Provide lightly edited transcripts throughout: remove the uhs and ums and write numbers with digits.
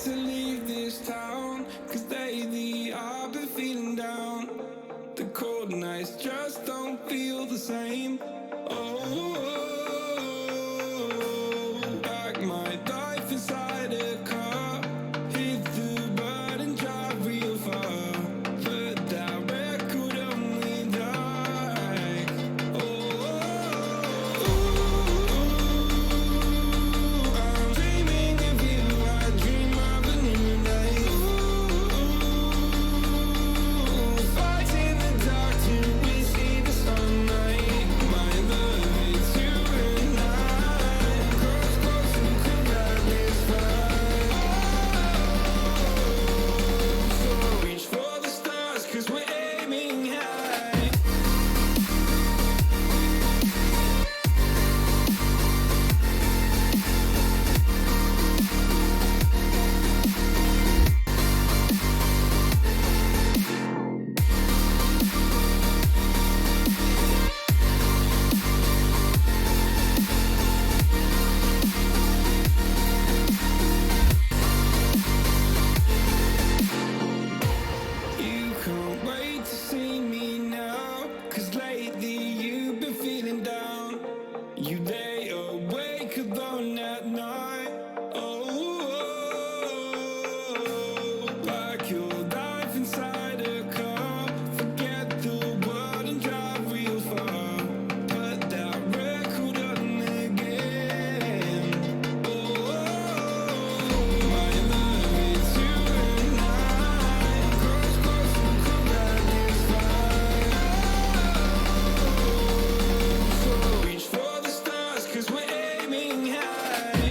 to leave this town, cause lately I've been feeling down. The cold nights just don't feel the same. Oh, like my life inside a car, hit the button, drive real far, but that record only die. Oh, I'm dreaming of you, I dream of a new night. Fights in the dark till we see the sunlight. My love is you and I, cross close and could ride this fire. So reach for the stars, cause we're aiming high. You can't wait to see me now, cause lately you've been feeling down. You lay awake alone at night. Oh, like your life inside a car. Forget the world and drive real far. Put that record on again. Oh, my love, it's you and I. Cross close and could ride this fire. So reach for the stars, cause we're aiming high.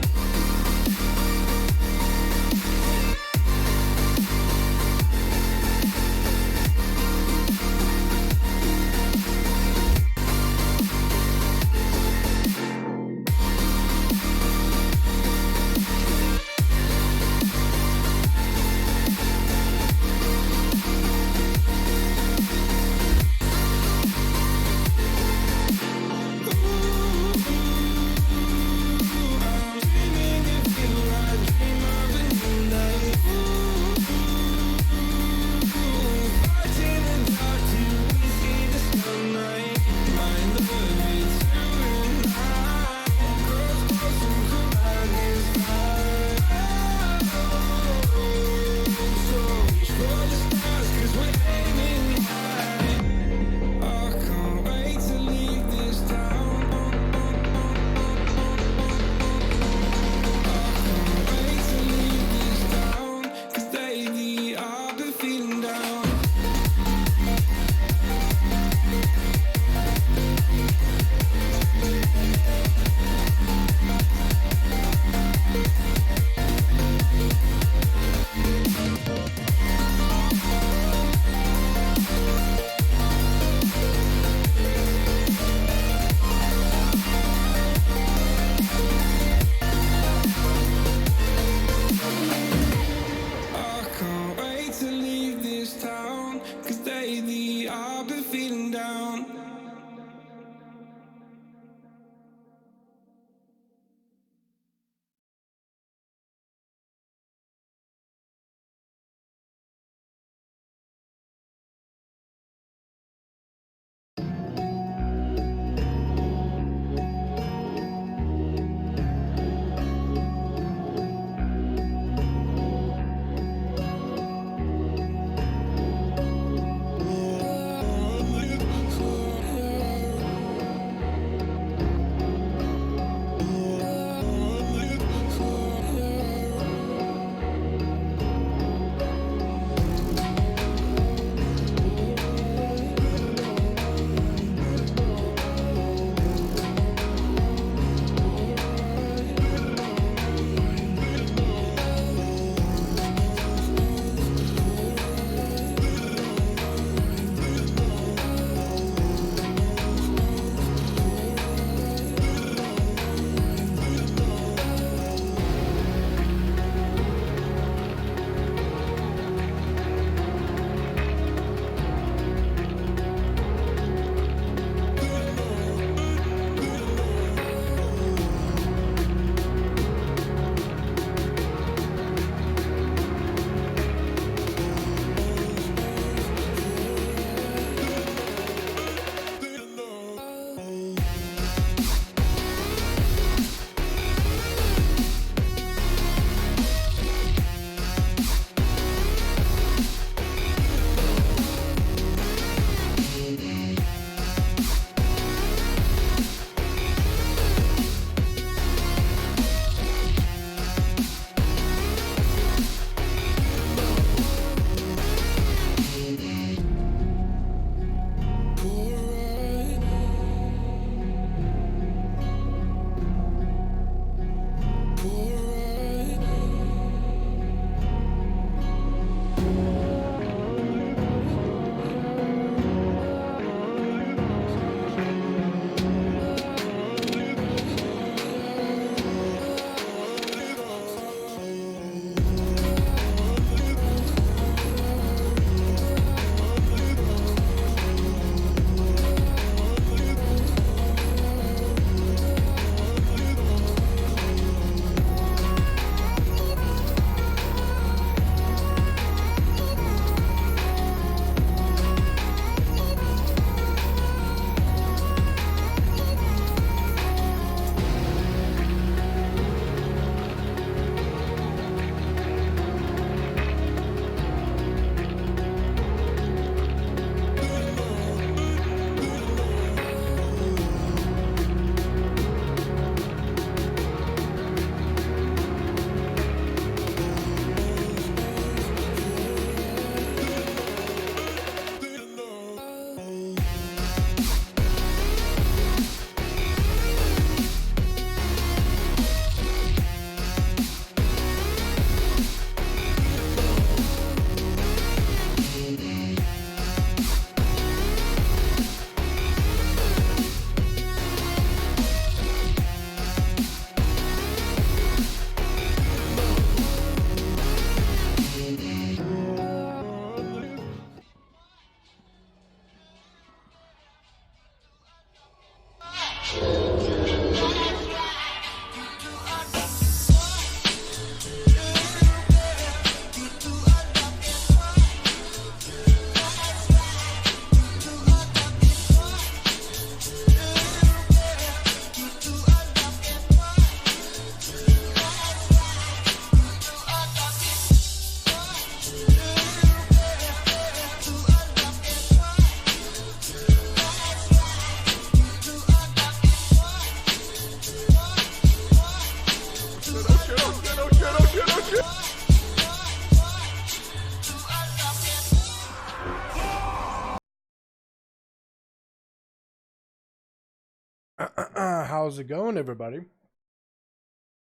How's it going, everybody?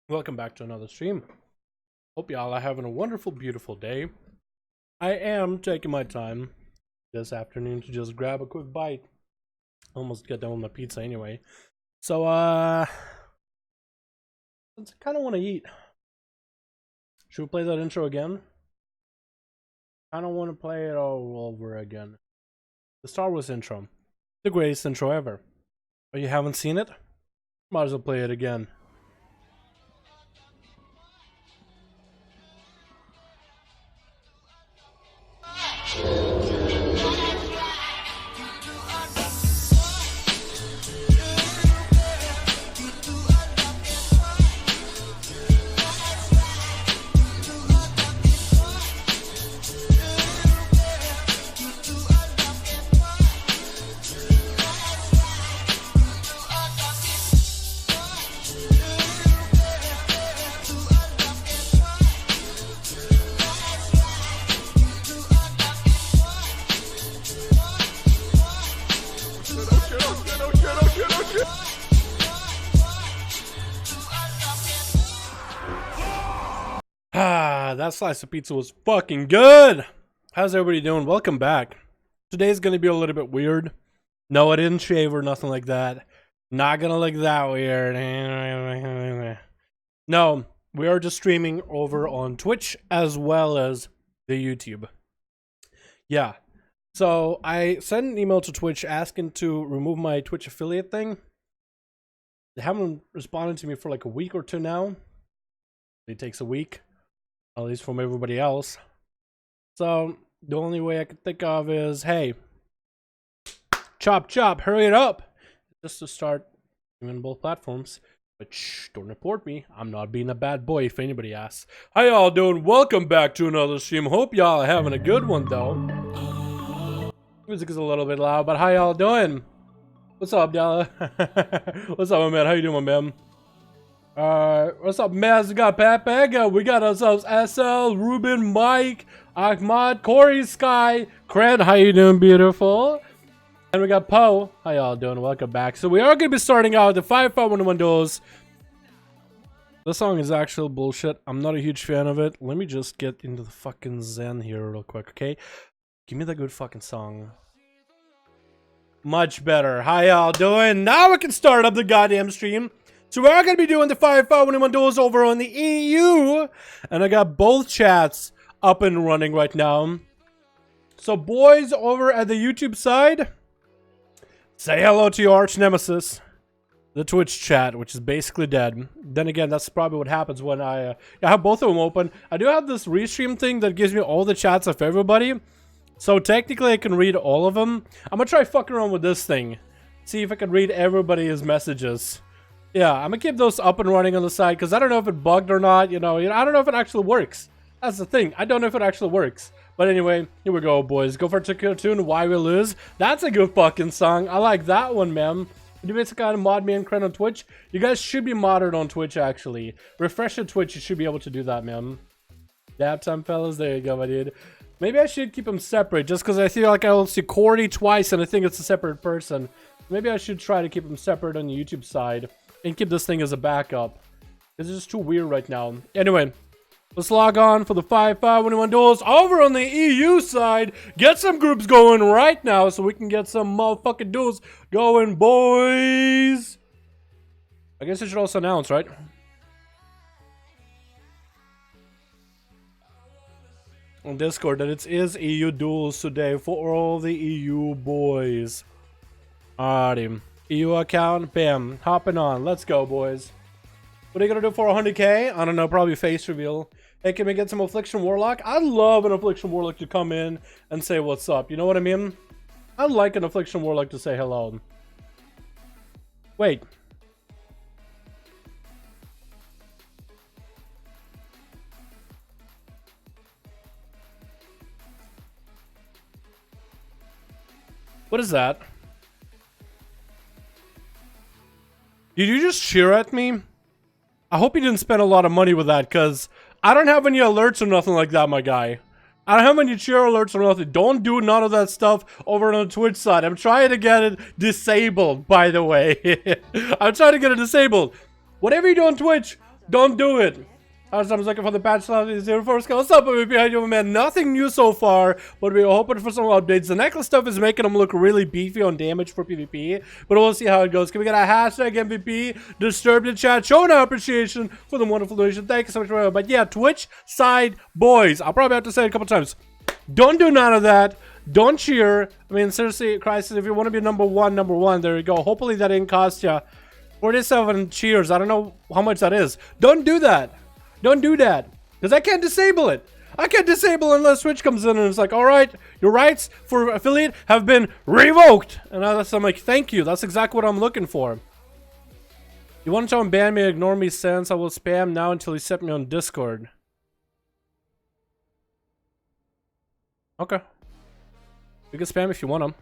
Welcome back to another stream. Hope y'all are having a wonderful, beautiful day. I am taking my time this afternoon to just grab a quick bite. Almost get done with my pizza anyway. So, since I kind of want to eat, should we play that intro again? I don't want to play it all over again. The Star Wars intro. The greatest intro ever. But you haven't seen it? Might as well play it again. That slice of pizza was fucking good. How's everybody doing? Welcome back. Today's gonna be a little bit weird. No, I didn't shave or nothing like that. Not gonna look that weird. No, we are just streaming over on Twitch as well as the YouTube. Yeah. So I sent an email to Twitch asking to remove my Twitch affiliate thing. They haven't responded to me for like a week or two now. It takes a week. At least from everybody else. So, the only way I could think of is, hey, chop chop, hurry it up. Just to start streaming both platforms. But shh, don't report me. I'm not being a bad boy if anybody asks. How y'all doing? Welcome back to another stream. Hope y'all are having a good one though. Music is a little bit loud, but how y'all doing? What's up, y'all? What's up, my man? How you doing, my man? What's up, man? We got Pat we got ourselves SL, Ruben, Mike, Ahmad, Corey, Sky, Cred, how you doing, beautiful? And we got Poe. How y'all doing? Welcome back. So we are going to be starting out the 5-5-1-1 duels. This song is actual bullshit. I'm not a huge fan of it. Let me just get into the fucking zen here real quick, okay? Give me that good fucking song. Much better. How y'all doing? Now we can start up the goddamn stream. So we are going to be doing the 5-5-1-1 duels over on the EU. And I got both chats up and running right now. So boys over at the YouTube side, say hello to your arch nemesis. The Twitch chat, which is basically dead. Then again, that's probably what happens when I have both of them open. I do have this restream thing that gives me all the chats of everybody. So technically I can read all of them. I'm going to try fucking around with this thing. See if I can read everybody's messages. Yeah, I'm gonna keep those up and running on the side because I don't know if it bugged or not. You know, I don't know if it actually works. That's the thing. I don't know if it actually works. But anyway, here we go, boys. Go for a particular tune. Why We Lose. That's a good fucking song. I like that one, man. You basically kind of mod me and Cred on Twitch. You guys should be modded on Twitch, actually. Refresh your Twitch. You should be able to do that, man. Dab time, fellas. There you go, my dude. Maybe I should keep them separate just because I feel like I will see Cordy twice and I think it's a separate person. Maybe I should try to keep them separate on the YouTube side. And keep this thing as a backup. This is just too weird right now. Anyway, let's log on for the 5-5-1-1 duels over on the EU side. Get some groups going right now so we can get some motherfucking duels going, boys. I guess I should also announce, right? On Discord that it is EU duels today for all the EU boys. Alrighty. EU account, bam, hopping on. Let's go, boys. What are you gonna do for 100k? I don't know, probably face reveal. Hey, can we get some Affliction Warlock? I'd love an Affliction Warlock to come in and say what's up. You know what I mean? I'd like an Affliction Warlock to say hello. Wait. What is that? Did you just cheer at me? I hope you didn't spend a lot of money with that, because I don't have any alerts or nothing like that, my guy. I don't have any cheer alerts or nothing. Don't do none of that stuff over on the Twitch side. I'm trying to get it disabled, by the way. I'm trying to get it disabled. Whatever you do on Twitch, don't do it. I was looking for the patch slot 04 skill. What's up, behind you, man? Nothing new so far, but we're hoping for some updates. The necklace stuff is making them look really beefy on damage for PvP, but we'll see how it goes. Can we get a hashtag MVP? Disturbed in chat, showing our appreciation for the wonderful donation. Thank you so much. But yeah, Twitch side boys, I'll probably have to say it a couple times. Don't do none of that. Don't cheer. I mean, seriously, Crisis, if you want to be number one, there you go. Hopefully that didn't cost you 47 cheers. I don't know how much that is. Don't do that. Don't do that, because I can't disable it. I can't disable it unless Twitch comes in and it's like, all right, your rights for affiliate have been revoked. And I'm like, thank you. That's exactly what I'm looking for. You want to try and ban me, ignore me, since I will spam now until you set me on Discord. Okay. You can spam if you want them.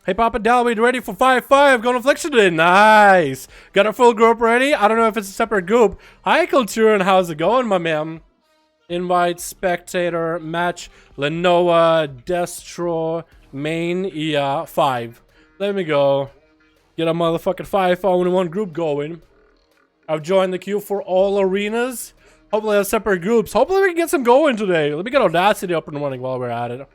Hey, Papa Dal, we ready for 5-5? Going Affliction today. Nice. Got a full group ready? I don't know if it's a separate group. Hi, Culture, and how's it going, my man? Invite, spectator, match, Lenoa, Destro, main, EA, 5. Let me go. Get a motherfucking 5-5-1 group going. I've joined the queue for all arenas. Hopefully, have separate groups. Hopefully, we can get some going today. Let me get Audacity up and running while we're at it.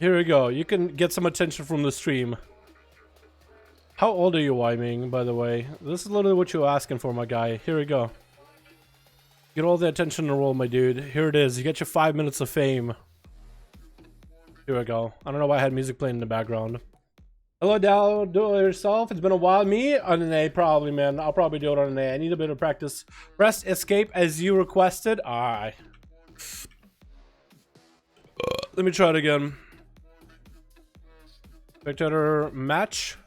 Here we go. You can get some attention from the stream. How old are you, Wyming, by the way? This is literally what you're asking for, my guy. Here we go. Get all the attention in the world, my dude. Here it is. You get your 5 minutes of fame. Here we go. I don't know why I had music playing in the background. Hello, Dal. Do it yourself. It's been a while. Me on an A, probably, man. I'll probably do it on an A. I need a bit of practice. Press escape as you requested. Alright. Let me try it again. Spectator match.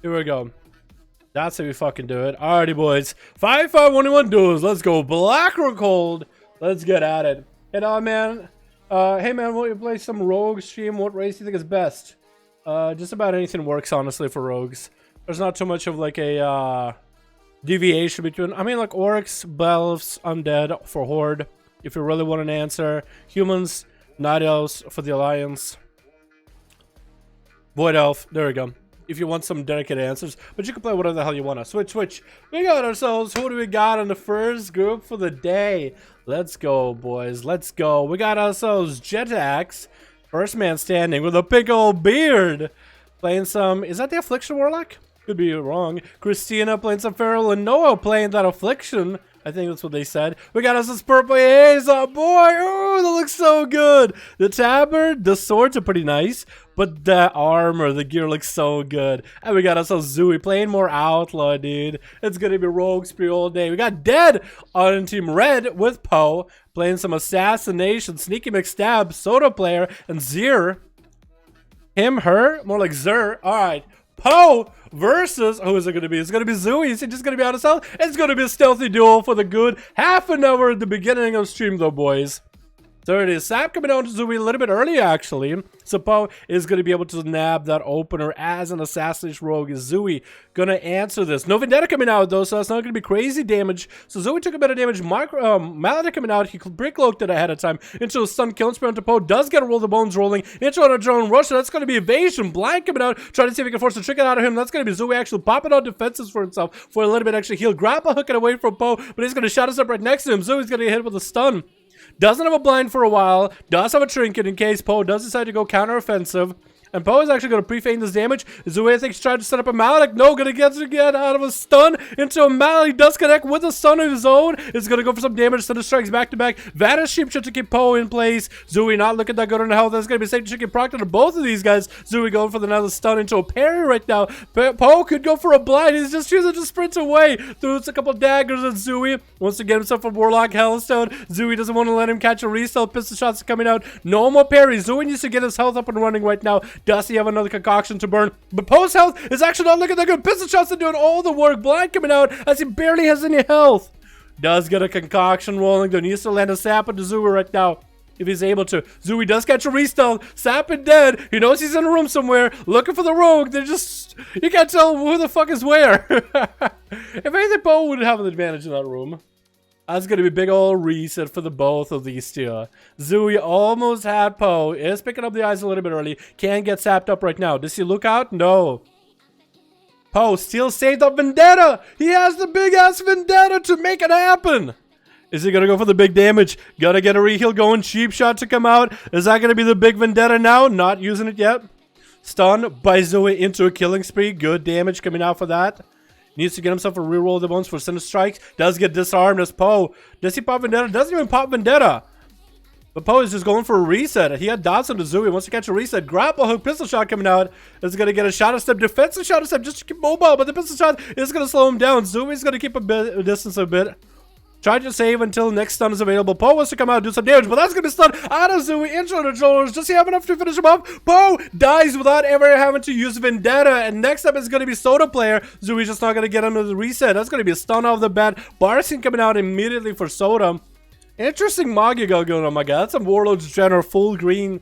Here we go. That's how we fucking do it. Alrighty, boys. 5-5-1-1 duels. Let's go. Black or cold. Let's get at it. And man. Hey man, will you play some rogue stream? What race do you think is best? Just about anything works, honestly, for rogues. There's not too much of like a deviation between. I mean, like orcs, bells, undead for horde. If you really want an answer, humans. Night Elves for the Alliance. Void Elf. There we go. If you want some dedicated answers. But you can play whatever the hell you want to. Switch. We got ourselves. Who do we got in the first group for the day? Let's go, boys. Let's go. We got ourselves Jetax. First man standing with a big old beard. Playing some... Is that the Affliction Warlock? Could be wrong. Christina playing some Feral and Noah playing that Affliction. I think that's what they said. We got us this purple haze, oh boy! Oh, that looks so good! The tabard, the swords are pretty nice, but the armor, the gear looks so good. And we got ourselves Zooey playing more Outlaw, dude. It's gonna be Rogue Spree all day. We got Dead on Team Red with Poe, playing some Assassination, Sneaky McStab, Soda player, and Zir. Him, her, more like Zer. Alright. Poe versus, who is it going to be? It's going to be Zooey. Is it just going to be out of stealth? It's going to be a stealthy duel for the good half an hour at the beginning of stream, though, boys. So it is Sam coming down to Zooey a little bit early, actually. So Poe is going to be able to nab that opener as an assassination rogue. Is Zooey going to answer this? No Vendetta coming out, though, so that's not going to be crazy damage. So Zooey took a bit of damage. Malady coming out. He brick-loaked it ahead of time into a stun killing spree onto Poe. Does get a roll the bones rolling into an adrenaline rush. So that's going to be evasion. Blind coming out. Trying to see if he can force the trick out of him. That's going to be Zooey actually popping out defenses for himself for a little bit extra heal. Grapple hooking away from Poe, but he's going to shot us up right next to him. Zooey's going to get hit with a stun. Doesn't have a blind for a while. Does have a trinket in case Poe does decide to go counter-offensive. And Poe is actually going to pre-feign this damage. Zooey, I think, he's trying to set up a Maledict. No, going to get out of a stun into a Maledict. Does connect with a stun of his own. Is going to go for some damage. Send the strikes back-to-back. Vanish Sheep to keep Poe in place. Zooey not looking that good on the health. That's going to be safe to get procced to both of these guys. Zooey going for another stun into a parry right now. Poe could go for a blind. He's just choosing to sprint away. Throws a couple daggers at Zooey. Wants to get himself a Warlock Hellstone. Zooey doesn't want to let him catch a resell. Pistol shots coming out. No more parries. Zooey needs to get his health up and running right now. Does he have another concoction to burn? But Poe's health is actually not looking that good. Pistol shots are doing all the work. Blind coming out as he barely has any health. Does get a concoction rolling. There needs to land a sap into Zooey right now. if he's able to. Zooey does catch a restyle. Sapping dead. He knows he's in a room somewhere looking for the rogue. They're just, you can't tell who the fuck is where. If anything, Poe would have an advantage in that room. That's going to be a big old reset for the both of these two. Zooey almost had Poe. Is picking up the eyes a little bit early. Can't get sapped up right now. Does he look out? No. Poe still saved up Vendetta. He has the big ass Vendetta to make it happen. Is he going to go for the big damage? Got to get a reheal going. Cheap shot to come out. Is that going to be the big Vendetta now? Not using it yet. Stun by Zooey into a killing spree. Good damage coming out for that. Needs to get himself a reroll of the bones for Cinder Strikes. Does get disarmed as Poe. Does he pop Vendetta? Doesn't even pop Vendetta. But Poe is just going for a reset. He had dots into Zooey. Wants to catch a reset. Grapple hook, pistol shot coming out. Is going to get a shadow step. Defensive shadow step just to keep mobile. But the pistol shot is going to slow him down. Zooey's going to keep a distance a bit. Try to save until next stun is available. Poe wants to come out and do some damage, but that's going to stun out of Zooey into the shoulders. Does he have enough to finish him off? Poe dies without ever having to use Vendetta. And next up is going to be Soda Player. Zooey's just not going to get under the reset. That's going to be a stun off the bat. Barson coming out immediately for Soda. Interesting Magigal going on, my god. That's some Warlord's General full green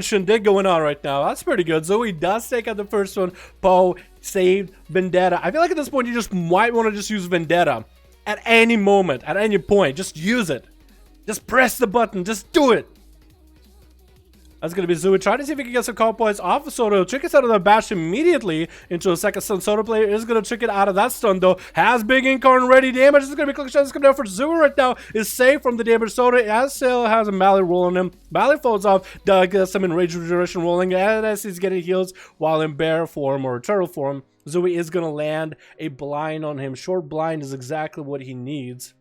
shindig going on right now. That's pretty good. Zooey does take out the first one. Poe saved Vendetta. I feel like at this point you just might want to just use Vendetta. At any moment, at any point, just use it. Just press the button, just do it. That's going to be Zooey. Try to see if he can get some call points off of Soda. Trick us out of the bash immediately into a second stun. Soda Player is going to trick it out of that stun though. Has big incarn ready damage. This is going to be click shots coming down for Zooey right now. Is safe from the damage. Soda as still has a Mally rolling him. Mally falls off. Doug gets some Enrage Regeneration rolling as he's getting heals while in bear form or turtle form. Zooey is going to land a blind on him. Short blind is exactly what he needs.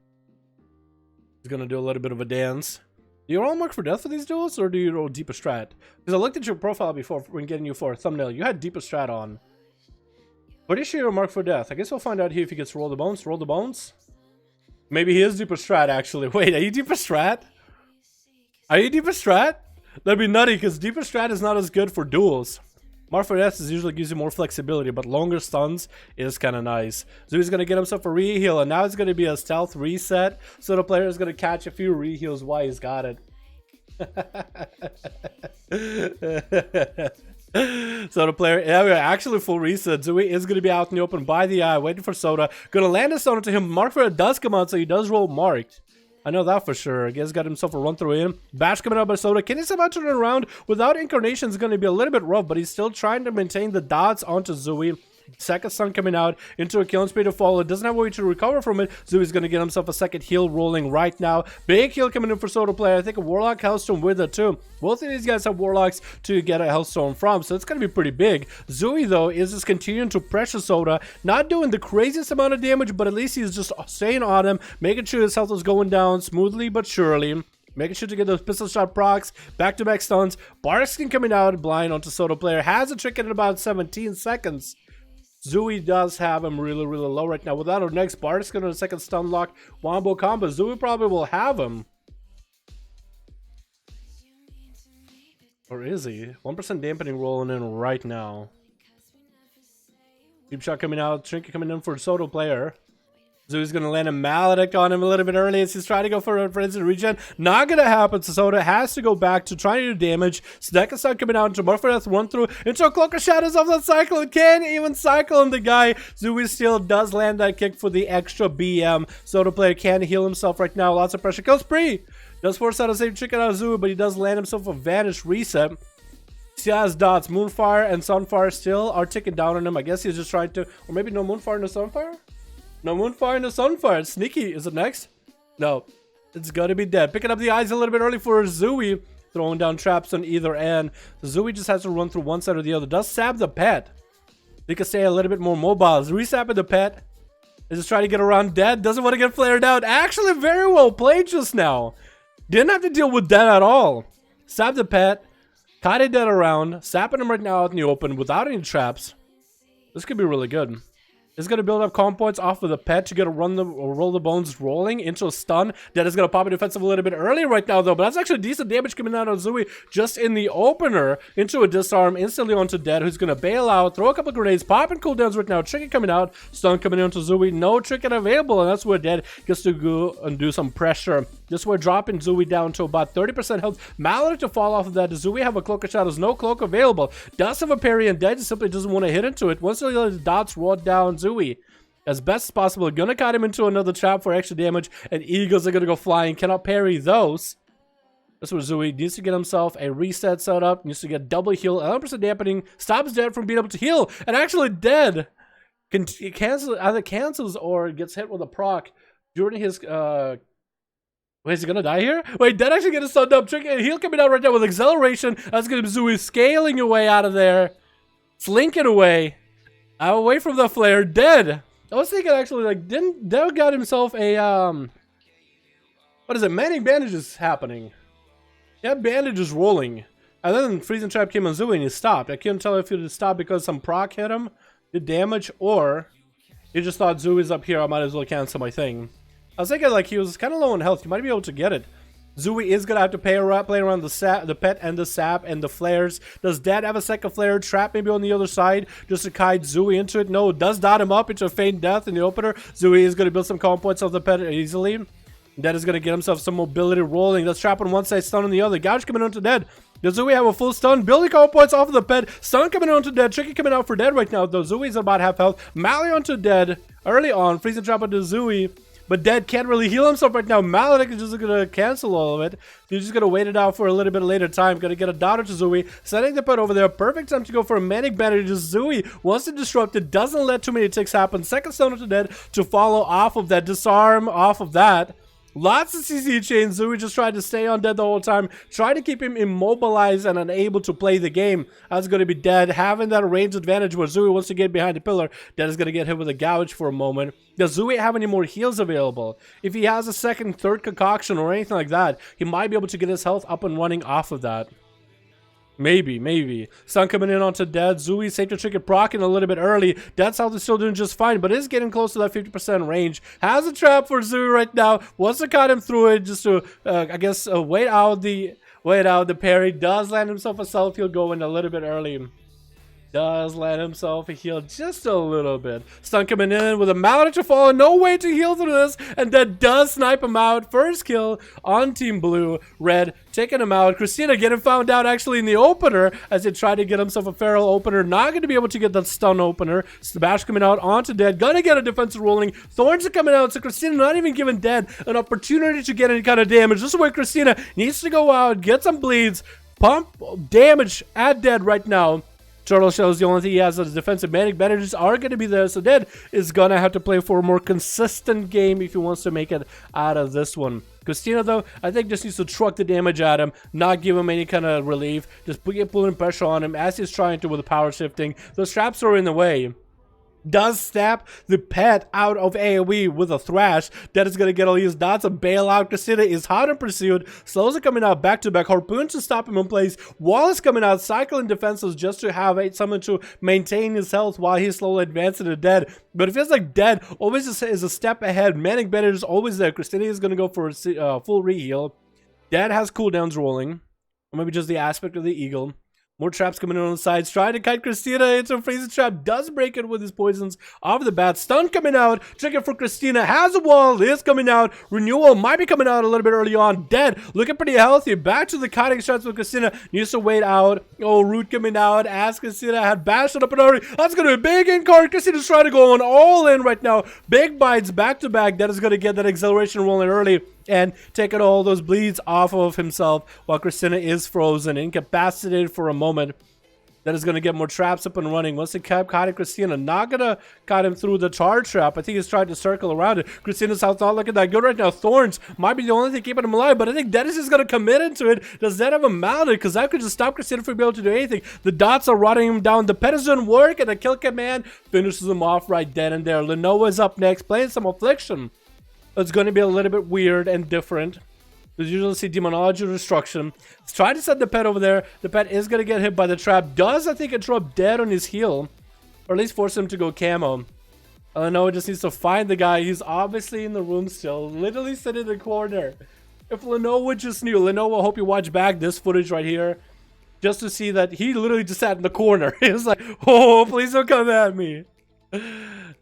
He's going to do a little bit of a dance. Do you roll Mark for Death for these duels, or do you roll Deepest Strat? Because I looked at your profile before when getting you for a thumbnail. You had Deepest Strat on. Pretty sure you're Mark for Death. I guess we'll find out here if he gets Roll the Bones. Roll the Bones? Maybe he is Deepest Strat, actually. Wait, are you Deepest Strat? Are you Deepest Strat? That'd be nutty, because Deepest Strat is not as good for duels. Mark for Death usually gives you more flexibility, but longer stuns is kind of nice. Zooey's going to get himself a re-heal, and now it's going to be a stealth reset. So the player is going to catch a few re-heals while he's got it. So the player, yeah, actually full reset. Zooey is going to be out in the open by the eye, waiting for Soda. Going to land a stun to him. Mark for Death does come out, so he does roll marked. I know that for sure. Guess got himself a run through in. Bash coming out by Soda. Can he somehow turn it around? Without Incarnation is going to be a little bit rough, but he's still trying to maintain the dots onto Zooey. Second stun coming out into a killing spree to follow. Doesn't have a way to recover from it. Zooey's going to get himself a second heal rolling right now. Big heal coming in for Soda Player. I think a Warlock Hellstone with it too. Both of these guys have Warlocks to get a Hellstone from, so it's going to be pretty big. Zooey, though, is just continuing to pressure Soda. Not doing the craziest amount of damage, but at least he's just staying on him, making sure his health is going down smoothly but surely. Making sure to get those pistol shot procs, back-to-back stuns. Barskin coming out blind onto Soda Player. Has a trick in about 17 seconds. Zooey does have him really, really low right now. Without our next Barskin on a second stun lock wombo combo, Zooey probably will have him. Or is he? 1% dampening rolling in right now. Deep shot coming out. Trinket coming in for Soda Player. Zooey's going to land a Maledict on him a little bit early as he's trying to go for instant regen. Not going to happen. So Soda has to go back to trying to do damage. Second stun coming out into Mark for Death, run through into a Cloak of Shadows off that cycle. Can't even cycle on the guy. Zooey still does land that kick for the extra BM. Soda Player can heal himself right now. Lots of pressure. Kills spree. Does force out a save chicken out of Zooey, but he does land himself a Vanish Reset. Still has dots. Moonfire and Sunfire still are ticking down on him. I guess he's just trying to, or maybe no Moonfire, no Sunfire? No Moonfire, no Sunfire. It's sneaky. Is it next? No. It's gotta be dead. Picking up the eyes a little bit early for Zooey. Throwing down traps on either end. Zooey just has to run through one side or the other. Does sap the pet. They could stay a little bit more mobile. Is resapping the pet. Is just trying to get around dead. Doesn't want to get flared out. Actually, very well played just now. Didn't have to deal with that at all. Sap the pet. Caught it dead around. Sapping him right now out in the open without any traps. This could be really good. is going to build up comp points off of the pet to get a roll the bones rolling into a stun. That is going to pop a defensive a little bit early right now, though. But that's actually decent damage coming out of Zui just in the opener into a disarm instantly onto Dead, who's going to bail out, throw a couple grenades, popping cooldowns right now. Tricky coming out, stun coming into Zui. No Tricky available, and that's where Dead gets to go and do some pressure. Just we're dropping Zui down to about 30% health. Mallet to fall off of that. Does Zui have a cloak of shadows? No cloak available. Does have a parry, and Dead simply doesn't want to hit into it. Once the dots roll down Zui as best as possible, gonna cut him into another trap for extra damage, and eagles are gonna go flying. Cannot parry those. That's where Zui needs to get himself a reset set up, needs to get double heal, 11% dampening, stops Dead from being able to heal, and actually Dead can either cancels or gets hit with a proc during his wait, is he gonna die here? Wait, Dead actually gets stunned up. Tricky heal coming out right now with acceleration. That's gonna be Zui scaling away out of there, slinking away from the flare. Dead. I was thinking actually, like, didn't Dead got himself a what is it? Manning bandages happening. He had bandages rolling, and then freezing trap came on Zui and he stopped. I couldn't tell if he stopped because some proc hit him, did damage, or he just thought Zui's up here, I might as well cancel my thing. I was thinking like he was kind of low on health. He might be able to get it. Zui is gonna have to play around the pet and the sap and the flares. Does Dead have a second flare trap maybe on the other side just to kite Zui into it? No, does dot him up into a feign death in the opener. Zui is gonna build some comp points off the pet easily. Dead is gonna get himself some mobility rolling. That's trap on one side, stun on the other. Gouge coming onto Dead. Does Zui have a full stun? Building comp points off of the pet. Stun coming onto Dead. Tricky coming out for Dead right now, though. Zui's about half health. Mally onto Dead early on. Freezing trap onto Zui. But Dead can't really heal himself right now. Maledic is just gonna cancel all of it. He's just gonna wait it out for a little bit later time. Gonna get a daughter to Zui. Sending the pet over there. Perfect time to go for a manic bandages. Zui wants to disrupt it. Doesn't let too many ticks happen. Second stun to Dead to follow off of that. Disarm off of that. Lots of CC chains. Zui just tried to stay on Dead the whole time. Tried to keep him immobilized and unable to play the game. That's going to be Dead having that range advantage where Zui wants to get behind the pillar. Dead is going to get hit with a gouge for a moment. Does Zui have any more heals available? If he has a second, third concoction or anything like that, he might be able to get his health up and running off of that. Maybe. Stun coming in onto Dead. Zui safe to trick it, procking a little bit early. Dead's health is still doing just fine, but is getting close to that 50% range. Has a trap for Zui right now. Wants to cut him through it just to, I guess, wait out the parry. Does land himself a self heal going a little bit early. Does land himself a heal just a little bit. Stun coming in with a mallet to fall. No way to heal through this. And Dead does snipe him out. First kill on Team Blue. Red taking him out. Christina getting found out actually in the opener as he tried to get himself a feral opener. Not going to be able to get that stun opener. Bash coming out onto Dead. Gonna get a defensive rolling. Thorns are coming out. So Christina not even giving Dead an opportunity to get any kind of damage. This is where Christina needs to go out, get some bleeds, pump damage at Dead right now. Turtle shows the only thing he has as defensive manic bandages are going to be there, so Dead is going to have to play for a more consistent game if he wants to make it out of this one. Christina, though, I think just needs to truck the damage at him, not give him any kind of relief, just keep pulling pressure on him as he's trying to with the power shifting. Those traps are in the way. Does snap the pet out of AoE with a thrash. Dead is going to get all these dots. A bailout. Christina is hot in pursuit. Slows are coming out back to back. Harpoon to stop him in place. Wall is coming out. Cycling defenses just to have someone to maintain his health while he's slowly advancing to Dead. But it feels like Dead always is a step ahead. Manic Bandage is always there. Christina is going to go for a full re-heal. Dead has cooldowns rolling. Or maybe just the aspect of the eagle. More traps coming in on the sides. Trying to kite Christina into a freezing trap. Does break it with his poisons off the bat. Stun coming out. Trigger for Christina. Has a wall. Is coming out. Renewal might be coming out a little bit early on. Dead. Looking pretty healthy. Back to the kiting shots with Christina. Needs to wait out. Oh, Root coming out. As Christina had bashed it up and already. That's going to be a big in card. Christina's trying to go on all in right now. Big bites back to back. That is going to get that acceleration rolling early and taking all those bleeds off of himself while Christina is frozen, incapacitated for a moment. That is going to get more traps up and running. Once he kept cutting Christina, not going to cut him through the tar trap. I think he's trying to circle around it. Christina's health not looking that good right now. Thorns might be the only thing keeping him alive, but I think Dennis is going to commit into it. Does that have a mounted? Because that could just stop Christina from being able to do anything. The dots are rotting him down. The pet is doing work, and the kill command finishes him off right then and there. Lenoa's up next, playing some Affliction. It's going to be a little bit weird and different. There's usually see Demonology or Destruction. Let's try to set the pet over there. The pet is going to get hit by the trap. Does, I think, interrupt Dead on his heal. Or at least force him to go camo. Lenovo just needs to find the guy. He's obviously in the room still, literally sitting in the corner. If Lenovo just knew, Lenovo, I hope you watch back this footage right here, just to see that he literally just sat in the corner. He was like, oh, please don't come at me.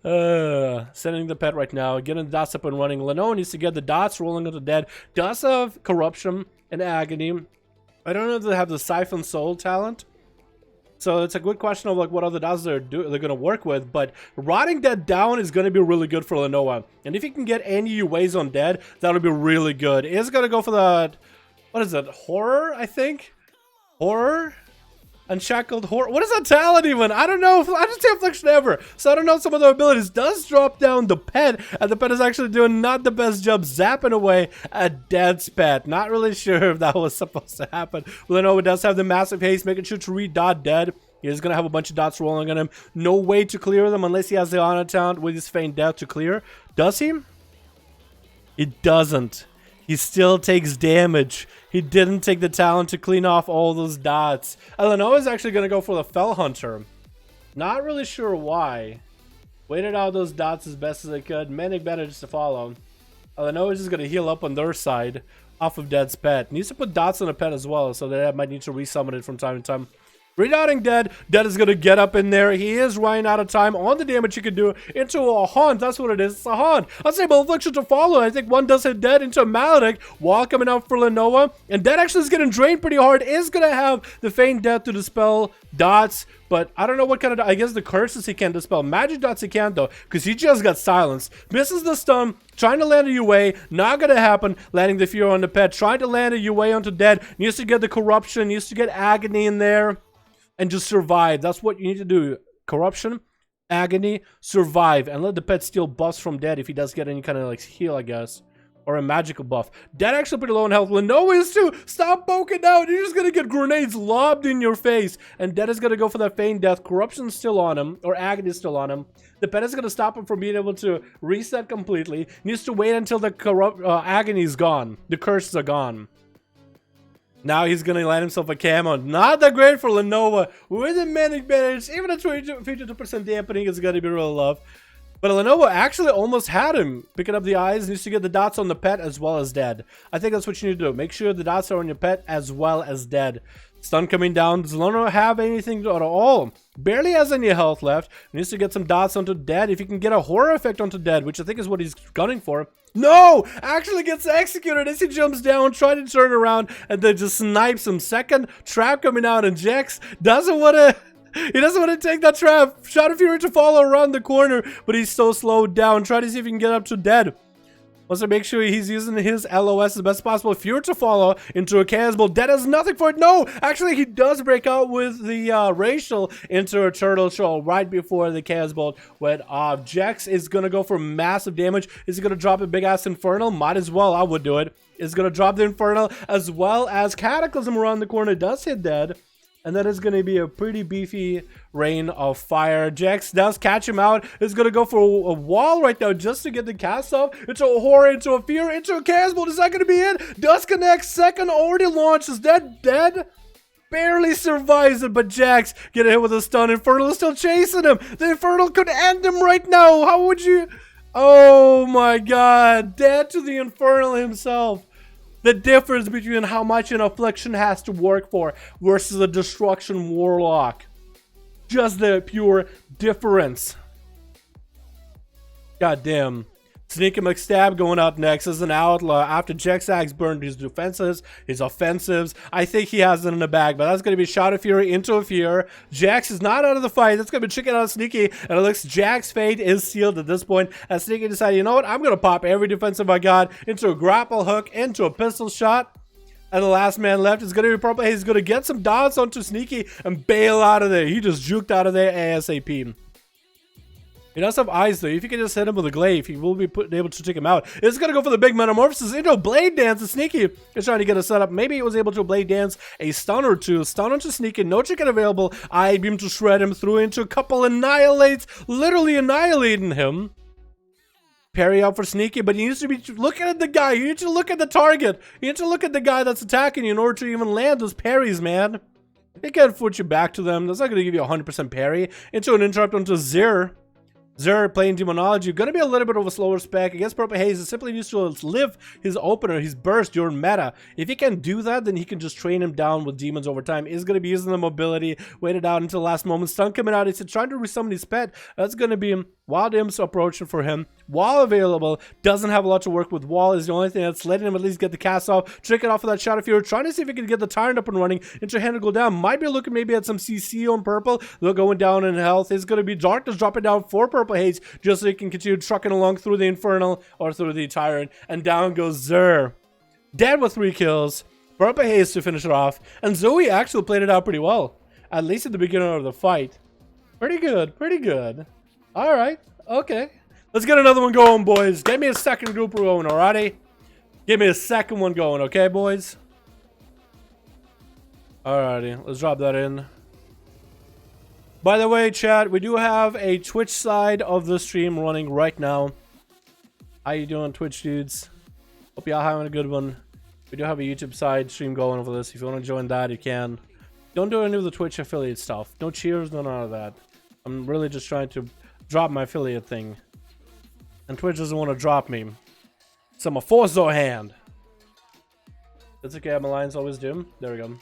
Sending the pet right now, getting the dots up and running. Lenovo needs to get the dots rolling into dead. Does have corruption and agony. I don't know if they have the siphon soul talent. So it's a good question of like what other dots they're gonna work with, but rotting dead down is gonna be really good for Lenovo. And if he can get any ways on dead, that'll be really good. He's gonna go for that. What is it? Horror, I think. Horror. Unshackled horror. What is that talent even? I don't know. I just say affliction ever. So I don't know some of their abilities. Does drop down the pet, and the pet is actually doing not the best job zapping away a dead's pet. Not really sure if that was supposed to happen. Lenovo does have the massive haste, making sure to read dot dead. He is gonna have a bunch of dots rolling on him. No way to clear them unless he has the honor talent with his feigned death to clear. Does he? It doesn't. He still takes damage. He didn't take the talent to clean off all those dots. Lenovo is actually going to go for the Fell Hunter. Not really sure why. Waited out those dots as best as I could. MINECREAT just to follow. Lenovo is just going to heal up on their side off of Dead's pet. Needs to put dots on a pet as well, so that might need to resummon it from time to time. Redotting Dead. Dead is going to get up in there. He is running out of time on the damage he could do into a Haunt. That's what it is. It's a Haunt. Unstable Affliction to follow. I think one does hit Dead into a Maledict. Wall coming out for Lenovo. And Dead actually is getting drained pretty hard. Is going to have the Feigned Death to dispel dots. But I don't know what kind of... I guess the curses he can dispel. Magic dots he can't though. Because he just got silenced. Misses the stun. Trying to land a UA. Not going to happen. Landing the Fear on the pet. Trying to land a UA onto Dead. Needs to get the Corruption. Needs to get Agony in there. And just survive. That's what you need to do. Corruption, agony, survive, and let the pet steal buffs from Dead if he does get any kind of like heal, I guess, or a magical buff. Dead actually pretty low in health. Lenovo is too. Stop poking out. You're just gonna get grenades lobbed in your face. And Dead is gonna go for that feigned death. Corruption's still on him, or agony is still on him. The pet is gonna stop him from being able to reset completely. Needs to wait until the agony is gone. The curses are gone. Now he's going to land himself a camo. Not that great for Lenovo. With a MINECREAT, even a 52% dampening is going to be real love. But Lenovo actually almost had him. Picking up the eyes, needs to get the dots on the pet as well as Dead. I think that's what you need to do. Make sure the dots are on your pet as well as Dead. Stun coming down. Does Lenovo have anything at all? Barely has any health left. Needs to get some dots onto Dead. If you can get a horror effect onto Dead, which I think is what he's gunning for. No! Actually gets executed as he jumps down, trying to turn around, and then just snipes him. Second trap coming out, and Jax doesn't want to... He doesn't want to take that trap. Shot of Fury to follow around the corner, but he's so slowed down. Try to see if he can get up to Dead. Wants to make sure he's using his LOS as best possible. Fury to follow into a Chaos Bolt. Dead has nothing for it. No! Actually, he does break out with the Racial into a Turtle Shell right before the Chaos Bolt went off. Jax is going to go for massive damage. Is he going to drop a big-ass Infernal? Might as well. I would do it. Is going to drop the Infernal as well as Cataclysm around the corner. Does hit Dead. And that is going to be a pretty beefy rain of fire. Jax does catch him out. Is going to go for a wall right now just to get the cast off. Into a horror, into a fear, into a Chaos Bolt. Is that going to be it? Does connect. Second already launched. Is that dead? Barely survives it, but Jax get hit with a stun. Infernal is still chasing him. The Infernal could end him right now. How would you... Oh my god. Dead to the Infernal himself. The difference between how much an Affliction has to work for versus a Destruction Warlock. Just the pure difference. God damn. Sneak and McStab going out next as an Outlaw after Jax burned his defenses, his offensives. I think he has it in the bag, but that's going to be Shot of Fury into a Fear. Jax is not out of the fight. That's going to be chicken out of Sneaky, and it looks Jax's fate is sealed at this point as Sneaky decided, you know what, I'm going to pop every defensive I got into a grapple hook, into a pistol shot. And the last man left is going to be probably, he's going to get some dots onto Sneaky and bail out of there. He just juked out of there ASAP. He does have eyes though. If you can just hit him with a glaive, he will be able to take him out. It's gonna go for the big metamorphosis into a blade dance. And Sneaky is trying to get a setup. Maybe he was able to blade dance a stun or two. Stun onto Sneaky, no chicken available. Eye beam to shred him through into a couple annihilates, literally annihilating him. Parry out for Sneaky, but you need to be looking at the guy. You need to look at the target. You need to look at the guy that's attacking you in order to even land those parries, man. He can't put you back to them. That's not gonna give you 100% parry. Into an interrupt onto Zir. Zer playing Demonology, gonna be a little bit of a slower spec. Against Purple Haze, it simply needs to live his opener, his burst during meta. If he can do that, then he can just train him down with demons over time. He's gonna be using the mobility, waited out until the last moment. Stun coming out, he's trying to resummon his pet. That's gonna be Wild Imps approaching for him. Wall available, doesn't have a lot to work with. Wall is the only thing that's letting him at least get the cast off. Trick it off of that Shadow Fury, trying to see if he can get the Tyrant up and running. Into hand to go down, might be looking maybe at some CC on purple. They're going down in health. It's gonna be Darkness dropping down for Purple Haze, just so he can continue trucking along through the Infernal or through the Tyrant. And down goes Zer. Dead with 3 kills. Purple Haze to finish it off. And Zoe actually played it out pretty well. At least at the beginning of the fight. Pretty good, pretty good. Alright, okay. Let's get another one going, boys. Get me a second group going, alrighty? Give me a second one going, okay, boys? Alrighty, let's drop that in. By the way, chat, we do have a Twitch side of the stream running right now. How you doing, Twitch dudes? Hope y'all having a good one. We do have a YouTube side stream going over this. If you want to join that, you can. Don't do any of the Twitch affiliate stuff. No cheers, no none of that. I'm really just trying to drop my affiliate thing. And Twitch doesn't want to drop me. So I'm a force your hand. That's okay, my lines always do. There we go.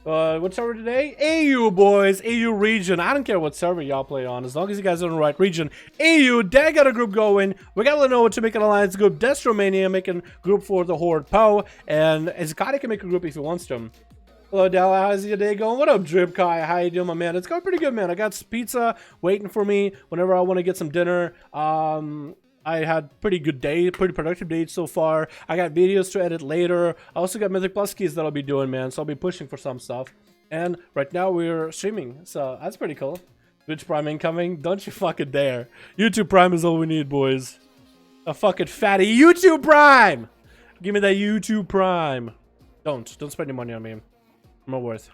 What server today? AU, boys. AU region. I don't care what server y'all play on, as long as you guys are in the right region. AU, they got a group going. We got Lenovo to make an alliance group. Destromania making group for the Horde Poe. And Izakati can make a group if he wants to. Hello, Della. How's your day going? What up, Drip Kai? How you doing, my man? It's going pretty good, man. I got pizza waiting for me whenever I want to get some dinner. I had pretty good day, pretty productive day so far. I got videos to edit later. I also got Mythic Plus keys that I'll be doing, man. So I'll be pushing for some stuff. And right now we're streaming, so that's pretty cool. Twitch Prime incoming. Don't you fucking dare. YouTube Prime is all we need, boys. A fucking fatty YouTube Prime. Give me that YouTube Prime. Don't spend your money on me. I'm not worth.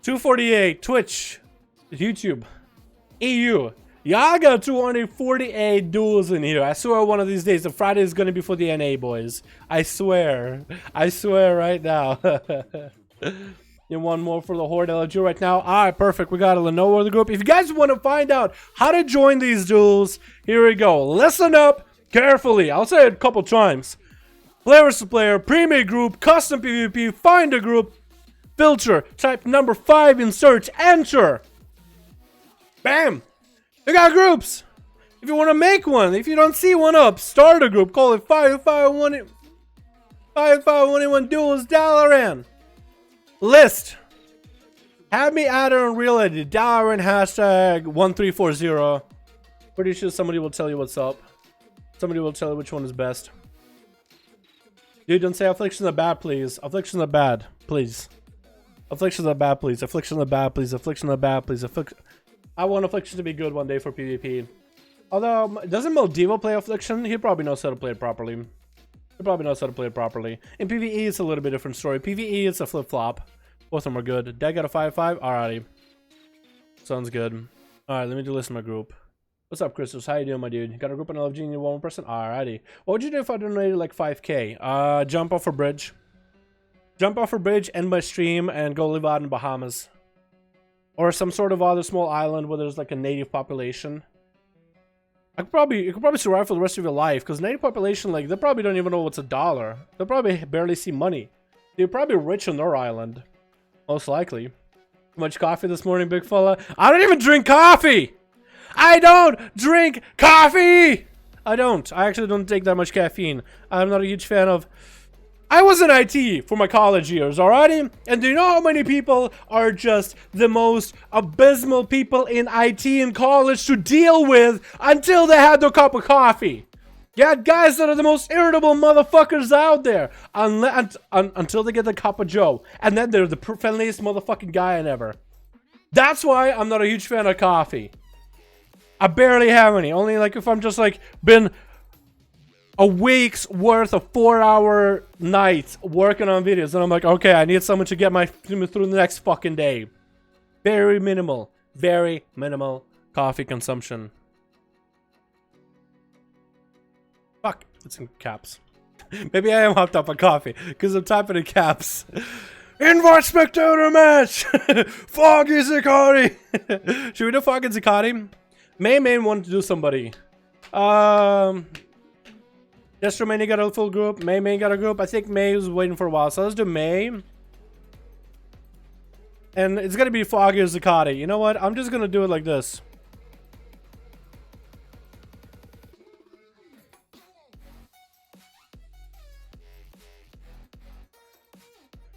248 Twitch, YouTube, EU. Y'all got 248 duels in here. I swear one of these days, the Friday is going to be for the NA, boys. I swear. I swear right now. And one more for the Horde LG right now. Alright, perfect. We got a Lenovo in the group. If you guys want to find out how to join these duels, here we go. Listen up carefully. I'll say it a couple times. Player versus player, pre-made group, custom PvP, find a group, filter, type number 5 in search, enter. Bam! We got groups. If you want to make one, if you don't see one up, start a group. Call it 55181 Duels Dalaran. List. Have me add on real ID. Dalaran hashtag 1340. Pretty sure somebody will tell you what's up. Somebody will tell you which one is best. Dude, don't say afflictions are bad, please. Afflictions are bad, please. Afflictions are bad, please. Afflictions are bad, please. Afflictions are bad, please. I want Affliction to be good one day for PvP. Although, doesn't Moldivo play Affliction? He probably knows how to play it properly. He probably knows how to play it properly. In PvE, it's a little bit different story. PvE, it's a flip-flop. Both of them are good. Dad got a 5-5? Alrighty. Sounds good. Alright, let me do list my group. What's up, Christos? How you doing, my dude? Got a group on LFG and you want one person? Alrighty. What would you do if I donated like 5k? Jump off a bridge. Jump off a bridge, end my stream, and go live out in Bahamas. Or some sort of other small island where there's like a native population. You could probably survive for the rest of your life, because native population, like, they probably don't even know what's a dollar. They'll probably barely see money. They're probably rich on their island. Most likely. Too much coffee this morning, big fella? I don't even drink coffee! I don't drink coffee! I don't. I actually don't take that much caffeine. I'm not a huge fan of... I was in IT for my college years, alrighty? And do you know how many people are just the most abysmal people in IT in college to deal with until they had their cup of coffee? You had guys that are the most irritable motherfuckers out there until they get the cup of joe. And then they're the friendliest motherfucking guy ever. That's why I'm not a huge fan of coffee. I barely have any. Only like if I'm just like been a week's worth of 4-hour nights working on videos, and I'm like, okay, I need someone to get me through the next fucking day. Very minimal coffee consumption. Fuck, it's in caps. Maybe I am hopped up on coffee because I'm typing in caps. Invite spectator match. Foggy Zicati. Should we do Foggy Zicati? May wanted to do somebody. Just Romania got a full group. May got a group. I think May was waiting for a while. So let's do May. And it's gonna be Foggy or Zacati. You know what? I'm just gonna do it like this.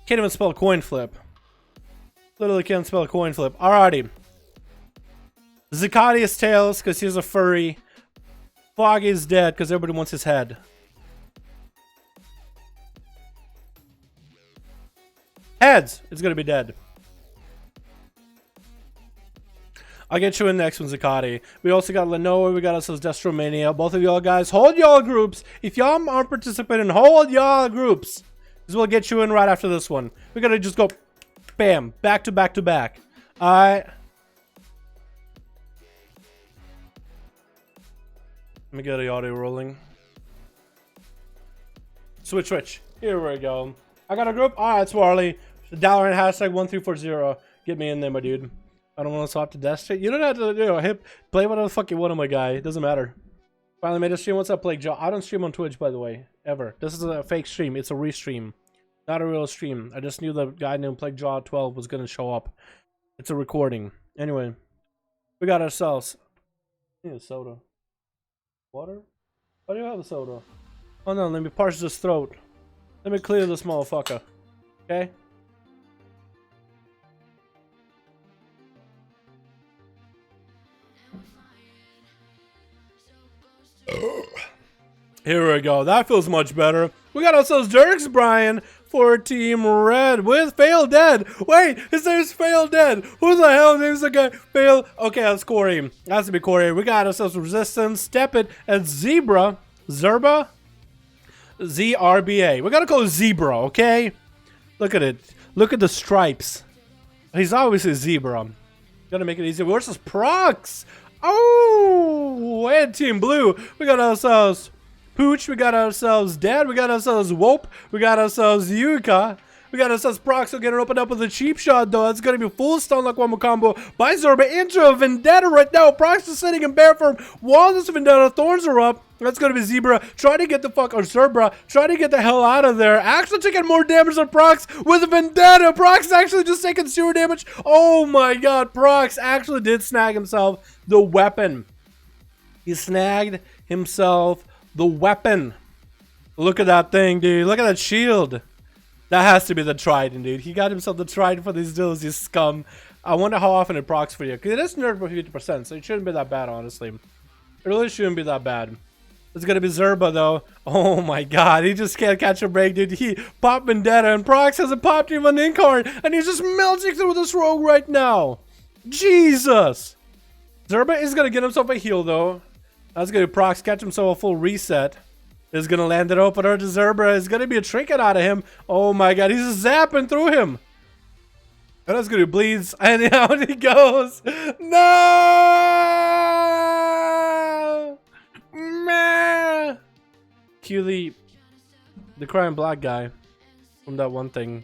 Can't even spell coin flip. Literally can't spell coin flip. Alrighty. Zacati is tails because he's a furry. Foggy is dead because everybody wants his head. Heads! It's gonna be dead. I'll get you in next one, Zacati. We also got Lenoa, we got ourselves Destromania. Both of y'all guys, hold y'all groups. If y'all aren't participating, hold y'all groups. Because we'll get you in right after this one. We gotta just go, bam, back to back to back. Alright. Let me get the audio rolling. Switch. Here we go. I got a group. Alright, Swarley. $1 and #1340. Get me in there, my dude. I don't want to swap to Desc. You don't have to play whatever the fuck you want, my guy. It doesn't matter. Finally made a stream. What's up, Plague Jaw? I don't stream on Twitch, by the way. Ever. This is a fake stream. It's a restream. Not a real stream. I just knew the guy named Plague Jaw 12 was going to show up. It's a recording. Anyway. We got ourselves. I need a soda. Water? Why do you have a soda? Oh no, let me parse this throat. Let me clear this motherfucker. Okay? Here we go. That feels much better. We got ourselves Dirks Brian for Team Red with Fail Dead. Wait, his name's Fail Dead. Who the hell names the guy Fail? Okay, that's Corey. Has to be Corey. We got ourselves Resistance, Step It, and Zebra. Zerba? ZRBA. We gotta call it Zebra, okay? Look at it. Look at the stripes. He's obviously Zebra. Gotta make it easy. Versus Prox. Oh, and Team Blue. We got ourselves Pooch, we got ourselves Dad, we got ourselves Wope, we got ourselves Yuka, we got ourselves Prox. We'll get it opened up with a cheap shot though. It's gonna be full stun like one combo by Zorba into a Vendetta right now. Prox is sitting in bear form while this Vendetta thorns are up. That's gonna be Zebra. Try to get the fuck, or Zebra, try to get the hell out of there. Actually taking more damage than Prox with a Vendetta. Prox actually just taking 0 damage. Oh my god, Prox actually did snag himself the weapon. He snagged himself the weapon. Look at that thing, dude. Look at that shield. That has to be the Trident, dude. He got himself the Trident for these duels, you scum. I wonder how often it procs for you. Because it is nerfed by 50%, so it shouldn't be that bad, honestly. It really shouldn't be that bad. It's gonna be Zerba, though. Oh my god, he just can't catch a break, dude. He popped Vendetta, and Prox hasn't popped even an Incarn, and he's just melting through this rogue right now. Jesus! Zerba is gonna get himself a heal, though. That's gonna be Prox, catch himself a full reset. Is gonna land it opener to Zerba. It's gonna be a trinket out of him. Oh my god, he's just zapping through him. And that's gonna be Bleeds. And out he goes. No! Meh! Cue the crying black guy from that one thing.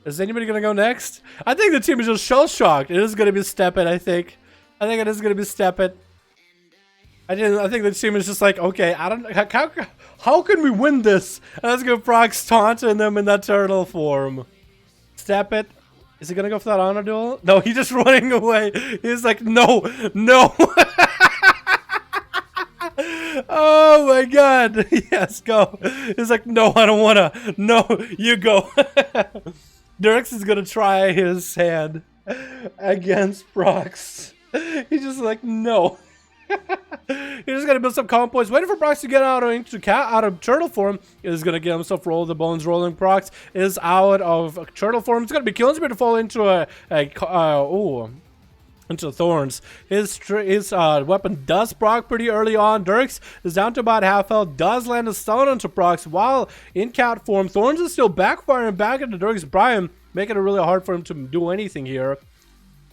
Is anybody gonna go next? I think the team is just shell shocked. It is gonna be Step It, I think. I think it is gonna be Step It. I think the team is just like, okay, I don't how can we win this? And let's go Prox taunting them in that turtle form. Step It. Is he gonna go for that honor duel? No, he's just running away. He's like, no, no. Oh my god. Yes, go. He's like, no, I don't wanna. No, you go. Dirks is gonna try his hand against Prox. He's just like, no. He's just gonna build some comp points, waiting for Prox to get out of turtle form. Is gonna get himself roll the bones rolling. Prox is out of turtle form. It's gonna be killing speed to fall into into thorns. His weapon does proc pretty early on. Dirks is down to about half health. Does land a stun onto Prox while in cat form. Thorns is still backfiring back into Dirks Brian, making it really hard for him to do anything here.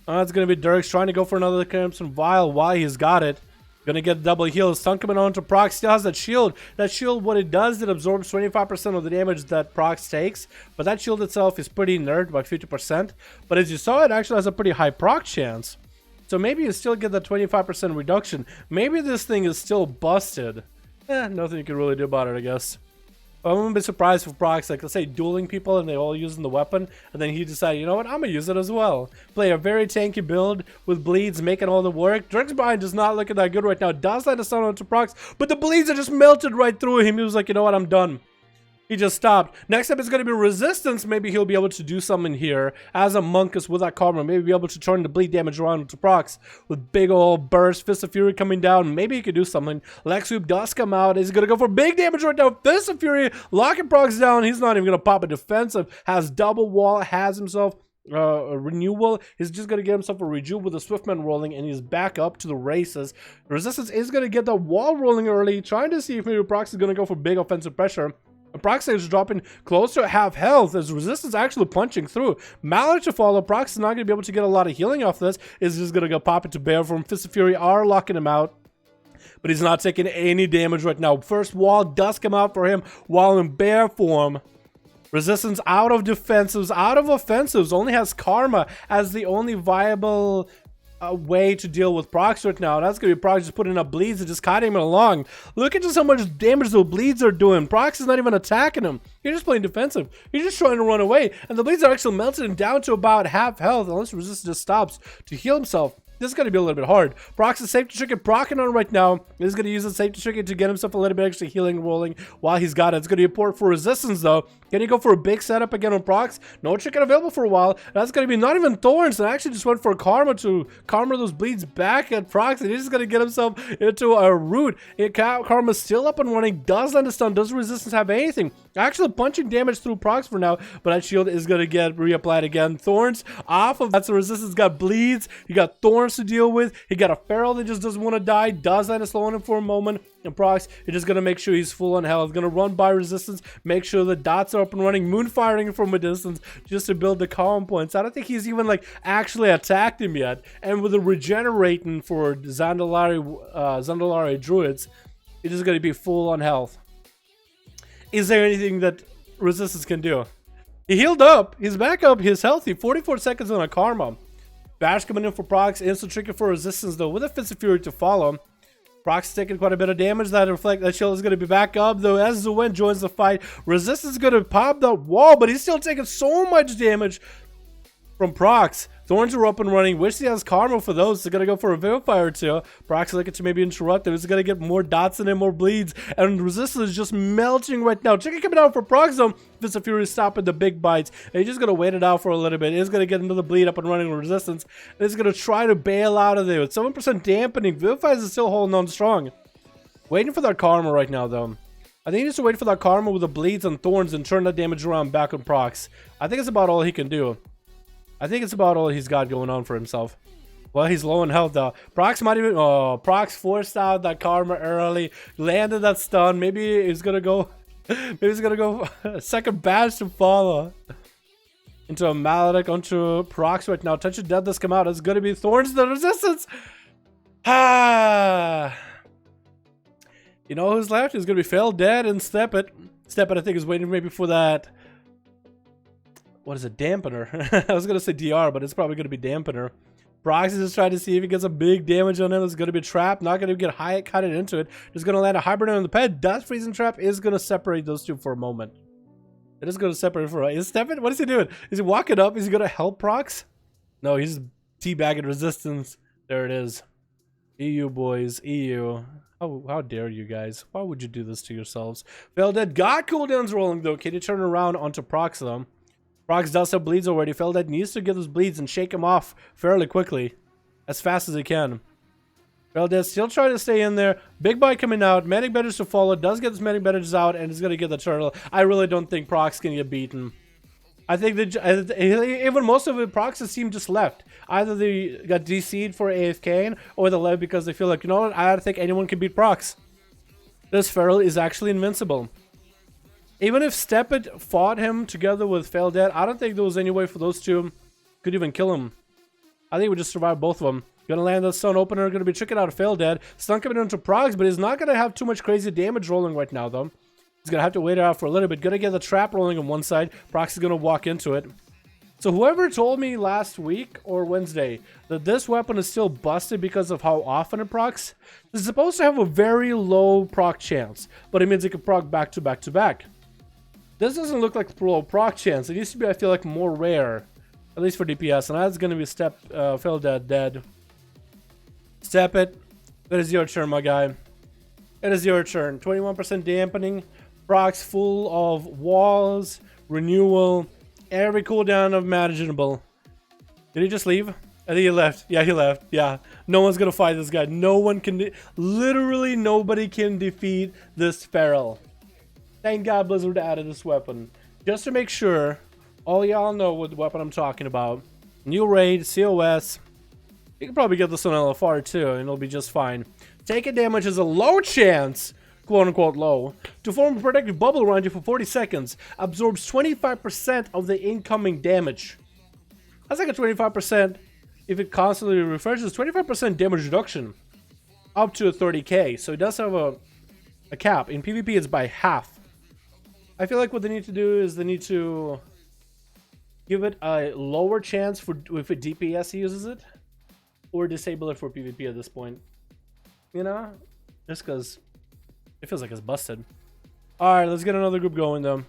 It's going to be Dirks trying to go for another Crimson Vial while he's got it. Going to get double heal. Stun coming on to Prox. Still has that shield. That shield, what it does, it absorbs 25% of the damage that Prox takes. But that shield itself is pretty nerfed by 50%. But as you saw, it actually has a pretty high proc chance. So So maybe you still get the 25% reduction. Maybe this thing is still busted. Nothing you can really do about it, I guess. I wouldn't be surprised if Brock's, like, let's say, dueling people and they all using the weapon, and then he decided, you know what, I'm gonna use it as well. Play a very tanky build with bleeds, making all the work. Drake's does not look that good right now. Does land a stun onto Prox, but the bleeds are just melted right through him. He was like, you know what, I'm done. He just stopped. Next up is going to be resistance. Maybe he'll be able to do something here as a Monkus with that karma. Maybe be able to turn the bleed damage around to Prox with big old burst. Fist of Fury coming down. Maybe he could do something. Lex Sweep does come out. He's going to go for big damage right now. Fist of Fury locking Prox down. He's not even going to pop a defensive. Has double wall. Has himself a renewal. He's just going to get himself a rejuve with a Swiftman rolling, and he's back up to the races. Resistance is going to get the wall rolling early, trying to see if maybe Prox is going to go for big offensive pressure. Prox is dropping close to half health as resistance actually punching through. Mallet to follow. Prox is not going to be able to get a lot of healing off this. Is just going to go pop it to bear from Fist of Fury are locking him out. But he's not taking any damage right now. First wall does come out for him while in bear form. Resistance out of defensives, out of offensives. Only has karma as the only viable way to deal with Prox right now. That's gonna be Prox just putting up bleeds and just kiting him along. Look at just how much damage those bleeds are doing. Prox is not even attacking him. You're just playing defensive. You're just trying to run away. And the bleeds are actually melting him down to about half health unless resistance just stops to heal himself. This is going to be a little bit hard. Prox is safety trinket procking on right now. He's going to use the safety trinket to get himself a little bit extra healing rolling while he's got it. It's going to be a port for resistance though. Can he go for a big setup again on Prox? No trinket available for a while. That's going to be not even Thorns. And actually just went for karma to karma those bleeds back at Prox. And he's just going to get himself into a root. Karma's still up and running. Does land a stun. Does resistance have anything? Actually punching damage through Prox for now. But that shield is going to get reapplied again. Thorns off of that. So resistance got bleeds. You got Thorns to deal with. He got a feral that just doesn't want to die. Does land a slow on him for a moment. And Prox, you're just going to make sure he's full on health. Going to run by resistance. Make sure the dots are up and running. Moon firing from a distance just to build the calm points. I don't think he's even like actually attacked him yet. And with the regenerating for Zandalari Druids, it is going to be full on health. Is there anything that resistance can do? He healed up. He's back up. He's healthy. 44 seconds on a karma. Bash coming in for Prox. Instant trinket for resistance though with a Fist of Fury to follow. Prox is taking quite a bit of damage. That shield is going to be back up though as Zuen joins the fight. Resistance is going to pop the wall, but he's still taking so much damage from Prox. Thorns are up and running. Wish he has karma for those. They're going to go for a Vivify or two. Prox is looking to maybe interrupt him. He's going to get more dots in him, more bleeds. And resistance is just melting right now. Chicken coming out for Prox though. Fist of Fury stopping the big bites. And he's just going to wait it out for a little bit. He's going to get another bleed up and running with resistance. And he's going to try to bail out of there. With 7% dampening, Vivify is still holding on strong. Waiting for that karma right now though. I think he needs to wait for that karma with the bleeds and thorns and turn that damage around back on Prox. I think it's about all he can do. I think it's about all he's got going on for himself. Well, he's low in health though. Prox might even... Oh, Prox forced out that karma early. Landed that stun. Maybe he's gonna go... Maybe he's gonna go a second badge to follow. Into a Maledic onto Prox right now. Touch of Death does come out. It's gonna be Thorns the resistance. Ah. You know who's left? He's gonna be Fail Dead and Step It. Step It I think is waiting maybe for that... What is it? Dampener. I was going to say DR, but it's probably going to be Dampener. Prox is just trying to see if he gets a big damage on him. It's going to be trapped. Not going to get high cutted into it. Just going to land a Hibernate on the pet. Dust Freezing Trap is going to separate those two for a moment. It is going to separate for a... Is Stefan? What is he doing? Is he walking up? Is he going to help Prox? No, he's teabagging resistance. There it is. EU boys. EU. How dare you guys? Why would you do this to yourselves? Fail Dead got cooldowns rolling though. Can you turn around onto Prox though? Prox does have bleeds already. Fail Dead needs to get those bleeds and shake him off fairly quickly. As fast as he can. Fail Dead still trying to stay in there. Big bite coming out. Manic Bandages to follow. Does get his Manic Bandages out and is going to get the turtle. I really don't think Prox can get beaten. I think that even most of the Prox's team just left. Either they got DC'd for AFK or they left because they feel like, you know what, I don't think anyone can beat Prox. This Feral is actually invincible. Even if Step It fought him together with Fail Dead, I don't think there was any way for those two could even kill him. I think we just survive both of them. Gonna land the Stun Opener, gonna be tricking out Fail Dead. Stun coming into Prox, but he's not gonna have too much crazy damage rolling right now though. He's gonna have to wait it out for a little bit. Gonna get the trap rolling on one side. Prox is gonna walk into it. So whoever told me last week or Wednesday that this weapon is still busted because of how often it procs, it's supposed to have a very low proc chance, but it means it can proc back to back to back. This doesn't look like low proc chance. It used to be, I feel like, more rare, at least for DPS, and that's gonna be step Phil dead. Step it. It is your turn, my guy. It is your turn. 21% dampening, procs full of walls, renewal, every cooldown imaginable. Did he just leave? I think he left. Yeah, he left. Yeah. No one's gonna fight this guy. No one can. Literally nobody can defeat this feral. Thank God Blizzard added this weapon. Just to make sure all y'all know what weapon I'm talking about. New raid, COS. You can probably get this on LFR too, and it'll be just fine. Taking damage is a low chance, quote unquote low, to form a protective bubble around you for 40 seconds. Absorbs 25% of the incoming damage. That's like a 25%. If it constantly refreshes, 25% damage reduction. Up to 30k. So it does have a cap. In PvP, it's by half. I feel like what they need to do is they need to give it a lower chance for if a DPS uses it, or disable it for PvP at this point. You know, just because it feels like it's busted. All right, let's get another group going though.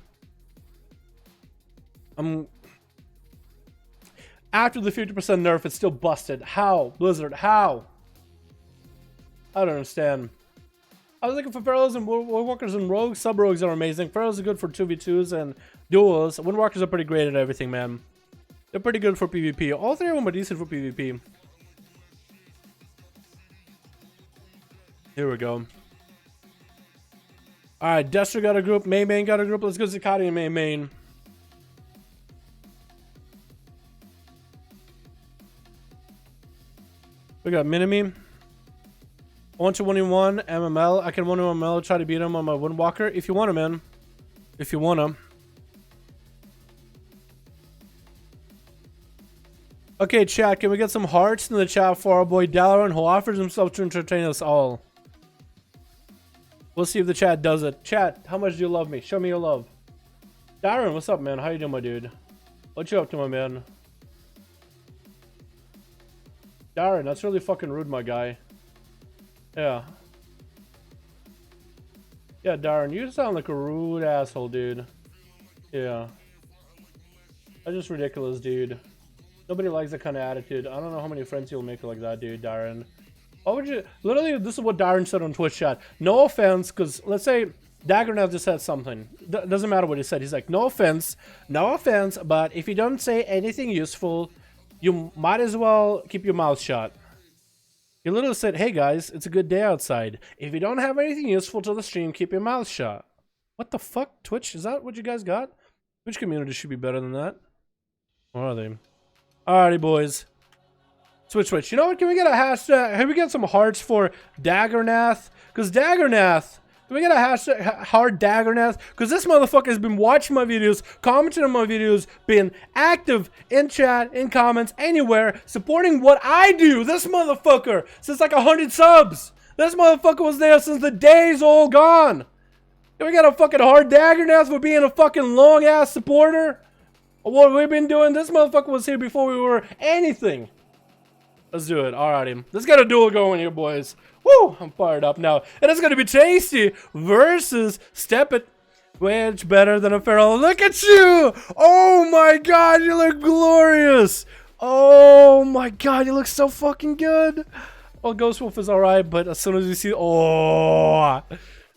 After the 50% nerf, it's still busted. How, Blizzard? How? I don't understand. I was looking for Pharaohs and Windwalkers and Rogues. Sub-Rogues are amazing. Pharaohs are good for 2v2s and Duels. Windwalkers are pretty great at everything, man. They're pretty good for PvP. All three of them are decent for PvP. Here we go. Alright, Desc got a group. Main got a group. Let's go Zakati and main. We got Minimi. 1-1-1 MML. I can 1-MML, try to beat him on my Windwalker. If you want to, man. If you want to. Okay, chat. Can we get some hearts in the chat for our boy Dalaran, who offers himself to entertain us all? We'll see if the chat does it. Chat, how much do you love me? Show me your love. Darren, what's up, man? How you doing, my dude? What you up to, my man? Darren, that's really fucking rude, my guy. Yeah. Yeah, Darren, you sound like a rude asshole, dude. Yeah. That's just ridiculous, dude. Nobody likes that kind of attitude. I don't know how many friends you'll make like that, dude, Darren. Why would you... Literally, this is what Darren said on Twitch chat. No offense, because let's say Daggernath just said something. Doesn't matter what he said. He's like, no offense, but if you don't say anything useful, you might as well keep your mouth shut. He literally said, hey guys, it's a good day outside. If you don't have anything useful to the stream, keep your mouth shut. What the fuck, Twitch? Is that what you guys got? Twitch community should be better than that. Or are they? Alrighty, boys. Switch. You know what? Can we get a hashtag? Can we get some hearts for Daggernath? Because Daggernath... Can we get a hashtag hard Daggernath? Because this motherfucker has been watching my videos, commenting on my videos, been active in chat, in comments, anywhere, supporting what I do. This motherfucker, since like 100 subs. This motherfucker was there since the day's all gone. Can we get a fucking hard Daggernath for being a fucking long-ass supporter? What we've been doing? This motherfucker was here before we were anything. Let's do it. Alrighty. Let's get a duel going here, boys. Woo! I'm fired up now. And it's going to be Tasty versus Step It. Which better than a feral? Look at you! Oh my god, you look glorious! Oh my god, you look so fucking good! Well, Ghost Wolf is alright, but as soon as you see... Oh!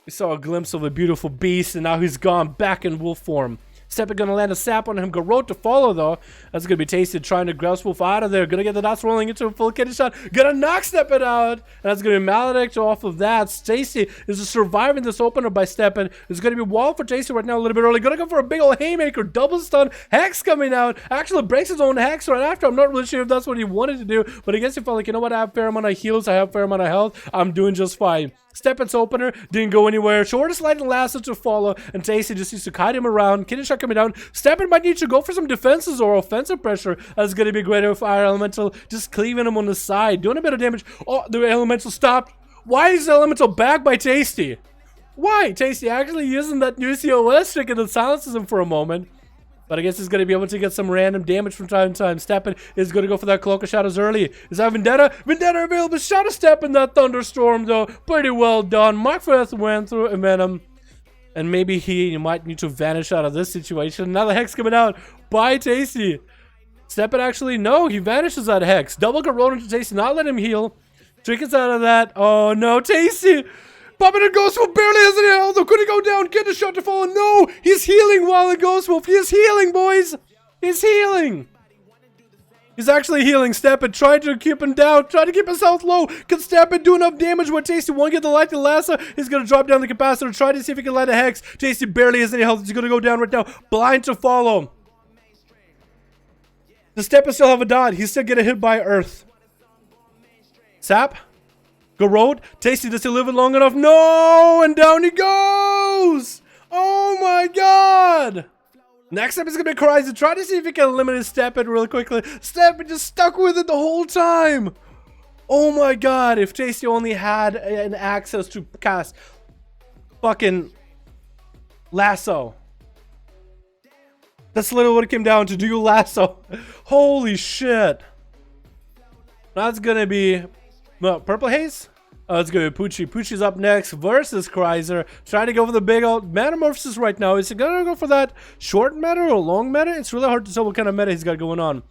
We saw a glimpse of a beautiful beast, and now he's gone back in wolf form. Step It gonna land a sap on him. Garrote to follow though. That's gonna be Tasty trying to Grouse Wolf out of there. Gonna get the dots rolling into a full kidney shot. Gonna knock Step It out. And that's gonna be Maledict off of that. Tasty is surviving this opener by Step It. It's gonna be wall for Tasty right now a little bit early. Gonna go for a big old haymaker. Double stun. Hex coming out. Actually breaks his own Hex right after. I'm not really sure if that's what he wanted to do. But I guess he felt like, you know what? I have fair amount of heals. I have fair amount of health. I'm doing just fine. Step It's opener didn't go anywhere. Shortest light and lasted to follow, and Tasty just used to kite him around. Kidney shot coming down. Step It might need to go for some defenses or offensive pressure. That's gonna be great with Fire Elemental just cleaving him on the side, doing a bit of damage. Oh, the Elemental stopped. Why is the Elemental back by Tasty? Why? Tasty actually using that new COS trick and it silences him for a moment. But I guess he's going to be able to get some random damage from time to time. Steppen is going to go for that Cloak of Shadows early. Is that Vendetta? Vendetta available. Shadow Step in that Thunderstorm, though. Pretty well done. MINECREAT went through Venom. And maybe he might need to vanish out of this situation. Now the Hex coming out by Tasty. Steppen actually, no, he vanishes out of Hex. Double Corona into Tasty, not let him heal. Trickets out of that. Oh, no, Tasty. Popping a Ghost Wolf, barely has any health. Could he go down? Get the shot to fall. No, he's healing while the Ghost Wolf. He is healing, boys. He's healing. He's actually healing. Steppen trying to keep him down. Trying to keep his health low. Can Steppen do enough damage where Tasty won't get the light to Lassa? He's going to drop down the capacitor. Try to see if he can light a Hex. Tasty barely has any health. He's going to go down right now. Blind to follow. Does Steppen still have a dot? He's still getting hit by Earth. Sap. Garrod. Tasty, does he live it long enough? No! And down he goes! Oh my god! Next up is going to be Kryza. Try to see if he can eliminate Steppen really quickly. Steppen just stuck with it the whole time. Oh my god, if Tasty only had an access to cast fucking Lasso. That's literally what it came down to. Do you Lasso? Holy shit. That's going to be... Purple Haze? Oh, it's going to be Poochie. Poochie's up next versus Kryza. Trying to go for the big old metamorphosis right now. Is he going to go for that short meta or long meta? It's really hard to tell what kind of meta he's got going on.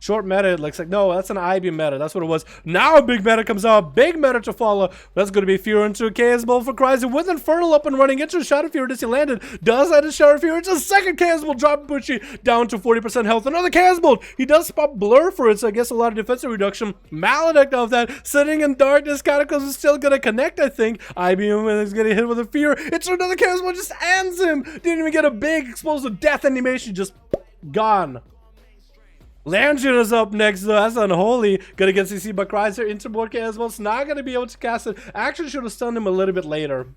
Short meta, it looks like, no, that's an IB meta. That's what it was. Now a big meta comes out. Big meta to follow. That's going to be Fear into a Chaos Ball for Kryza with Infernal up and running into a Shadow Fury. Does he landed? Does land a Shadow Fury. It's a second Chaos Ball. Drop Poochie down to 40% health. Another Chaos Ball. He does spot Blur for it, so I guess a lot of defensive reduction. Maledict of that. Sitting in darkness. Cataclysm is still going to connect, I think. IBM is going to hit with a Fear. It's another Chaos Ball. Just ends him. Didn't even get a big explosive death animation. Just gone. Landrian is up next, though. That's unholy. Gonna get CC by Kryza. Interboard Chaos Ball. It's not gonna be able to cast it. Actually, should have stunned him a little bit later.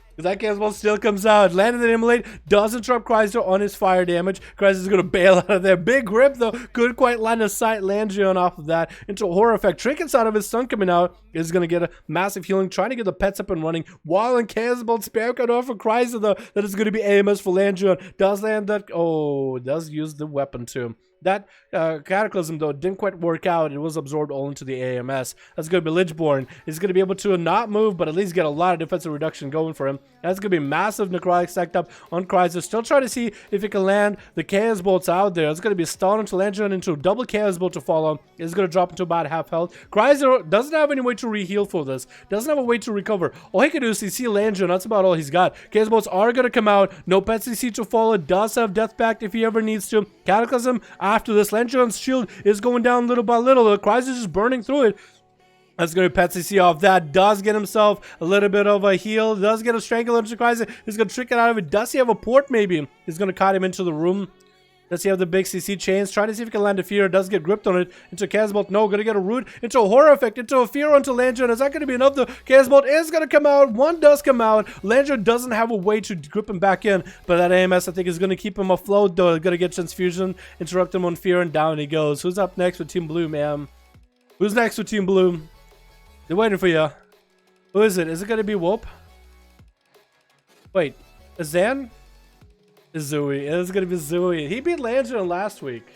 Because that Chaos Ball still comes out. Landed the Immolate. Doesn't drop Kryza on his fire damage. Kryza's gonna bail out of there. Big grip, though. Couldn't quite line of sight Landrian off of that. Into a Horror Effect. Trinkets out of his stun coming out. Is gonna get a massive healing. Trying to get the pets up and running. Wall and Chaos Ball. Spare cut off for Kryza, though. That is gonna be AMS for Landrian. Does land that. Oh, does use the weapon, too. That Cataclysm, though, didn't quite work out. It was absorbed all into the AMS. That's going to be Lichborn. He's going to be able to not move, but at least get a lot of defensive reduction going for him. That's going to be massive Necrotic stacked up on Kryza. Still trying to see if he can land the Chaos Bolts out there. It's going to be stalled into Landrian into a double Chaos Bolt to follow. It's going to drop into about half health. Kryza doesn't have any way to re-heal for this. Doesn't have a way to recover. All he can do is CC Landrian. That's about all he's got. Chaos Bolts are going to come out. No pet CC to follow. Does have Death Pact if he ever needs to. Cataclysm after this. Landrian's shield is going down little by little. The Kryza is just burning through it. That's going to pet CC off that. Does get himself a little bit of a heal. Does get a strangle into Kryza. He's going to trick it out of it. Does he have a port maybe? He's going to cut him into the room. Does he have the big CC chains? Trying to see if he can land a Fear. Does get gripped on it. Into Chaosbolt. No, going to get a Root. Into a Horror Effect. Into a Fear onto Landrian. Is that going to be enough? The Chaosbolt is going to come out. One does come out. Landrian doesn't have a way to grip him back in. But that AMS, I think, is going to keep him afloat, though. Going to get Transfusion. Interrupt him on Fear, and down he goes. Who's up next with Team Blue, man? Who's next with Team Blue? They're waiting for you. Who is it? Is it going to be Whoop? Wait. Azan? Zooey. It's gonna be Zooey. He beat Landrian last week.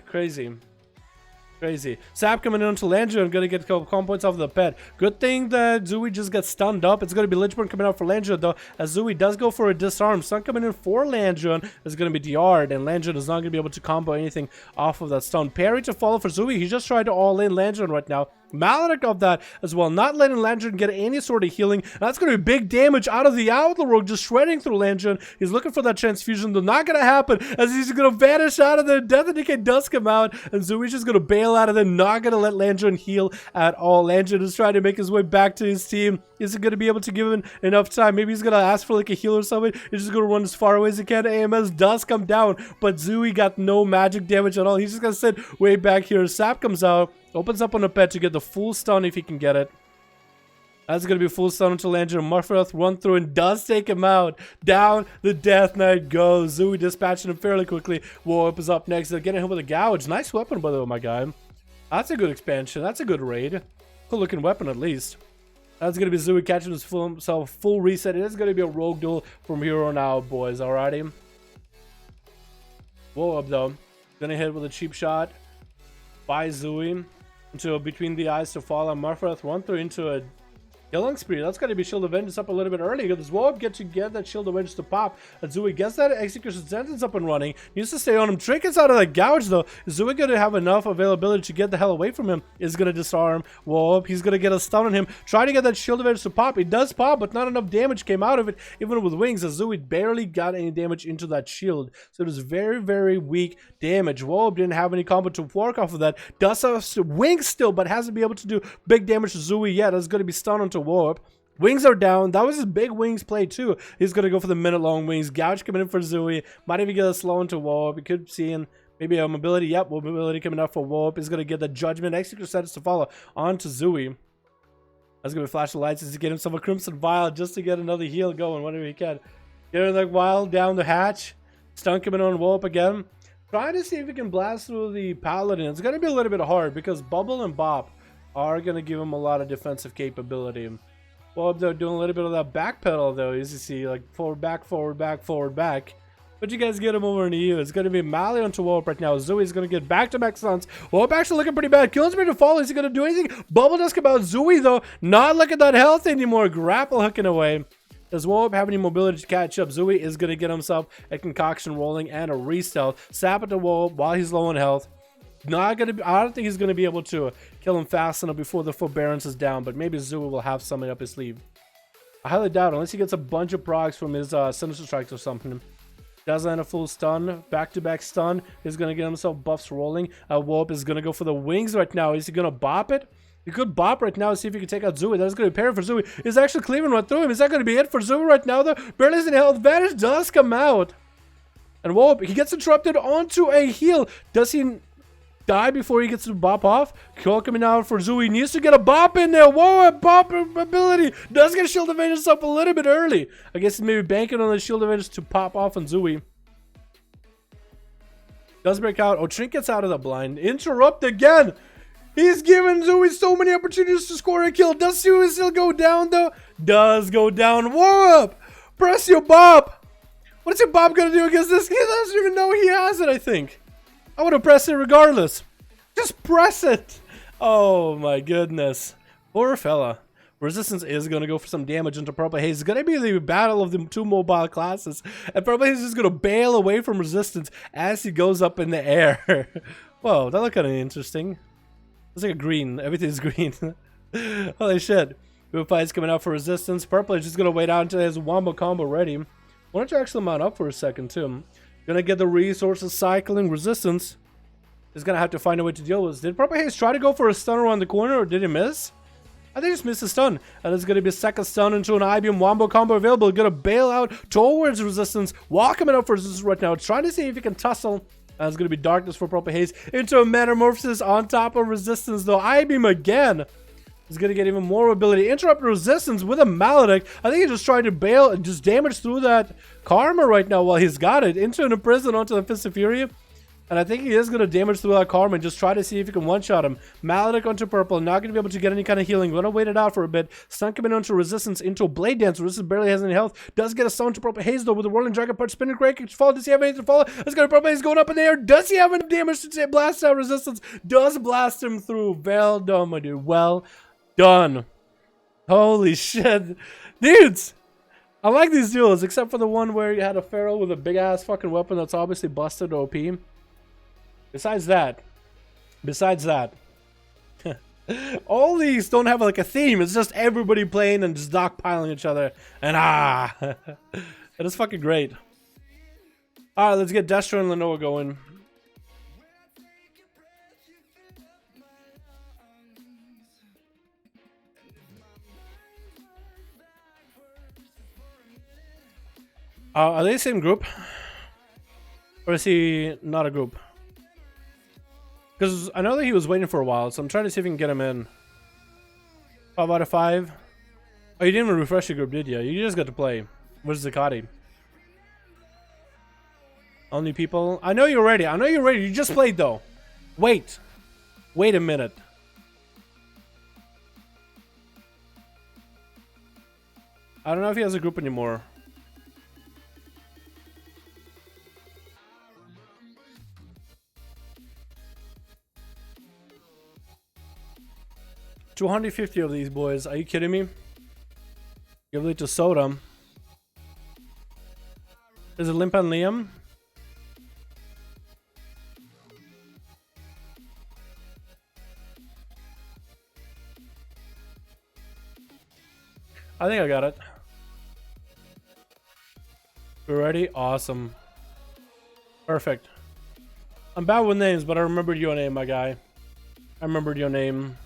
Crazy. Crazy. Sap coming into Landrian, gonna get a couple comp points off the pet. Good thing that Zooey just got stunned up. It's gonna be Lichburn coming out for Landrian, though, as Zooey does go for a disarm. Stun coming in for Landrian is gonna be DR'd, and Landrian is not gonna be able to combo anything off of that stun. Parry to follow for Zooey. He just tried to all in Landrian right now. Maledict of that as well, not letting Landrian get any sort of healing. That's going to be big damage out of the Outlaw Rogue, just shredding through Landrian. He's looking for that transfusion, though not going to happen, as he's going to vanish out of there. Death and Decay does come out, and Zooey's just going to bail out of there, not going to let Landrian heal at all. Landrian is trying to make his way back to his team. Isn't going to be able to give him enough time. Maybe he's going to ask for like a heal or something. He's just going to run as far away as he can. AMS does come down, but Zooey got no magic damage at all. He's just going to sit way back here. Sap comes out. Opens up on a pet to get the full stun if he can get it. That's going to be full stun until Landrian. MINECREAT run through and does take him out. Down the Death Knight goes. Zooey dispatching him fairly quickly. Warp is up next. They're getting him with a gouge. Nice weapon, by the way, my guy. That's a good expansion. That's a good raid. Cool looking weapon, at least. That's going to be Zooey catching himself full reset. It is going to be a rogue duel from here on out, boys. Alrighty. Whoa up though. Gonna hit with a cheap shot by Zui into between the eyes to fall on Marfareth 1-3 into a killing spree. That's got to be Shield of Vengeance up a little bit early. Because Wob get that Shield of Vengeance to pop. And Zui gets that Execution Sentence up and running. Needs to stay on him. Trinkets out of that gouge though. Is Zui going to have enough availability to get the hell away from him? Is going to disarm Wob. He's going to get a stun on him. Try to get that Shield of Vengeance to pop. It does pop, but not enough damage came out of it. Even with wings, as Zui barely got any damage into that shield. So it was very, very weak damage. Wob didn't have any combo to work off of that. Does have wings still, but hasn't been able to do big damage to Zui yet. That's going to be stunned onto Warp. Wings are down. That was his big wings play too. He's going to go for the minute-long wings. Gouge coming in for Zui. Might even get a slow into Warp. You could see in maybe a mobility. Yep, mobility coming up for Warp. He's going to get the Judgment. Execution Sentence to follow onto Zui. That's going to be Flash of Lights as he get himself a Crimson Vial just to get another heal going whenever he can. Getting the Vial down the hatch. Stun coming on Warp again. Trying to see if he can blast through the Paladin. It's going to be a little bit hard because Bubble and Bop are going to give him a lot of defensive capability. Well, they're doing a little bit of that back pedal though, as you see, like forward, back, forward, back, forward, back. But you guys get him over into you. It's going to be Mali onto Warp right now. Zui's going to get back-to-back stuns. Warp actually looking pretty bad. Killing Spree to fall. Is he going to do anything? Bubble Desc about Zui though. Not looking that healthy anymore. Grapple hooking away. Does Warp have any mobility to catch up? Zui is going to get himself a concoction rolling and a re-stealth. Sap it to Warp while he's low on health. Not gonna be, I don't think he's gonna be able to kill him fast enough before the forbearance is down, but maybe Zui will have something up his sleeve. I highly doubt it, unless he gets a bunch of procs from his Sinister Strikes or something. Doesn't have a full stun, back-to-back stun. He's gonna get himself buffs rolling. Warp is gonna go for the wings right now. Is he gonna bop it? He could bop right now and see if he can take out Zui. That's gonna be parry for Zui. He's actually cleaving right through him. Is that gonna be it for Zui right now though? Barely has any health. Vanish does come out. And Warp, he gets interrupted onto a heal. Does he die before he gets to bop off? Kill coming out for Zui. Needs to get a bop in there. Whoa, a bop ability. Does get Shield of Vengeance up a little bit early. I guess he's maybe banking on the Shield of Vengeance to pop off on Zui. Does break out. Oh, Trink gets out of the blind. Interrupt again. He's giving Zui so many opportunities to score a kill. Does Zui still go down though? Does go down. Whoa up. Press your bop. What is your bop gonna do against this? He doesn't even know he has it, I think. I would have pressed it regardless. Just press it. Oh my goodness. Poor fella. Resistance is going to go for some damage into Purple Haze. It's going to be the battle of the two mobile classes. And Purple Haze is going to bail away from Resistance as he goes up in the air. Whoa, that looked kind of interesting. It's like a green. Everything's green. Holy shit. BFA is coming out for Resistance. Purple is just going to wait out until he has a wombo combo ready. Why don't you actually mount up for a second too? Gonna get the resources cycling. Resistance is gonna have to find a way to deal with this. Did Purple Haze try to go for a stun around the corner, or did he miss? I think he just missed a stun. And it's gonna be a second stun into an IBM wombo combo available. Gonna bail out towards Resistance. Walking up for Resistance right now. Trying to see if he can tussle. And it's gonna be Darkness for Purple Haze into a Metamorphosis on top of Resistance though. IBM again. He's going to get even more ability. Interrupt Resistance with a Maledict. I think he's just trying to bail and just damage through that Karma right now while he's got it. Into an Imprison onto the Fist of Fury. And I think he is going to damage through that Karma and just try to see if he can one-shot him. Maledict onto Purple. Not going to be able to get any kind of healing. Going to wait it out for a bit. Stun coming onto Resistance into Blade Dance. Resistance barely has any health. Does get a stun to Purple Haze though with a Whirling Dragon Punch. Spinning Crake. Fall. Does he have anything to follow? It's going to Purple Haze going up in the air. Does he have enough damage to blast out Resistance? Does blast him through. Well done, my dude. Well done. Holy shit. Dudes, I like these duels, except for the one where you had a Pharaoh with a big ass fucking weapon that's obviously busted OP. Besides that, all these don't have like a theme. It's just everybody playing and just stockpiling each other. And it is fucking great. Alright, let's get Destro and Lenoa going. Are they the same group? Or is he not a group? Because I know that he was waiting for a while, so I'm trying to see if we can get him in. 5 out of 5. Oh, you didn't even refresh your group, did you? You just got to play. Where's Zakati? Only people? I know you're ready. I know you're ready. You just played, though. Wait. Wait a minute. I don't know if he has a group anymore. 250 of these boys. Are you kidding me? Give it to Soda. Is it Limp and Liam? I think I got it. You ready? Awesome. Perfect. I'm bad with names, but I remembered your name, my guy. I remembered your name.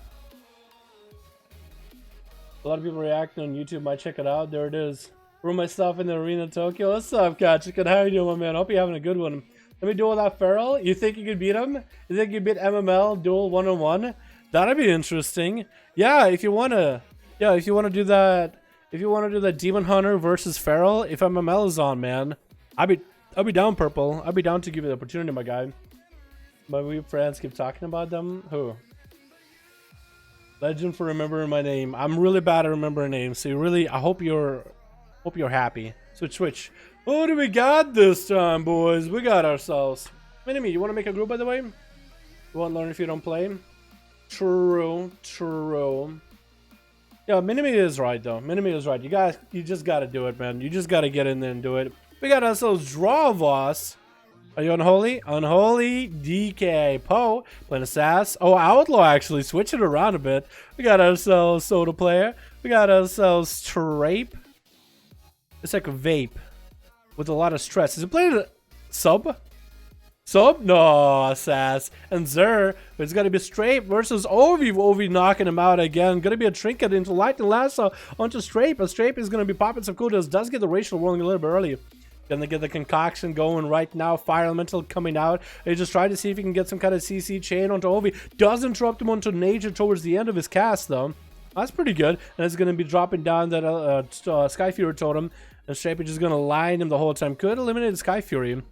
A lot of people reacting on YouTube. Might check it out. There it is. Room myself in the arena, Tokyo. What's up, Chicken? How you doing, my man? Hope you're having a good one. Let me duel that Feral. You think you could beat him? You think you could beat MML duel 1-on-1? That'd be interesting. Yeah, if you wanna. Yeah, if you wanna do that. If you wanna do that Demon Hunter versus Feral, if MML is on, man, I'll be down, Purple. I'll be down to give you the opportunity, my guy. My wee friends keep talking about them. Who? Legend for remembering my name. I'm really bad at remembering names, so you really, I hope you're happy. Switch. What do we got this time, boys? We got ourselves. Minimi, you want to make a group, by the way? You won't learn if you don't play. True. Yeah, Minimi is right, though. Minimi is right. You just gotta do it, man. You just gotta get in there and do it. We got ourselves Draw Voss. Are you unholy? Unholy DK. Poe playing a sass. Oh, Outlaw actually. Switch it around a bit. We got ourselves Soda Player. We got ourselves Trape. It's like a vape with a lot of stress. Is it playing a sub? Sub? No, sass. And Zer. But it's got to be Strape versus Ovi. Ovi knocking him out again. Going to be a trinket into Lightning Lasso onto Strape. And Strape is going to be popping some kudos. Does get the racial rolling a little bit early. Gonna get the concoction going right now. Fire Elemental coming out. They just try to see if he can get some kind of CC chain onto Ovi. Does interrupt him onto Nature towards the end of his cast, though. That's pretty good. And it's gonna be dropping down that Sky Fury totem. And Strape is just gonna line him the whole time. Could eliminate Sky Fury.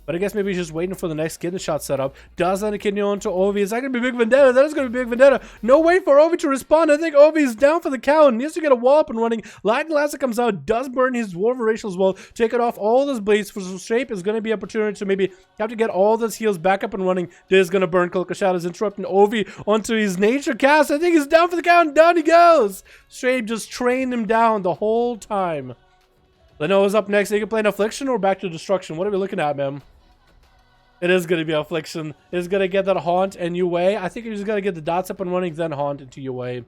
But I guess maybe he's just waiting for the next kidney shot setup. Does land a kidney onto Ovi. Is that going to be Big Vendetta? That is going to be Big Vendetta. No way for Ovi to respond. I think Ovi is down for the count. Needs to get a wall up and running. Lightning Lasso comes out. Does burn his Dwarven Racial as well. Take it off all those blades. For Strape is going to be an opportunity to maybe have to get all those heals back up and running. This is going to burn. Cloak of Shadows interrupting Ovi onto his nature cast. I think he's down for the count. Down he goes. Strape just trained him down the whole time. Leno is up next. They can play an Affliction or back to Destruction. What are we looking at, man? It is going to be Affliction. It's going to get that Haunt and UA. I think he's going to get the dots up and running, then Haunt into UA.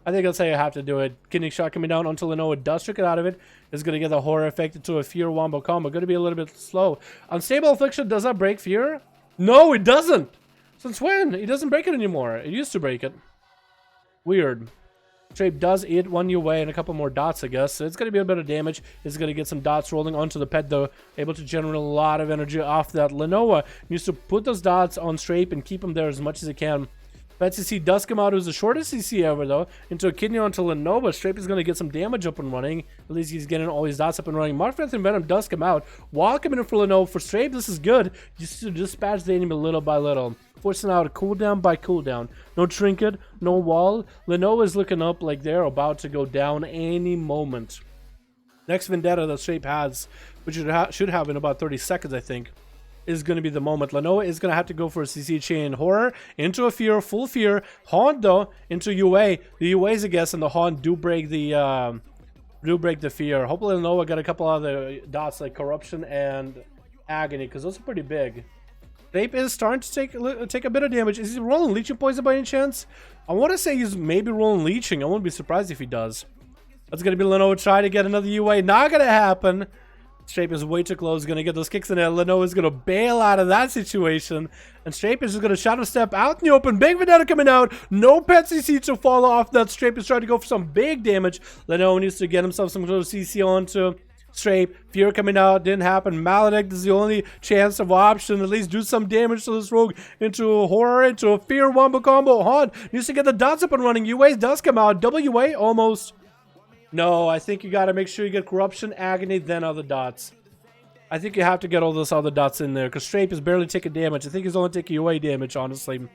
I think that's how you have to do it. Kidney shot coming down until Lenoa does trick it out of it. It's going to get the horror effect into a Fear Wombo combo. Going to be a little bit slow. Unstable Affliction, does that break Fear? No, it doesn't. Since when? It doesn't break it anymore. It used to break it. Weird. Strape does eat one UA and a couple more dots, I guess. So it's going to be a bit of damage. It's going to get some dots rolling onto the pet, though. Able to generate a lot of energy off that. Lenoa needs to put those dots on Strape and keep them there as much as it can. Pet CC does come out. It was the shortest CC ever, though. Into a kidney onto Lenoa. Strape is going to get some damage up and running. At least he's getting all these dots up and running. Mark and Venom does come out. Wall coming in for Lenoa. For Strape, this is good. Just to dispatch the enemy little by little. Forcing out a cooldown by cooldown. No trinket, no wall. Lenoa is looking up like they're about to go down any moment. Next Vendetta that Strape has, which it should have in about 30 seconds, I think, is going to be the moment. Lenoa is going to have to go for a CC chain. Horror into a Fear, full Fear. Haunt, though, into UA. The UA's a guess, and the Haunt do break the Fear. Hopefully Lenoa got a couple other dots like Corruption and Agony, because those are pretty big. Strape is starting to take a bit of damage. Is he rolling Leeching Poison by any chance? I want to say he's maybe rolling Leeching. I wouldn't be surprised if he does. That's going to be Lenoa trying to get another UA. Not going to happen. Strape is way too close. Going to get those kicks in there. Lenoa is going to bail out of that situation. And Strape is just going to shadow step out in the open. Big Vendetta coming out. No pet CC to fall off that. Strape is trying to go for some big damage. Lenoa needs to get himself some sort of CC onto Strape. Fear coming out, didn't happen. Maledict is the only chance of option. At least do some damage to this rogue. Into a Horror, into a Fear Wombo combo. Haunt needs to get the dots up and running. UA does come out. WA almost. No, I think you got to make sure you get Corruption, Agony, then other dots. I think you have to get all those other dots in there, because Strape is barely taking damage. I think he's only taking UA damage, honestly.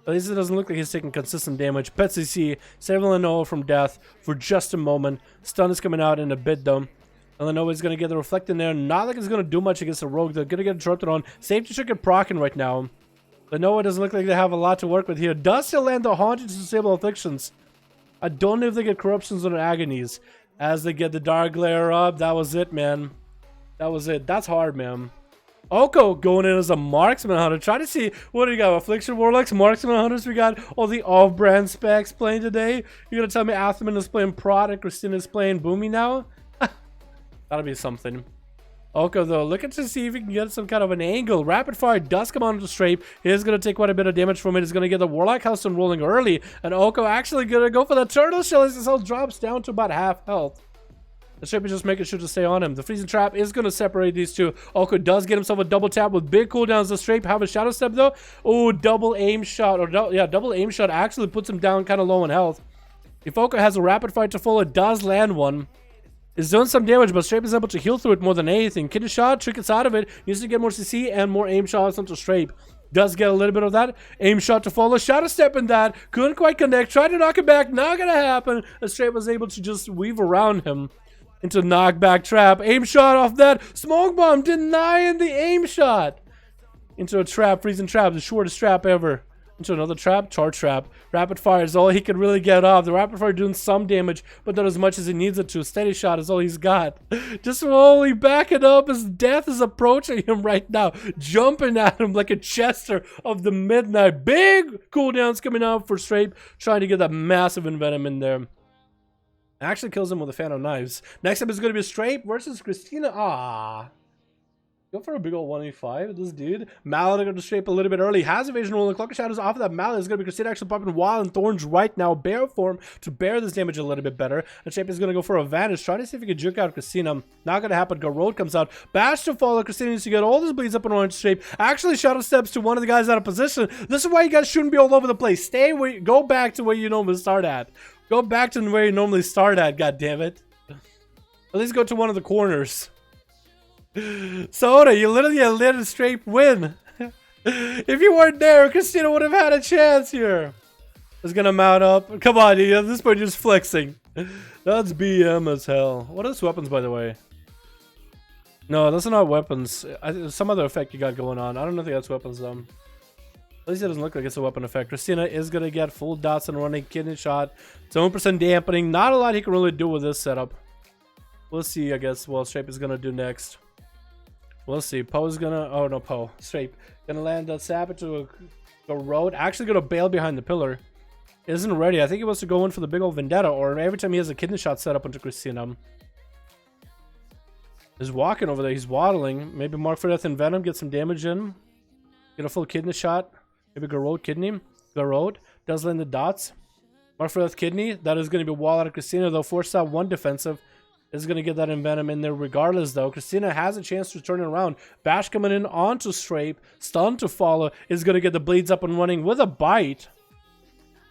At least it doesn't look like he's taking consistent damage. Pet CC, saving Lenoa from death for just a moment. Stun is coming out in a bit, though. And Lenoa is going to get the Reflect in there. Not like it's going to do much against the rogue. They're going to get interrupted on. Safety Trick and Procking right now. But no, it doesn't look like they have a lot to work with here. Does still land the Haunted to disable Afflictions. I don't know if they get Corruptions or Agonies. As they get the Dark Glare up, that was it, man. That was it. That's hard, man. Oko going in as a Marksman Hunter. Try to see, what do we got? Affliction Warlocks, Marksman Hunters. We got all the off-brand specs playing today. You're going to tell me Athman is playing Prod and Christina is playing Boomy now? That'll be something. Oko, though, looking to see if he can get some kind of an angle. Rapid Fire does come onto the Strape. He is going to take quite a bit of damage from it. He's going to get the Warlock Hellstone rolling early. And Oko actually going to go for the Turtle Shell as his health drops down to about half health. The Strape is just making sure to stay on him. The Freezing Trap is going to separate these two. Oko does get himself a double tap with big cooldowns. The Strape have a Shadow Step, though. Oh, double aim shot. Double aim shot actually puts him down kind of low in health. If Oko has a Rapid Fire to full, it does land one. It's doing some damage, but Strape is able to heal through it more than anything. Kidney Shot, Trinkets out of it. Needs to get more CC and more aim shots onto Strape. Does get a little bit of that. Aim shot to follow. Shadow Step in that. Couldn't quite connect. Tried to knock it back. Not gonna happen. Strape was able to just weave around him into knockback trap. Aim shot off that. Smoke Bomb denying the aim shot. Into a trap. Freezing Trap. The shortest trap ever. Into another trap. Charge Trap. Rapid Fire is all he can really get off. The Rapid Fire doing some damage, but not as much as he needs it to. Steady Shot is all he's got. Just slowly backing up as death is approaching him right now. Jumping at him like a Chester of the Midnight. Big cooldowns coming out for Strape. Trying to get that massive Envenom in there. Actually kills him with a Phantom Knives. Next up is going to be Strape versus Christina. Ah. Go for a big old 185 with this dude. Mallet going to Strape a little bit early. Has evasion rolling. Cloak of Shadows off of that Mallet. Is going to be Christina actually popping Wild and Thorns right now. Bear form to bear this damage a little bit better. And Strape is going to go for a Vanish. Trying to see if he can juke out Christina. Not going to happen. Garrote comes out. Bash to follow. Christina needs to get all this bleeds up and orange Strape. Actually Shadow Steps to one of the guys out of position. This is why you guys shouldn't be all over the place. Go back to where you normally start at. Go back to where you normally start at, goddammit. At least go to one of the corners. Soda, you literally let a Strape win. If you weren't there, Christina would have had a chance here. Is gonna mount up. Come on, dude. At this point, you're just flexing. That's BM as hell. What are those weapons, by the way? No, those are not weapons. Some other effect you got going on. I don't know if that's weapons, though. At least it doesn't look like it's a weapon effect. Christina is going to get full dots and running. Kidney Shot. 7% dampening. Not a lot he can really do with this setup. We'll see, I guess, what Strape is going to do next. We'll see. Poe is going to... Oh, no, Poe. Strape. Going to land that Sabbath to a road. Actually going to bail behind the pillar. Isn't ready. I think he wants to go in for the big old Vendetta. Or every time he has a Kidney Shot set up into Christina. He's walking over there. He's waddling. Maybe Mark for Death and Venom. Get some damage in. Get a full Kidney Shot. Maybe Garrote Kidney. Garrote does land the dots. Mark for Death Kidney. That is going to be wall out of Christina, though. Force out one defensive. Is going to get that Envenom in there regardless, though. Christina has a chance to turn it around. Bash coming in onto Strape. Stun to follow. Is going to get the bleeds up and running with a bite.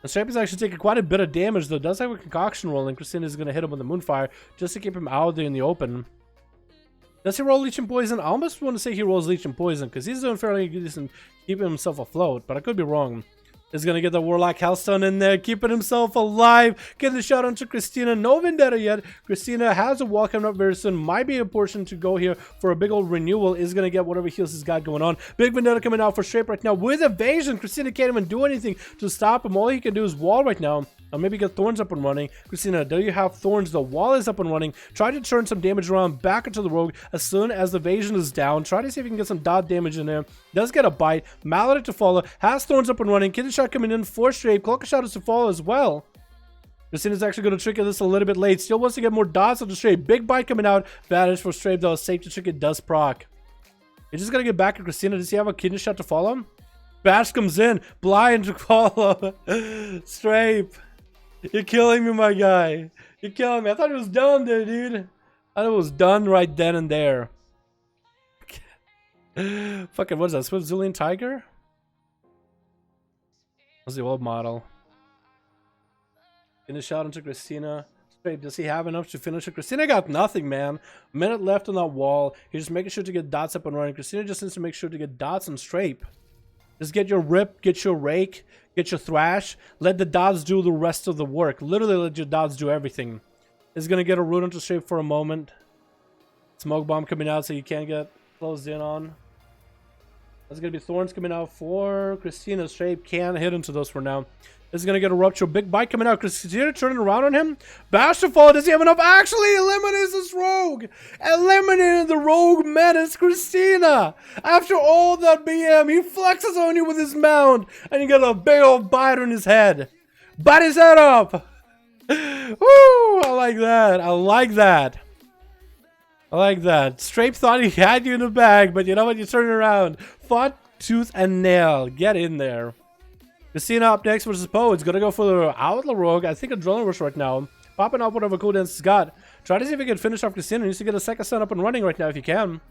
The Strape is actually taking quite a bit of damage, though. Does have a concoction rolling. Christina is going to hit him with a Moonfire just to keep him out there in the open. Does he roll Leech and Poison? I almost want to say he rolls Leech and Poison because he's doing fairly decent keeping himself afloat, but I could be wrong. Is going to get the Warlock Hellstone in there, keeping himself alive. Getting the shot onto Christina. No Vendetta yet. Christina has a wall coming up very soon. Might be a portion to go here for a big old renewal. Is going to get whatever heals he's got going on. Big Vendetta coming out for Strape right now with evasion. Christina can't even do anything to stop him. All he can do is wall right now. Or maybe get Thorns up and running. Christina, do you have Thorns? The wall is up and running. Try to turn some damage around back into the Rogue as soon as the evasion is down. Try to see if you can get some dot damage in there. Does get a bite. Mallet to follow. Has Thorns up and running. Kidney Shot coming in for Strape. Cloak of Shadows to follow as well. Christina's actually going to trick this a little bit late. Still wants to get more dots on the Strape. Big bite coming out. Vanish for Strape, though. Safe to trick it. Does proc. You're just going to get back at Christina. Does he have a Kidney Shot to follow him? Bash comes in. Blind to follow. Strape. You're killing me, my guy. You're killing me. I thought it was done there, dude. I thought it was done right then and there. Fucking, what is that? Swift Tiger? What's the old model? In a shot into Christina. Strape, does he have enough to finish it? Christina got nothing, man. A minute left on that wall. He's just making sure to get dots up and running. Christina just needs to make sure to get dots on Strape. Just get your Rip, get your Rake, get your Thrash. Let the dots do the rest of the work. Literally let your dots do everything. Is going to get a root onto Strape for a moment. Smoke Bomb coming out so you can't get closed in on. That's going to be Thorns coming out for Christina. Shape can't hit into those for now. This is going to get a Rupture. Big bite coming out. Christina turning around on him. Bash to fall. Does he have enough? Actually eliminates this rogue. Eliminated the rogue menace, Christina. After all that BM, he flexes on you with his mount. And you get a big old bite on his head. Bite his head up. Woo! I like that. I like that. I like that. Strape thought he had you in the bag, but you know what? You turn around. Fought tooth and nail. Get in there. Christina up next versus Poe. It's gonna go for the Outlaw Rogue. I think Adrenaline Rush right now. Popping up whatever cooldowns he's got. Try to see if he can finish off Christina. He needs to get a second stun up and running right now if you can.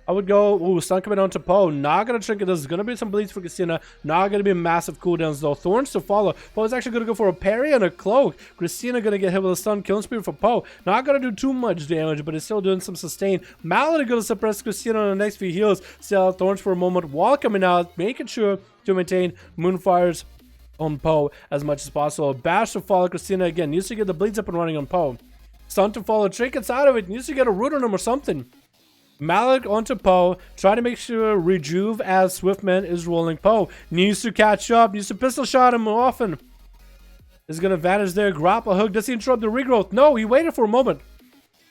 I would go, ooh, stun coming on to Poe. Not gonna trinket this. There's gonna be some bleeds for Christina. Not gonna be massive cooldowns though. Thorns to follow. Poe is actually gonna go for a parry and a cloak. Christina gonna get hit with a stun killing spear for Poe. Not gonna do too much damage, but it's still doing some sustain. Malady gonna suppress Christina on the next few heals. Still out Thorns for a moment while coming out, making sure to maintain Moonfires on Poe as much as possible. Bash to follow Christina again. Needs to get the bleeds up and running on Poe. Stun to follow. Trinkets out of it. Needs to get a root on him or something. Malik onto Poe. Try to make sure Rejuve as Swiftman is rolling Poe. Needs to catch up. Needs to pistol shot him often. Is going to vanish there. Grapple hook. Does he interrupt the regrowth? No, he waited for a moment.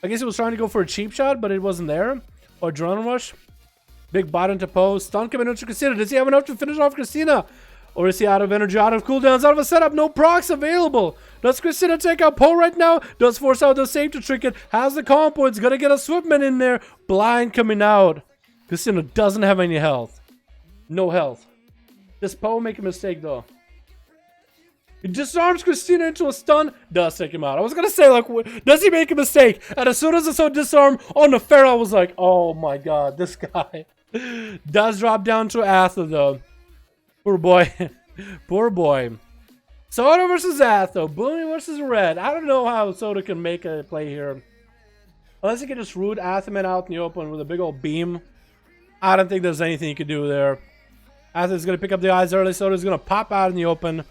I guess he was trying to go for a cheap shot, but it wasn't there. Or Adrenaline Rush. Big bot into Poe. Stun coming into Christina. Does he have enough to finish off Christina? Or is he out of energy, out of cooldowns, out of a setup? No procs available. Does Christina take out Poe right now? Does force out the safety trinket. Has the comp points. Gonna get a Swiftman in there. Blind coming out. Christina doesn't have any health. No health. Does Poe make a mistake though? He disarms Christina into a stun. Does take him out. I was gonna say, like, does he make a mistake? And as soon as I saw disarm on the Pharaoh, I was like, oh my god, this guy. Does drop down to Atha though. Poor boy. Poor boy. Soda versus Atho. Boomy versus Red. I don't know how Soda can make a play here. Unless he can just root Athaman out in the open with a big old beam. I don't think there's anything he can do there. Atha's going to pick up the eyes early. Soda's going to pop out in the open.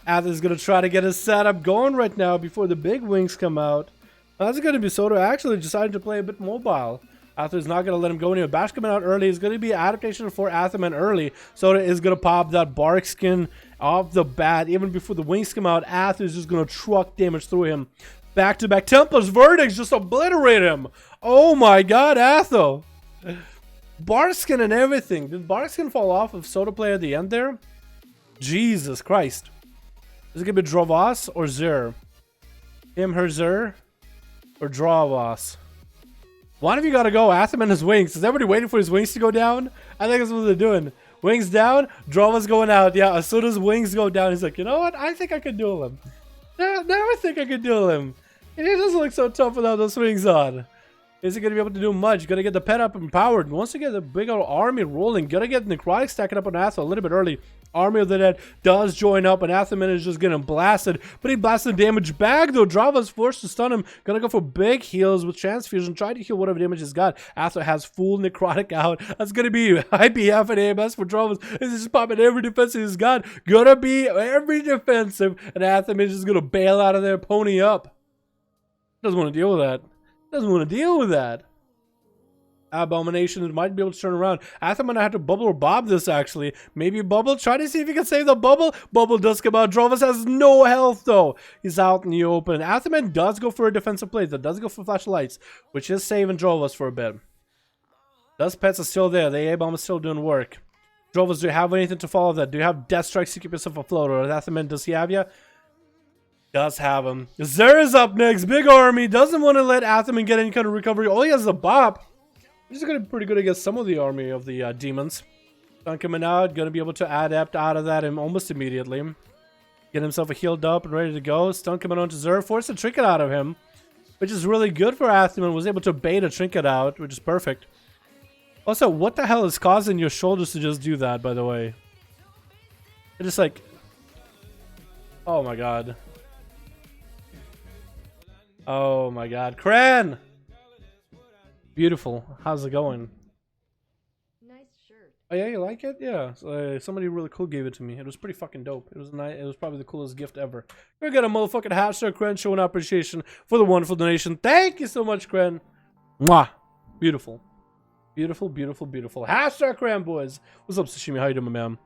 Atha's going to try to get his setup going right now before the big wings come out. That's going to be Soda actually decided to play a bit mobile. Atha's not going to let him go anywhere. Bash coming out early is going to be adaptation for Athaman early. Soda is going to pop that bark skin off the bat. Even before the wings come out, Atha is just going to truck damage through him. Back-to-back Templar's Verdicts just obliterate him. Oh my god, Atho. Bark skin and everything. Did bark skin fall off of Soda play at the end there? Jesus Christ. Is it going to be Drovas or Zer? Him, her, Zer? Or Drovas? One of you gotta go. Athaman his wings. Is everybody waiting for his wings to go down? I think that's what they're doing. Wings down, Drava's going out. Yeah, as soon as wings go down, he's like, you know what? I think I could duel him. Never think I could duel him. He doesn't look so tough without those wings on. Is he gonna be able to do much? Gonna get the pet up empowered. Wants to get the big old army rolling. Gonna get Necrotic stacking up on Atha a little bit early. Army of the Dead does join up, and Athaman is just getting blasted. But he blasted damage back, though. Drava's forced to stun him. Gonna go for big heals with Transfusion. Try to heal whatever damage he's got. Atha has full Necrotic out. That's gonna be IPF and AMS for Drava's. He's just popping every defensive he's got. Gonna be every defensive, and Athaman is just gonna bail out of there, pony up. Doesn't want to deal with that. Doesn't want to deal with that. Abomination might be able to turn around. Athaman have to bubble or bob this actually. Maybe bubble. Try to see if he can save the bubble. Bubble does come out. Drovas has no health though. He's out in the open. Athaman does go for a defensive play. That does go for flashlights, which is saving Drovas for a bit. Those pets are still there. The A-bomb is still doing work. Drovas, do you have anything to follow that? Do you have death strikes to keep yourself afloat? Or Athaman, does he have you? Does have him. Zer is up next. Big army. Doesn't want to let Athaman get any kind of recovery. All he has is a bop. He's going to be pretty good against some of the army of the demons. Stun coming out. Going to be able to adapt out of that almost immediately. Get himself healed up and ready to go. Stun coming on to Zer. Force a trinket out of him. Which is really good for Athaman. Was able to bait a trinket out. Which is perfect. Also, what the hell is causing your shoulders to just do that, by the way? They're just like... Oh my god. Oh my god. Kran! Beautiful. How's it going? Nice shirt. Oh yeah, you like it? Yeah. Somebody really cool gave it to me. It was pretty fucking dope. It was nice. It was probably the coolest gift ever. We're gonna motherfucking hashtag Kren showing appreciation for the wonderful donation. Thank you so much, Kren. Mwah. Beautiful. Beautiful, beautiful, beautiful. Hashtag Cram boys. What's up, Sashimi? How you doing, my man?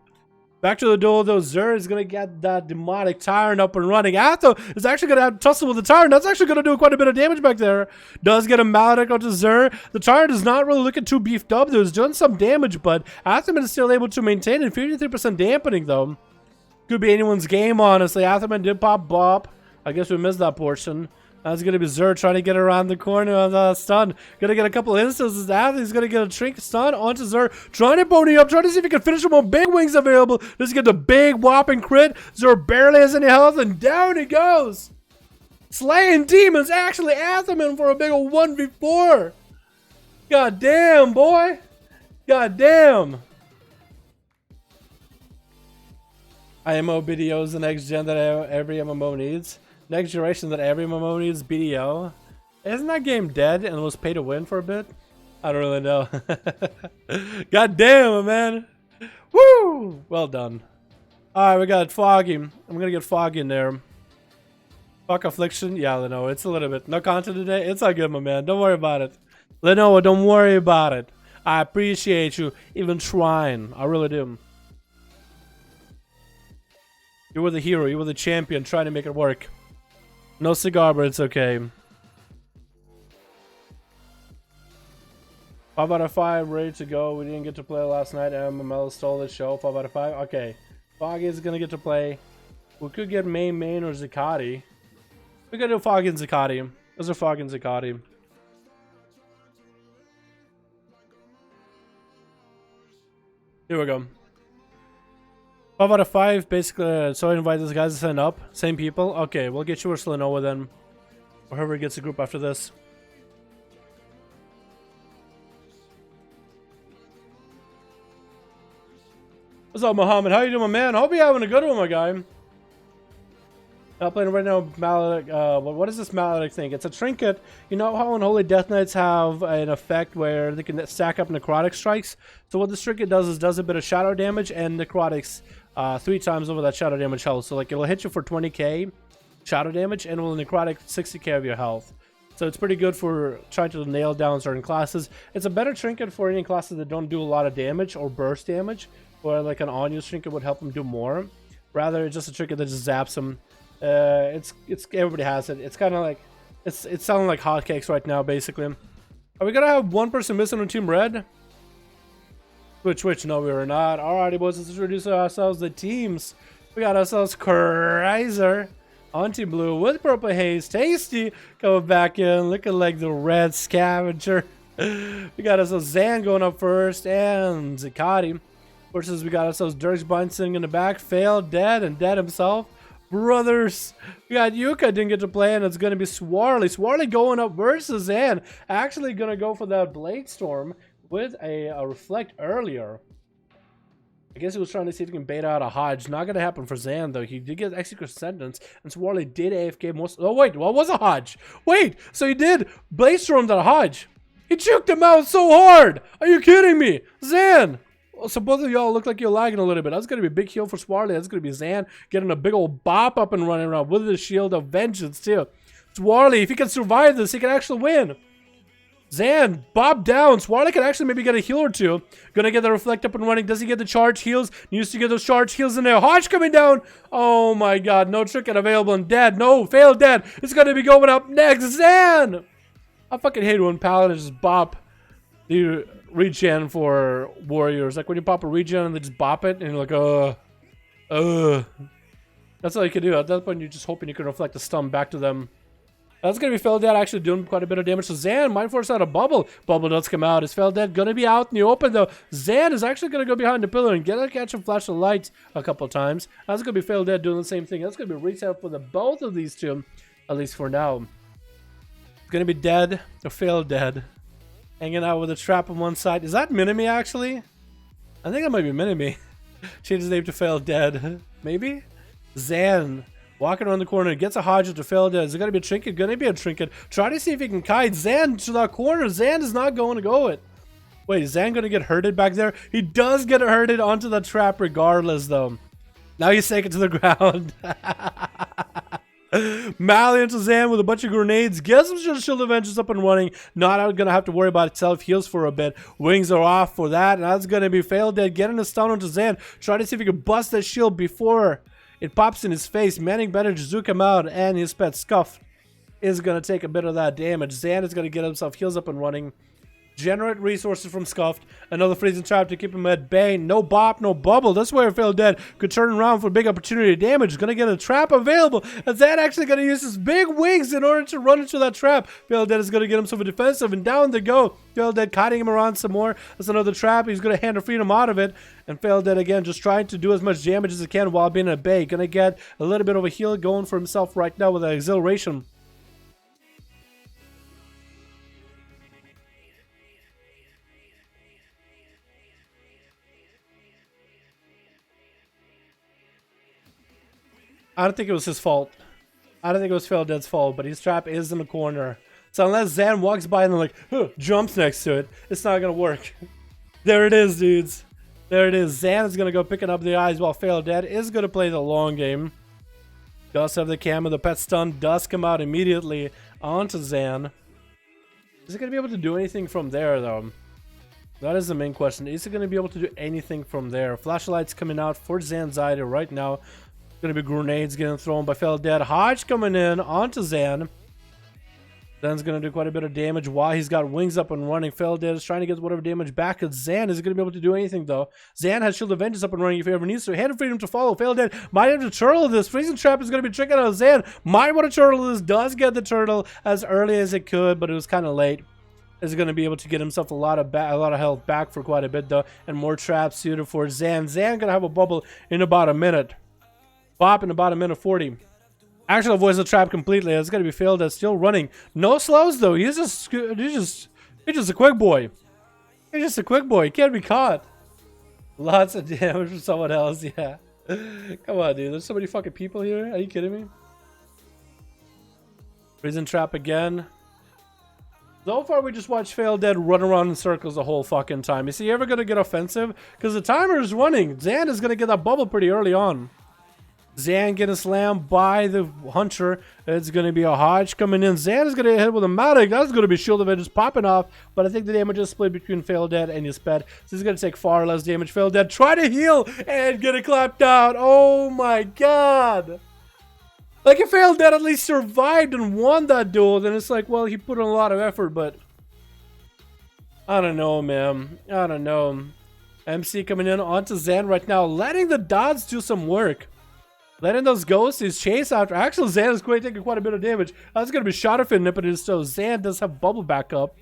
Back to the duel, though. Zer is going to get that demonic tyrant up and running. Atho is actually going to have to tussle with the tyrant. That's actually going to do quite a bit of damage back there. Does get a maledict onto Zer. The tyrant is not really looking too beefed up. There's done some damage, but Atherman is still able to maintain it. 53% dampening, though. Could be anyone's game, honestly. Atherman did pop bop. I guess we missed that portion. That's going to be Zer trying to get around the corner on the stun. Going to get a couple instances. He's going to get a Trink stun onto Zer. Trying to pony up. Trying to see if he can finish him with big wings available. Just get the big whopping crit. Zer barely has any health. And down he goes. Slaying demons. Actually, Atherman for a big ol' 1v4. God damn, boy. God damn. IMO BDO is the next gen that every MMO needs. Next generation that every MMO needs BDO. Isn't that game dead and was pay to win for a bit? I don't really know. God damn, man. Woo! Well done. Alright, we got Foggy. I'm gonna get Foggy in there. Fuck Affliction. Yeah, Lenoa, it's a little bit. No content today? It's all good, my man. Don't worry about it. Lenoa, don't worry about it. I appreciate you even trying. I really do. You were the hero. You were the champion trying to make it work. No cigar, but it's okay. 5 out of 5, ready to go. We didn't get to play last night. MML stole the show. 5 out of 5. Okay. Foggy is going to get to play. We could get main or Zakati. We could do Foggy and Zakati. Those are Foggy and Zakati. Here we go. 5 out of 5, basically. So I invite these guys to sign up. Same people. Okay, we'll get you with Lenoa then. Or whoever gets a group after this. What's up, Muhammad? How you doing, man? Hope you're having a good one, my guy. Not playing right now. Maledict. What is this Maledict thing? It's a trinket. You know how Unholy Death Knights have an effect where they can stack up necrotic strikes? So what this trinket does is does a bit of shadow damage and necrotics 3 times over that shadow damage health. So like it'll hit you for 20k shadow damage and will necrotic 60k of your health. So it's pretty good for trying to nail down certain classes. It's a better trinket for any classes that don't do a lot of damage or burst damage, or like an on-use trinket would help them do more. Rather, it's just a trinket that just zaps them. It's everybody has it. It's kind of like it's sounding like hotcakes right now, basically. Are we gonna have one person missing on Team Red? Which no, we are not. Alrighty, boys, let's introduce ourselves the teams. We got ourselves Kreiser on Team Blue with Purple Haze, Tasty coming back in, looking like the red scavenger. We got ourselves Zan going up first, and Zakati. Versus we got ourselves Dirksbind sitting in the back, failed, dead, and dead himself. Brothers, we got Yuka didn't get to play, and it's going to be Swarly. Swarly going up versus Zan. Actually going to go for that Blade Storm with a Reflect earlier. I guess he was trying to see if he can bait out a Hodge. Not going to happen for Zan, though. He did get Execute Sentence, and Swarly did AFK most... Oh, wait, what was a Hodge? Wait, so he did Blade Storm that Hodge. He juked him out so hard. Are you kidding me? Zan! So both of y'all look like you're lagging a little bit. That's going to be a big heal for Swarly. That's going to be Zan getting a big old bop up and running around with the Shield of Vengeance too. Swarly, if he can survive this, he can actually win. Zan, bop down. Swarly can actually maybe get a heal or two. Gonna get the Reflect up and running. Does he get the charge heals? Needs to get those charge heals in there. Hodge coming down. Oh my god, no trinket available and dead. No, failed dead. It's going to be going up next. Zan! I fucking hate when Paladins just bop the regen for warriors. Like when you pop a regen and they just bop it and you're like, that's all you can do. At that point, you're just hoping you can reflect the stun back to them. That's going to be Fell Dead actually doing quite a bit of damage. So Zan might force out a bubble. Bubble does come out. Is Fell Dead going to be out in the open though? Zan is actually going to go behind the pillar and get a catch and flash of light a couple times. That's going to be Fell Dead doing the same thing. That's going to be reset for the both of these two, at least for now. It's going to be Dead or Fail Dead. Hanging out with a trap on one side. Is that Minimi actually? I think that might be Minimi. Change his name to Fail Dead. Maybe? Zan. Walking around the corner. Gets a Hodge to Fail Dead. Is it going to be a trinket? Going to be a trinket. Try to see if he can kite Zan to that corner. Zan is not going to go it. Wait, is Zan going to get hurted back there? He does get hurted onto the trap regardless though. Now he's taken to the ground. Mally into Zan with a bunch of grenades. Gets some Shield of Vengeance up and running. Not gonna have to worry about itself. Heals for a bit. Wings are off for that. And that's gonna be Failed Dead getting a stun onto Zan. Trying to see if he can bust that shield before it pops in his face. Manning better to zook him out. And his pet Scuff is gonna take a bit of that damage. Zan is gonna get himself heals up and running. Generate resources from Scuffed. Another freezing trap to keep him at bay. No bop, no bubble. That's where Failed Dead could turn around for big opportunity damage. Gonna get a trap available. And Zan actually gonna use his big wings in order to run into that trap. Failed Dead is gonna get himself a defensive, and down they go. Failed Dead kiting him around some more. That's another trap. He's gonna hand the freedom out of it. And Failed Dead again just trying to do as much damage as he can while being at bay. Gonna get a little bit of a heal going for himself right now with an exhilaration. I don't think it was his fault. I don't think it was Failed Dead's fault, but his trap is in the corner. So unless Zan walks by and then jumps next to it, it's not gonna work. There it is, dudes. There it is. Zan is gonna go picking up the eyes while Failed Dead is gonna play the long game. Does have the camera, the pet stun does come out immediately onto Zan. Is he gonna be able to do anything from there though? That is the main question. Is he gonna be able to do anything from there? Flashlights coming out for Zanzider right now. Gonna be grenades getting thrown by Failed Dead. Hodge coming in onto Zan. Zan's gonna do quite a bit of damage while he's got wings up and running. Failed Dead is trying to get whatever damage back at Zan. Is gonna be able to do anything though. Zan has Shield of Vengeance up and running if he ever needs to. Hand of Freedom to follow. Failed Dead might have to turtle this. Freezing Trap is gonna be tricking out Zan. Might want to turtle this. Does get the turtle as early as it could, but it was kind of late. Is going to be able to get himself a lot of health back for quite a bit though, and more traps suited for Zan. Zan gonna have a bubble in about a minute. Bop in about a minute 40. Actually avoids the trap completely. It's gonna be Failed Dead still running. No slows though. He's just a quick boy. He's just a quick boy. He can't be caught. Lots of damage from someone else. Yeah. Come on, dude. There's so many fucking people here. Are you kidding me? Prison trap again. So far, we just watched Failed Dead run around in circles the whole fucking time. Is he ever gonna get offensive? Because the timer is running. Zan is gonna get that bubble pretty early on. Zan getting slammed by the Hunter. It's going to be a Hodge coming in. Zan is going to hit with a Matic. That's going to be Shield of Vengeance popping off. But I think the damage is split between Failed Dead and his pet. So he's going to take far less damage. Failed Dead try to heal and get it clapped out. Oh my god. Like if Failed Dead at least survived and won that duel, then it's like, well, he put in a lot of effort, but I don't know, man. I don't know. MC coming in onto Zan right now, letting the dots do some work. Letting those ghosties chase after. Actually, Zan is taking quite a bit of damage. That's going to be shot if it, so Zan does have bubble back up.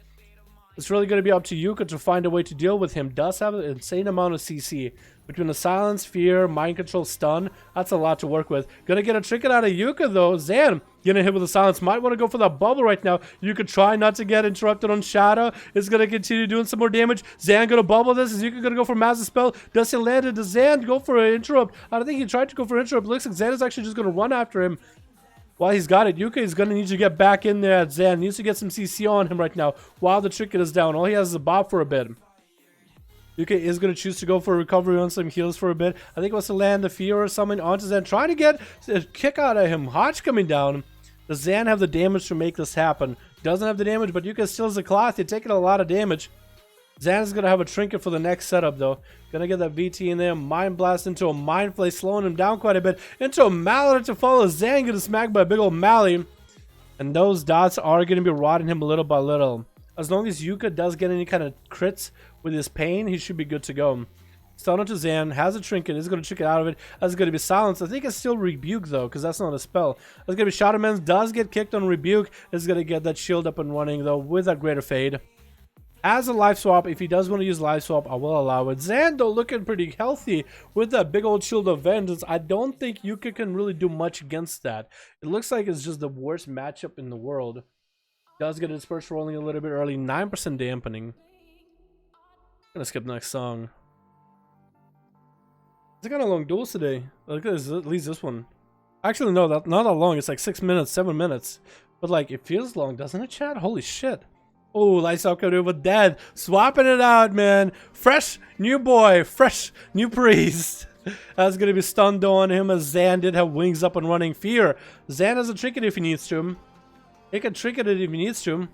It's really going to be up to Yuka to find a way to deal with him. Does have an insane amount of CC. Between the silence, fear, mind control, stun, that's a lot to work with. Gonna get a trinket out of Yuka though. Zan getting hit with the silence. Might want to go for that bubble right now. Yuka try not to get interrupted on Shadow. Is gonna continue doing some more damage. Zan gonna bubble this. Is Yuka gonna go for massive spell? Does he land it? Does Zan go for an interrupt? I don't think he tried to go for interrupt. Looks like Zan is actually just gonna run after him. While he's got it, Yuka is going to need to get back in there at Zan. He needs to get some CC on him right now while the trinket is down. All he has is a bob for a bit. Yuka is going to choose to go for a recovery on some heals for a bit. I think he wants to land the fear or something onto Zan. Trying to get a kick out of him. Hodge coming down. Does Zan have the damage to make this happen? Doesn't have the damage, but Yuka still has a cloth. He's taking a lot of damage. Zan is going to have a trinket for the next setup though. Gonna get that VT in there. Mind blast into a mind flay, slowing him down quite a bit. Into a Mallet to follow. Zan getting smacked by a big old Mally. And those dots are going to be rotting him little by little. As long as Yuka does get any kind of crits with his pain, he should be good to go. Stun onto Zan. Has a trinket. Is going to trinket out of it. That's going to be silenced. I think it's still Rebuke though, because that's not a spell. That's going to be Shadowman's. Does get kicked on Rebuke. Is going to get that shield up and running though with that Greater Fade. As a life swap, if he does want to use life swap, I will allow it. Zan, though, looking pretty healthy with that big old Shield of Vengeance. I don't think Yuka can really do much against that. It looks like it's just the worst matchup in the world. Does get his first rolling a little bit early. 9% dampening. Gonna skip next song. It's kind of long duels today. Look at this, at least this one. Actually, no, not that long. It's like 6 minutes, 7 minutes. But like, it feels long, doesn't it, chat? Holy shit. Oh, lights out coming in with Dead. Swapping it out, man. Fresh new boy. Fresh new priest. That's going to be stunned on him as Zan did have wings up and running. Fear. Zan has a trinket if he needs to. He can trinket it if he needs to.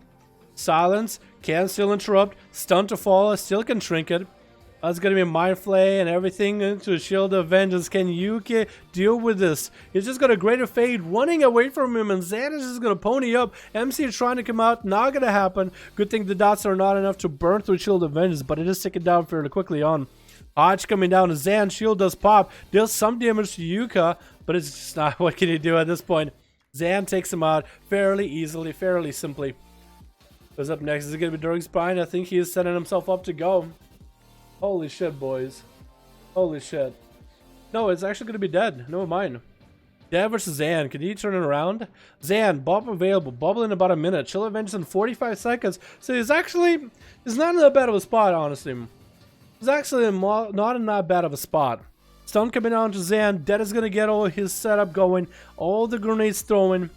Silence. Can still interrupt. Stun to fall. Still can trinket. That's going to be Mind Flay and everything into Shield of Vengeance. Can Yuki deal with this? He's just got a Greater Fade running away from him, and Xan is just going to pony up. MC is trying to come out. Not going to happen. Good thing the dots are not enough to burn through Shield of Vengeance, but it is ticking down fairly quickly on. Hodge coming down. Xan shield does pop. Deals some damage to Yuka, but it's just not. What can he do at this point? Xan takes him out fairly easily, fairly simply. Who's up next? Is it going to be Durg's Spine? I think he is setting himself up to go. Holy shit, boys. Holy shit. No, it's actually going to be dead. Never mind. Dead versus Xan. Can he turn it around? Xan, Bob available. Bubble in about a minute. Chill Avengers in 45 seconds. So he's actually... He's not in that bad of a spot, honestly. He's actually not in that bad of a spot. Stun coming down to Xan. Dead is going to get all his setup going. All the grenades throwing.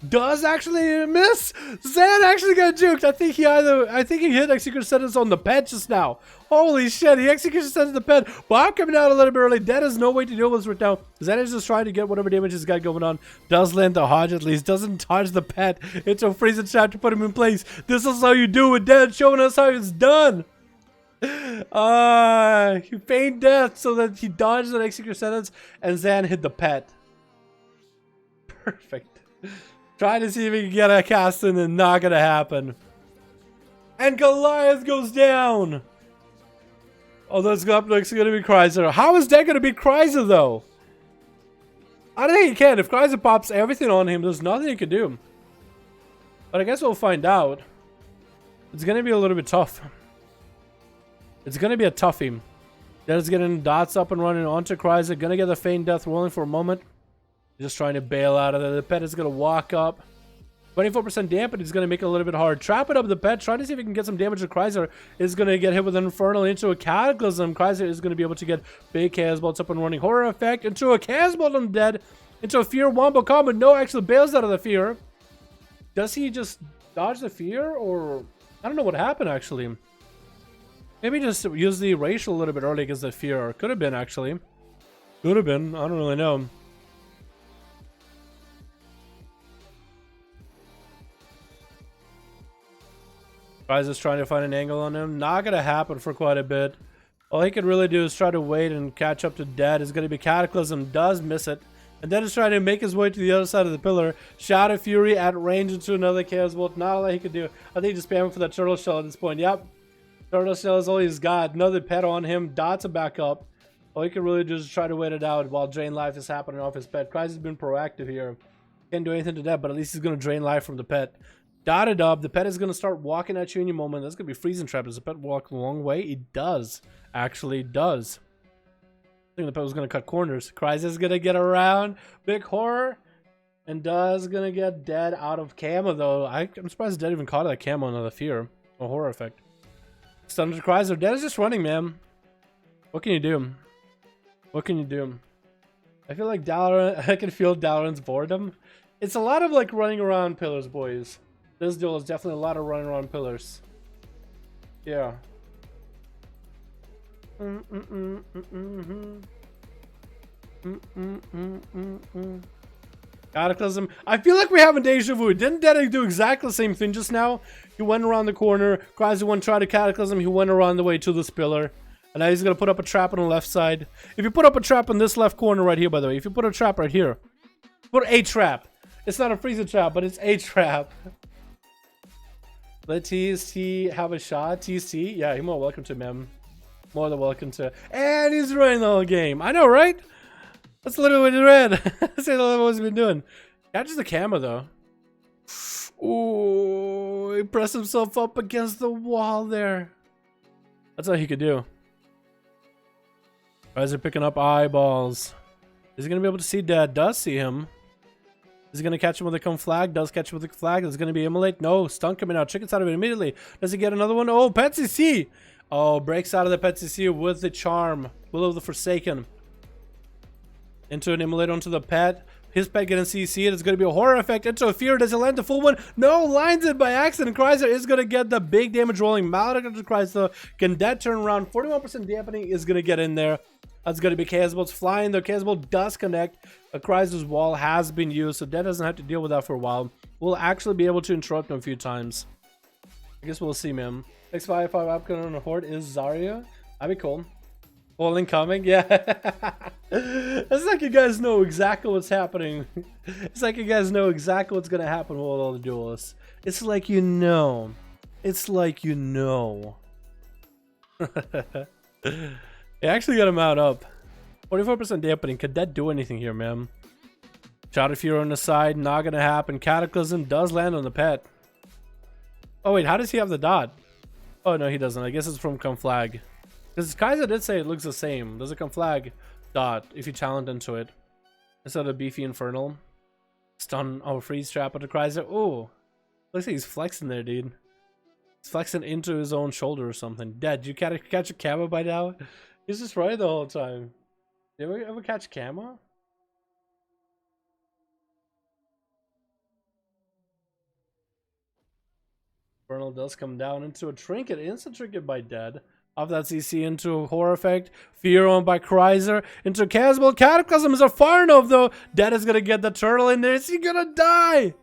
Does actually miss. Xan actually got juked. I think he hit execution sentence on the pet just now. Holy shit, he execution sentence the pet. Bob coming out a little bit early. Dead has no way to deal with this right now. Xan is just trying to get whatever damage he's got going on. Does land the Hodge at least. Doesn't dodge the pet. It's a freezing trap to put him in place. This is how you do it. Dead showing us how it's done. He feigned death so that he dodged an execution sentence and Xan hit the pet. Perfect. Trying to see if he can get a cast in and not gonna happen. And Goliath goes down. Oh, that's up next gonna be Chrysler. How is that gonna be Chrysler though? I don't think he can. If Chrysler pops everything on him, there's nothing he can do. But I guess we'll find out. It's gonna be a little bit tough. It's gonna be a toughie. Dead's getting dots up and running onto Chrysler. Gonna get the feigned death rolling for a moment. Just trying to bail out of there. The pet is going to walk up. 24% dampen. He's going to make it a little bit hard. Trap it up the pet. Trying to see if he can get some damage to Chrysler. Is going to get hit with an Infernal into a Cataclysm. Chrysler is going to be able to get big Chaos Bolts up and running. Horror Effect into a Chaos Bolt on Dead. Into a Fear Wombo combo. No, actually bails out of the Fear. Does he just dodge the Fear? Or I don't know what happened actually. Maybe just use the Racial a little bit early against the Fear. Could have been actually. Could have been. I don't really know. Is trying to find an angle on him. Not gonna happen for quite a bit. All he could really do is try to wait and catch up to Dead. Is gonna be Cataclysm. Does miss it. And then is trying to make his way to the other side of the pillar. Shadow Fury at range into another Chaos Bolt. Not a lot he could do. I think he's spamming for that Turtle Shell at this point. Yep. Turtle Shell is all he's got. Another pet on him. Dots are back up. All he can really do is try to wait it out while Drain Life is happening off his pet. Cry's has been proactive here. Can't do anything to that, but at least he's gonna drain life from the pet. Dotted up. The pet is going to start walking at you in a moment. That's going to be freezing trap. Does the pet walk a long way? It does. Actually does. I think the pet was going to cut corners. Cries is going to get around. Big Horror. And Does going to get Dead out of camo though. I'm surprised Dead even caught that camo on the Fear. A Horror Effect. Stun to Chrysler. Dead is just running, man. What can you do? What can you do? I feel like Dalaran. I can feel Dalaran's boredom. It's a lot of like running around pillars, boys. This duel is definitely a lot of running around pillars. Yeah. Cataclysm. I feel like we have a deja vu. Didn't Dead do exactly the same thing just now? He went around the corner. Chrysler one tried to Cataclysm. He went around the way to this pillar. And now he's going to put up a trap on the left side. If you put up a trap on this left corner right here, by the way. If you put a trap right here. Put a trap. It's not a freezer trap, but it's a trap. Let TST have a shot. TST? Yeah, you're more welcome to, mem. More than welcome to. And he's running the whole game. I know, right? That's literally what he read. That's literally what he's been doing. Catches the camera, though. Ooh, he pressed himself up against the wall there. That's all he could do. Guys are picking up eyeballs. Is he going to be able to see Dead? Does see him. Is he going to catch him with a come flag? Does catch him with a flag. Is going to be immolate? No. Stun coming out. Chickens out of it immediately. Does he get another one? Oh, Pet CC. Oh, breaks out of the Pet CC with the charm. Will of the Forsaken. Into an immolate onto the pet. His pet getting CC'd. It's going to be a Horror Effect into a Fear. Does he land the full one? No, lines it by accident. Chrysler is going to get the big damage rolling. Maledict into Chrysler. Can Dead turn around? 41% dampening is going to get in there. That's going to be Caseball's flying. The Caseball does connect. A Chrysler's wall has been used, so Dead doesn't have to deal with that for a while. We'll actually be able to interrupt him a few times. I guess we'll see, man. X55 upcoming on a horde is Zarya. That'd be cool. All incoming, yeah. It's like you guys know exactly what's happening. It's like you guys know exactly what's gonna happen with all the duelists. It's like you know. It's like you know. They actually got him out up. 44% dampening. Could that do anything here, man? Shadow Fury on the side, not gonna happen. Cataclysm does land on the pet. Oh wait, how does he have the dot? Oh no, he doesn't. I guess it's from Conflag. Because Kaiser did say it looks the same. There's a Conflag dot if you talent into it. Instead of Beefy Infernal. Stun or freeze trap on the Kaiser. Oh, looks like he's flexing there, dude. He's flexing into his own shoulder or something. Dad, did you catch a camo by now? He's just right the whole time. Did we ever catch camo? Infernal does come down into a trinket. Instant trinket by Dead. Off that CC into a horror effect. Fear on by Chrysler. Into Casball. Cataclysm is a far enough though. Dead is gonna get the turtle in there. Is he gonna die?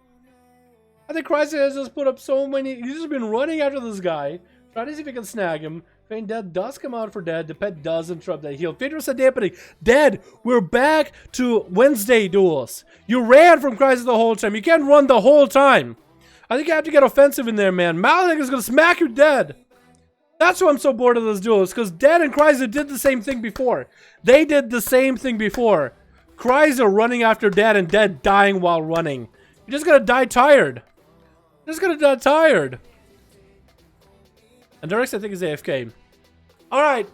I think Chrysler has just put up so many. He's just been running after this guy. Trying to see if he can snag him. Fein Dead does come out for Dead. The pet does interrupt that heal. 50% dampening. Dead, we're back to Wednesday duels. You ran from Chrysler the whole time. You can't run the whole time. I think you have to get offensive in there, man. Malik is gonna smack you dead. That's why I'm so bored of those duels, because Dead and Chrysler did the same thing before. They did the same thing before. Chrysler running after Dead and Dead dying while running. You're just gonna die tired. You're just gonna die tired. And Derek's, I think, is AFK. Alright.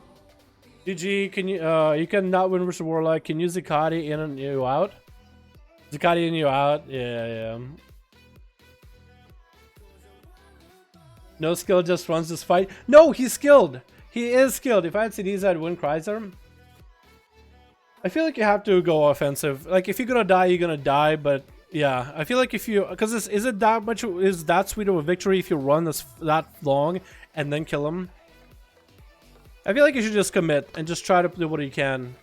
GG, can you can not win versus Warlock. Can you Zakati in and you out? Zakati in you out? Yeah. No skill, just runs this fight. No, he's skilled. He is skilled. If I had CDs, I'd win Chrysler. I feel like you have to go offensive. Like, if you're gonna die, you're gonna die. But yeah, I feel like if you, because is it that much? Is that sweet of a victory if you run this that long and then kill him? I feel like you should just commit and just try to do what you can.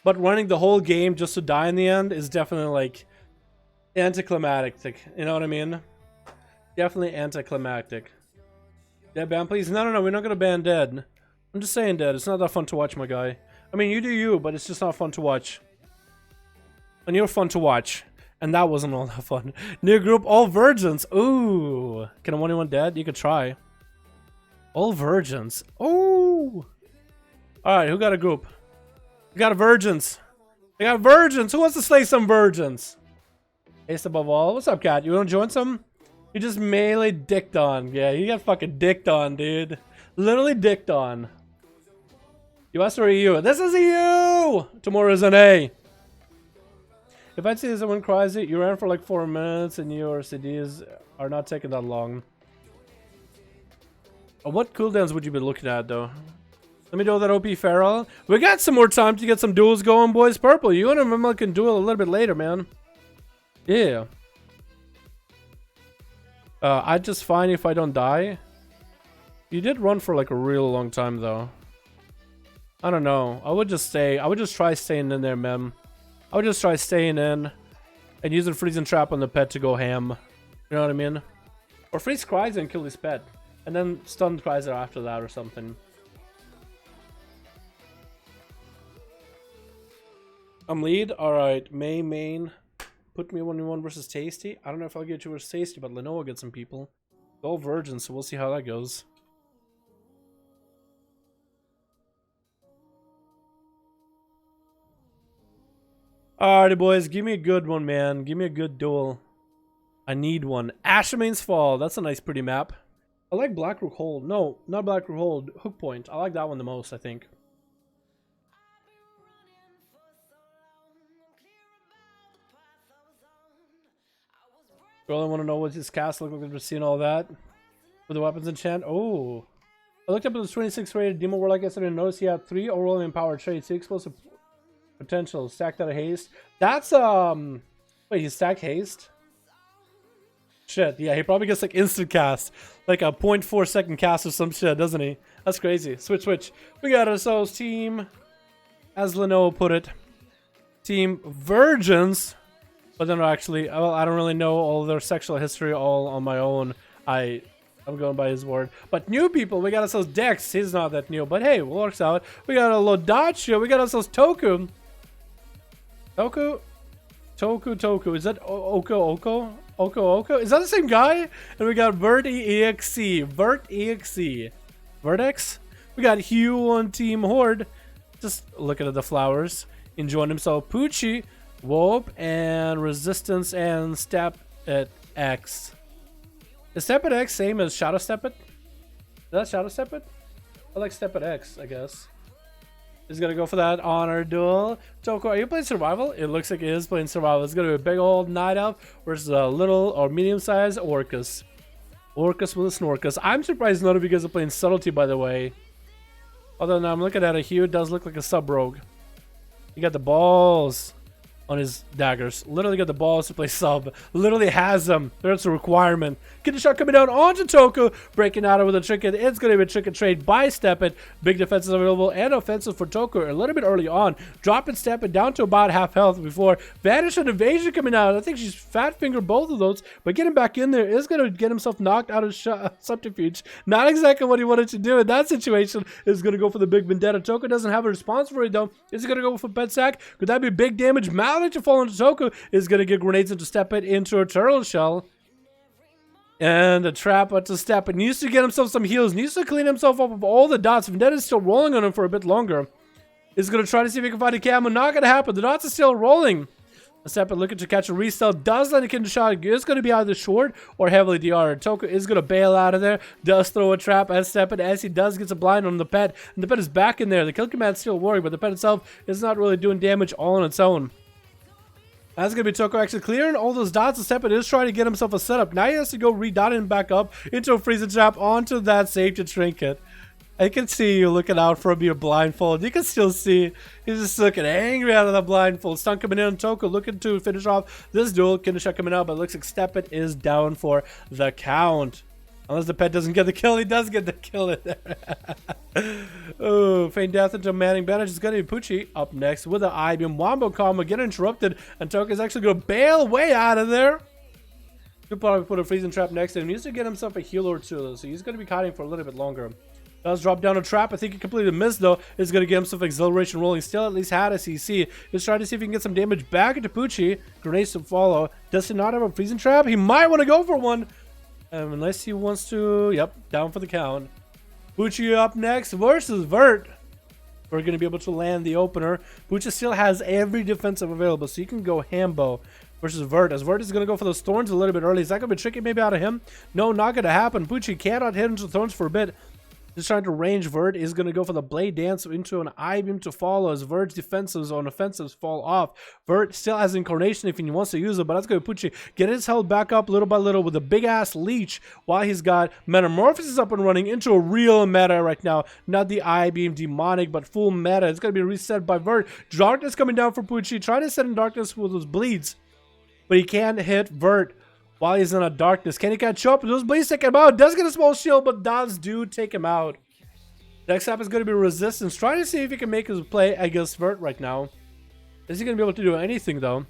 But running the whole game just to die in the end is definitely like anticlimactic. You know what I mean? Definitely anticlimactic. Dead ban, please. No, we're not gonna ban Dead. I'm just saying, Dead. It's not that fun to watch, my guy. I mean, you do you, but it's just not fun to watch. And you're fun to watch. And that wasn't all that fun. New group, all virgins. Ooh. Can a 1v1 Dead? You could try. All virgins. Ooh. Alright, who got a group? We got virgins. We got virgins. Who wants to slay some virgins? Ace above all. What's up, cat? You want to join some? You just melee dicked on. Yeah, you got fucking dicked on, dude. Literally dicked on. US or EU? This is EU! Tomorrow is an A. If I'd say someone cries it, you ran for like 4 minutes and your CDs are not taking that long. What cooldowns would you be looking at, though? Let me know that OP Feral. We got some more time to get some duels going, boys. Purple, you and him can duel a little bit later, man. Yeah. I'd just fine if I don't die. You did run for like a real long time, though. I don't know. I would just try staying in there, mem. I would just try staying in and using freezing trap on the pet to go ham. You know what I mean? Or freeze Chrysler and kill his pet. And then stun Chrysler after that or something. I'm lead. Alright. Main. Put me 1v1 versus Tasty. I don't know if I'll get you versus Tasty, but Lenoa will get some people. All virgins, so we'll see how that goes. Alrighty, boys. Give me a good one, man. Give me a good duel. I need one. Ashmane's Fall. That's a nice, pretty map. I like Blackrook Hold. No, not Blackrook Hold. Hook Point. I like that one the most, I think. Girl, I want to know what his cast look like after seeing all that. With the weapons enchant. Oh. I looked up at the 26 rated Demon Warlock yesterday and noticed he had 3 overall empowered traits. 2 explosive potential. Stacked out of haste. That's, wait, he stacked haste? Shit, yeah, he probably gets like instant cast. Like a 0.4 second cast or some shit, doesn't he? That's crazy. Switch. We got ourselves team as Lenovo put it, Team Virgins. But then actually, well, I don't really know all their sexual history all on my own. I'm going by his word. But new people, we got ourselves Desc. He's not that new, but hey, it works out. We got a Lodacho. We got ourselves Toku. Toku. Is that Oko? Is that the same guy? And we got Vertex. Vertex? We got Hugh on Team Horde. Just looking at the flowers. Enjoying himself. Poochie, Wope, and Resistance, and Step at X. Is Step at X same as Shadow Step It? Is that Shadow Step It? I like Step at X, I guess. He's gonna go for that honor duel. Toko, are you playing survival? It looks like he is playing survival. It's gonna be a big old night out versus a little or medium-sized Orcus. Orcus with a Snorkus. I'm surprised none of you guys are playing subtlety, by the way. Although now I'm looking at it, Hugh does look like a sub-rogue. You got the balls on his daggers. Literally got the balls to play sub. Literally has them. That's a requirement. Get the shot coming down onto Toku. Breaking out with a trinket. It's going to be a trinket trade by Step It. Big defenses available and offensive for Toku a little bit early on. Dropping Step It down to about half health before Vanish and Evasion coming out. I think she's fat fingered both of those. But getting back in there is going to get himself knocked out of subterfuge. Not exactly what he wanted to do in that situation. Is going to go for the big vendetta. Toku doesn't have a response for it though. Is he going to go for pet sack? Could that be big damage? To fall into Toku is going to get grenades into Step It into a turtle shell. And a trap to Step It. Needs to get himself some heals. Needs to clean himself up of all the dots. Vendetta is still rolling on him for a bit longer. Is going to try to see if he can find a camo. Not going to happen. The dots are still rolling. Step It looking to catch a resell. Does land a kid shot. Is going to be either short or heavily DR'd. Toku is going to bail out of there. Does throw a trap at Step It as he does gets a blind on the pet. And the pet is back in there. The kill command's still working, but the pet itself is not really doing damage all on its own. That's going to be Toku actually clearing all those dots. The Step It is trying to get himself a setup. Now he has to go re-dot him back up into a freezing trap onto that safety trinket. I can see you looking out from your blindfold. You can still see he's just looking angry out of the blindfold. Stun coming in on Toku looking to finish off this duel. Kineshot coming out, but it looks like Step It is down for the count. Unless the pet doesn't get the kill, he does get the kill in there. Oh, feign death into Manning Bandage is going to be Poochie up next with the I-Beam. Wombo combo get interrupted, and Toku is actually going to bail way out of there. He'll probably put a freezing trap next to him. He needs to get himself a heal or two, so he's going to be hiding for a little bit longer. Does drop down a trap. I think he completely missed though. Is going to get himself acceleration rolling. Still at least had a CC. He's trying to see if he can get some damage back into Poochie. Grenades to follow. Does he not have a freezing trap? He might want to go for one. Unless he wants to. Yep, down for the count. Poochie up next versus Vert. We're going to be able to land the opener. Poochie still has every defensive available, so you can go Hambo versus Vert. As Vert is going to go for those thorns a little bit early. Is that going to be tricky maybe out of him? No, not going to happen. Poochie cannot hit into the thorns for a bit. Just trying to range. Vert is going to go for the Blade Dance into an I-Beam to follow as Vert's defensives on offensives fall off. Vert still has Incarnation if he wants to use it, but that's going to Poochie get his health back up little by little with a big-ass leech while he's got Metamorphosis up and running into a real meta right now. Not the I-Beam demonic, but full meta. It's going to be reset by Vert. Darkness coming down for Poochie. Trying to set in Darkness with those bleeds, but he can't hit Vert while he's in a darkness. Can he catch up? Those bleeds take him out. Does get a small shield, but does do take him out. Next up is going to be Resistance. Trying to see if he can make his play against Vert right now. Is he going to be able to do anything though?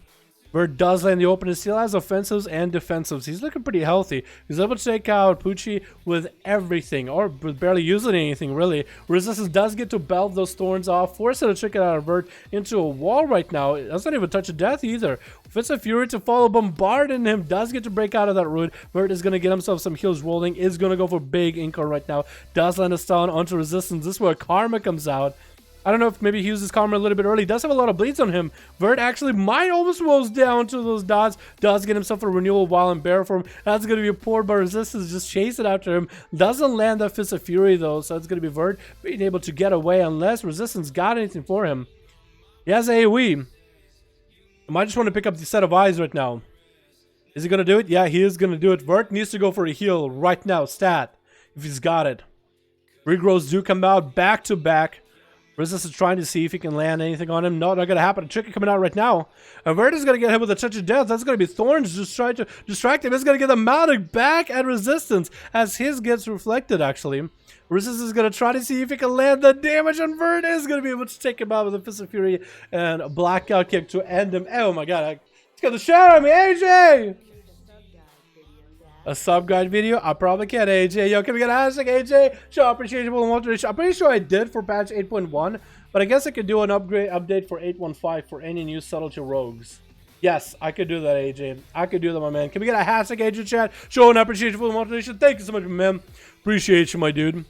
Vert does land the open and still has offensives and defensives. He's looking pretty healthy. He's able to take out Poochie with everything, or with barely using anything really. Resistance does get to belt those thorns off, force it to trick it out of Vert into a wall right now. It doesn't even touch a death either. Fits a Fury to follow, bombarding him, does get to break out of that root. Vert is going to get himself some heals rolling, is going to go for big Inkar right now. Does land a stun onto Resistance. This is where Karma comes out. I don't know if maybe he uses Karma a little bit early. Does have a lot of bleeds on him. Vert actually might almost rolls down to those dots. Does get himself a renewal while in bear form. That's going to be a poor, but Resistance just chase it after him. Doesn't land that Fist of Fury though, so it's going to be Vert being able to get away unless Resistance got anything for him. He has AoE. I might just want to pick up the set of eyes right now. Is he going to do it? Yeah, he is going to do it. Vert needs to go for a heal right now. Stat, if he's got it. Regrows do come out back to back. Resist is trying to see if he can land anything on him. No, not going to happen. A tricky coming out right now. Averta's going to get hit with a touch of death. That's going to be Thorns just trying to distract him. It's going to get the Malik back at Resistance as his gets reflected, actually. Resistance is going to try to see if he can land the damage on Vert. Is going to be able to take him out with a Fist of Fury and a Blackout Kick to end him. Oh my god. He's got the shot on me, AJ! A sub guide video? I probably can, AJ. Yo, can we get a hashtag, AJ? Show appreciation and motivation. I'm pretty sure I did for patch 8.1, but I guess I could do an update for 8.15 for any new subtlety rogues. Yes, I could do that, AJ. I could do that, my man. Can we get a hashtag, AJ chat? Show an appreciation for the motivation. Thank you so much, man. Appreciate you, my dude.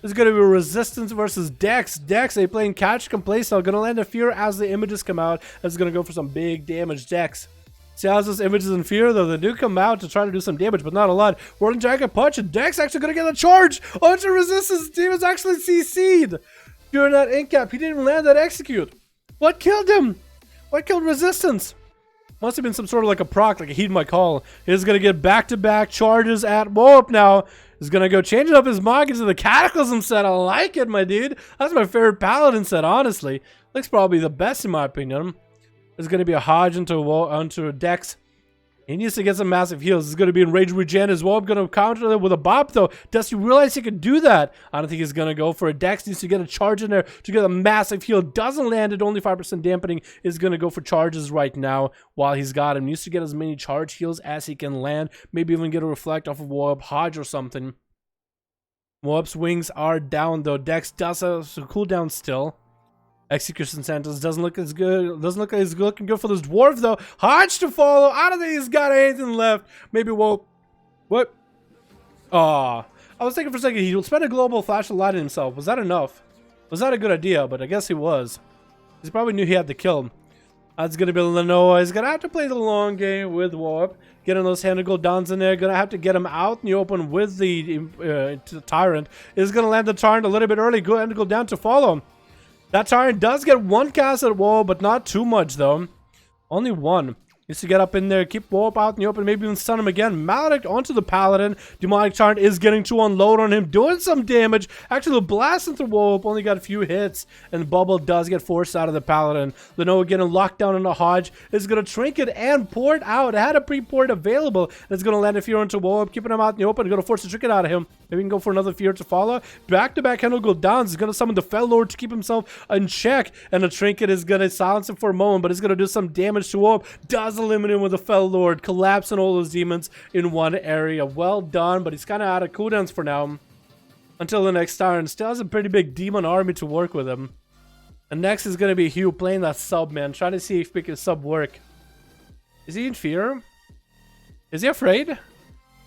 This is going to be Resistance versus Desc. Desc, they playing catch can play style. Going to land a fear as the images come out. That's going to go for some big damage. Desc. See how those images in fear, though? They do come out to try to do some damage, but not a lot. Whirling Dragon Punch, and Dec actually going to get a charge onto Resistance. Demon's actually CC'd. During that incap, he didn't land that execute. What killed him? What killed Resistance? Must have been some sort of like a proc, like a heed my call. He's going to get back-to-back charges at Warp now. He's going to go changing up his mark into the Cataclysm set. I like it, my dude. That's my favorite Paladin set, honestly. Looks probably the best in my opinion. There's going to be a Hodge onto Dec. He needs to get some massive heals. This is going to be in Rage Regen as well. I'm going to counter it with a Bop, though. Does he realize he can do that? I don't think he's going to go for it. Dec needs to get a charge in there to get a massive heal. Doesn't land it. Only 5% dampening. Is going to go for charges right now while he's got him. Needs to get as many charge heals as he can land. Maybe even get a reflect off of Warp Hodge or something. Warp's wings are down, though. Dec does have some cooldown still. Execution sentence doesn't look as good. Doesn't look as looking good for this dwarf though. Hodge to follow. I don't think he's got anything left. Maybe what? Aw. I was thinking for a second he'll spend a global flash of light on himself. Was that enough? Was that a good idea? But I guess he was. He probably knew he had to kill him. That's gonna be Lenoa. He's gonna have to play the long game with Warp. Getting those Handle Dons in there. Gonna have to get him out in the open with the Tyrant. Is gonna land the Tyrant a little bit early. Go and go down to follow him. That Tyrant does get one cast at Wall, but not too much though. Only one. Needs to get up in there, keep Warp out in the open, maybe even stun him again. Maledict onto the Paladin. Demonic Tyrant is getting to unload on him, doing some damage. Actually, blasting through Warp, only got a few hits, and Bubble does get forced out of the Paladin. Lenoa getting locked down on the Hodge is going to Trinket and port out. It had a pre-port available, and it's going to land a Fear into Warp, keeping him out in the open. Going to force a Trinket out of him. Maybe we can go for another Fear to follow. Back-to-back Handle go down. He's going to summon the Fell Lord to keep himself in check, and the Trinket is going to silence him for a moment, but it's going to do some damage to Warp. Does eliminate him with the Fell Lord, collapsing all those demons in one area. Well done, but he's kind of out of cooldowns for now. Until the next Tyrant. Still has a pretty big demon army to work with him. And next is going to be Hugh playing that sub, man. Trying to see if we can sub work. Is he in fear? Is he afraid?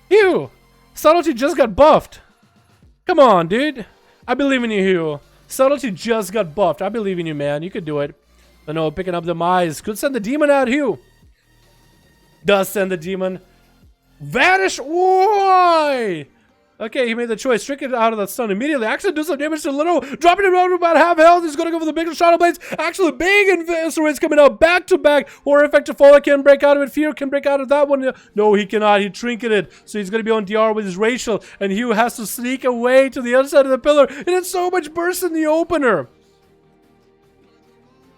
Hugh! Subtlety just got buffed. Come on, dude. I believe in you, Hugh. Subtlety just got buffed. I believe in you, man. You could do it. I know, picking up the Mize. Could send the demon out, Hugh. Does send the demon. Vanish. Why? Okay, he made the choice. Trick it out of that stun immediately. Actually, do some damage to Little. Dropping him down to about half health. He's going to go for the bigger Shadow Blades. Actually, big Inviscerates coming out back to back. Horror effect to follow. Can break out of it. Fear can break out of that one. No, he cannot. He trinketed. So he's going to be on DR with his Racial. And Hugh has to sneak away to the other side of the pillar. And it's so much burst in the opener.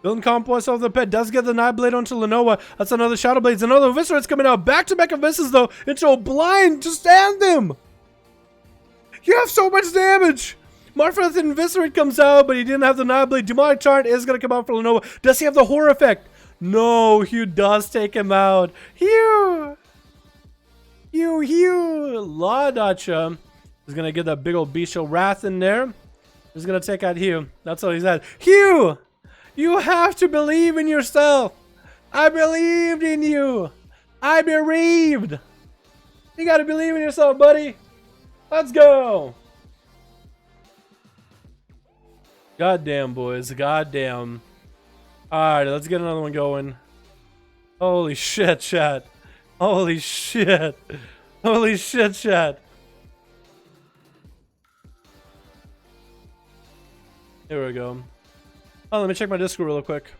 Building compost of the pet does get the Night Blade onto Lenoa. That's another Shadow Blades. Another Viscerates coming out. Back-to-back Abysses, though. Into a blind. Just stand them. You have so much damage. Marfrith and Viscerate comes out, but he didn't have the Night Blade. Demonic Tyrant is going to come out for Lenoa. Does he have the Horror effect? No, Hugh does take him out. Hugh. La Dacha is going to get that big old Bestial Wrath in there. He's going to take out Hugh. That's all he's at. Hugh! You have to believe in yourself. I believed in you. I bereaved. You got to believe in yourself, buddy. Let's go. Goddamn, boys. Goddamn. Alright, let's get another one going. Holy shit, chat. Holy shit. Holy shit, chat. Here we go. Oh, let me check my Discord real quick.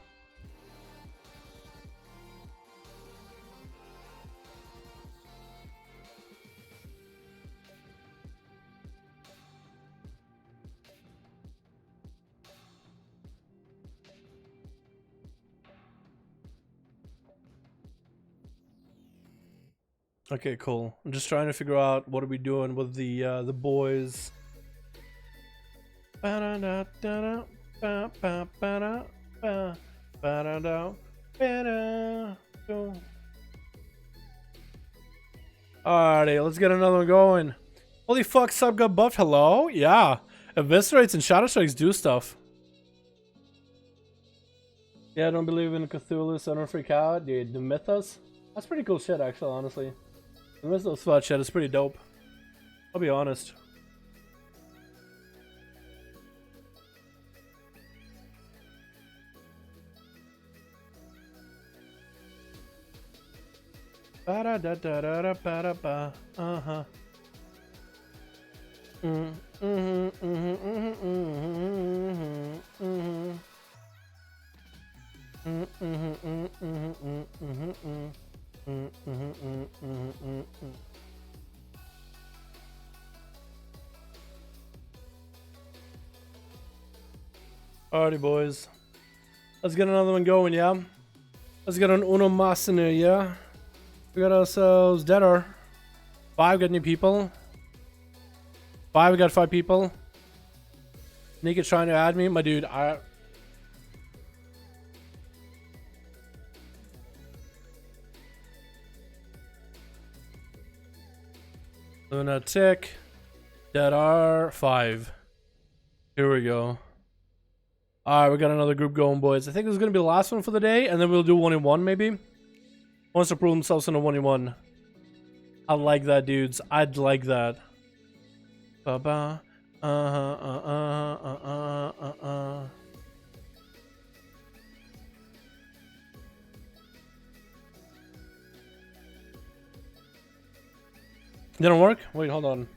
Okay, cool. I'm just trying to figure out what are we doing with the boys. Ba-da-da-da-da, ba-ba-ba-da, ba, ba-da-da, ba-da, do. Alrighty, let's get another one going. Holy fuck, sub got buffed. Hello? Yeah. Eviscerates and Shadow Strikes do stuff. Yeah, I don't believe in Cthulhu, so I don't freak out. Dude, the Mythos? That's pretty cool shit, actually, honestly. The Mythos spot shit is pretty dope. I'll be honest. Ba-da-da-da-da-da-ba-da-ba. Uh-huh. Alrighty, boys. Let's get another one going, yeah? Let's get an uno mas in here, yeah? We got ourselves Deader. 5 got new people. 5 we got 5 people. Nick is trying to add me. My dude, Lunatic. Deader 5. Here we go. Alright, we got another group going, boys. I think this is going to be the last one for the day, and then we'll do 1-in-1 maybe. Wants to prove themselves in a 1-in-1. I like that, dudes. I'd like that. Ba-ba. Didn't work? Wait, hold on.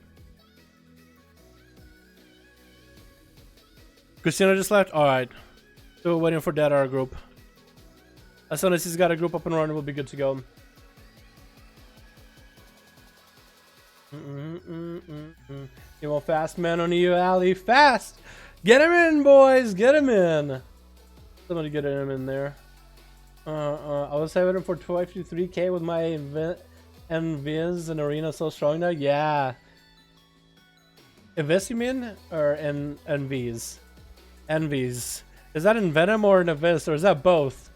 Christina just left? Alright. So we're waiting for that our group. As soon as he's got a group up and running, we'll be good to go. You want fast man on you, alley? Fast! Get him in, boys! Get him in! Somebody get him in there. I was having him for 53k with my MVs and arena so strong now. Yeah. Evis you mean? Or NVs? Envies. Is that in Venom or in Avis? Or is that both?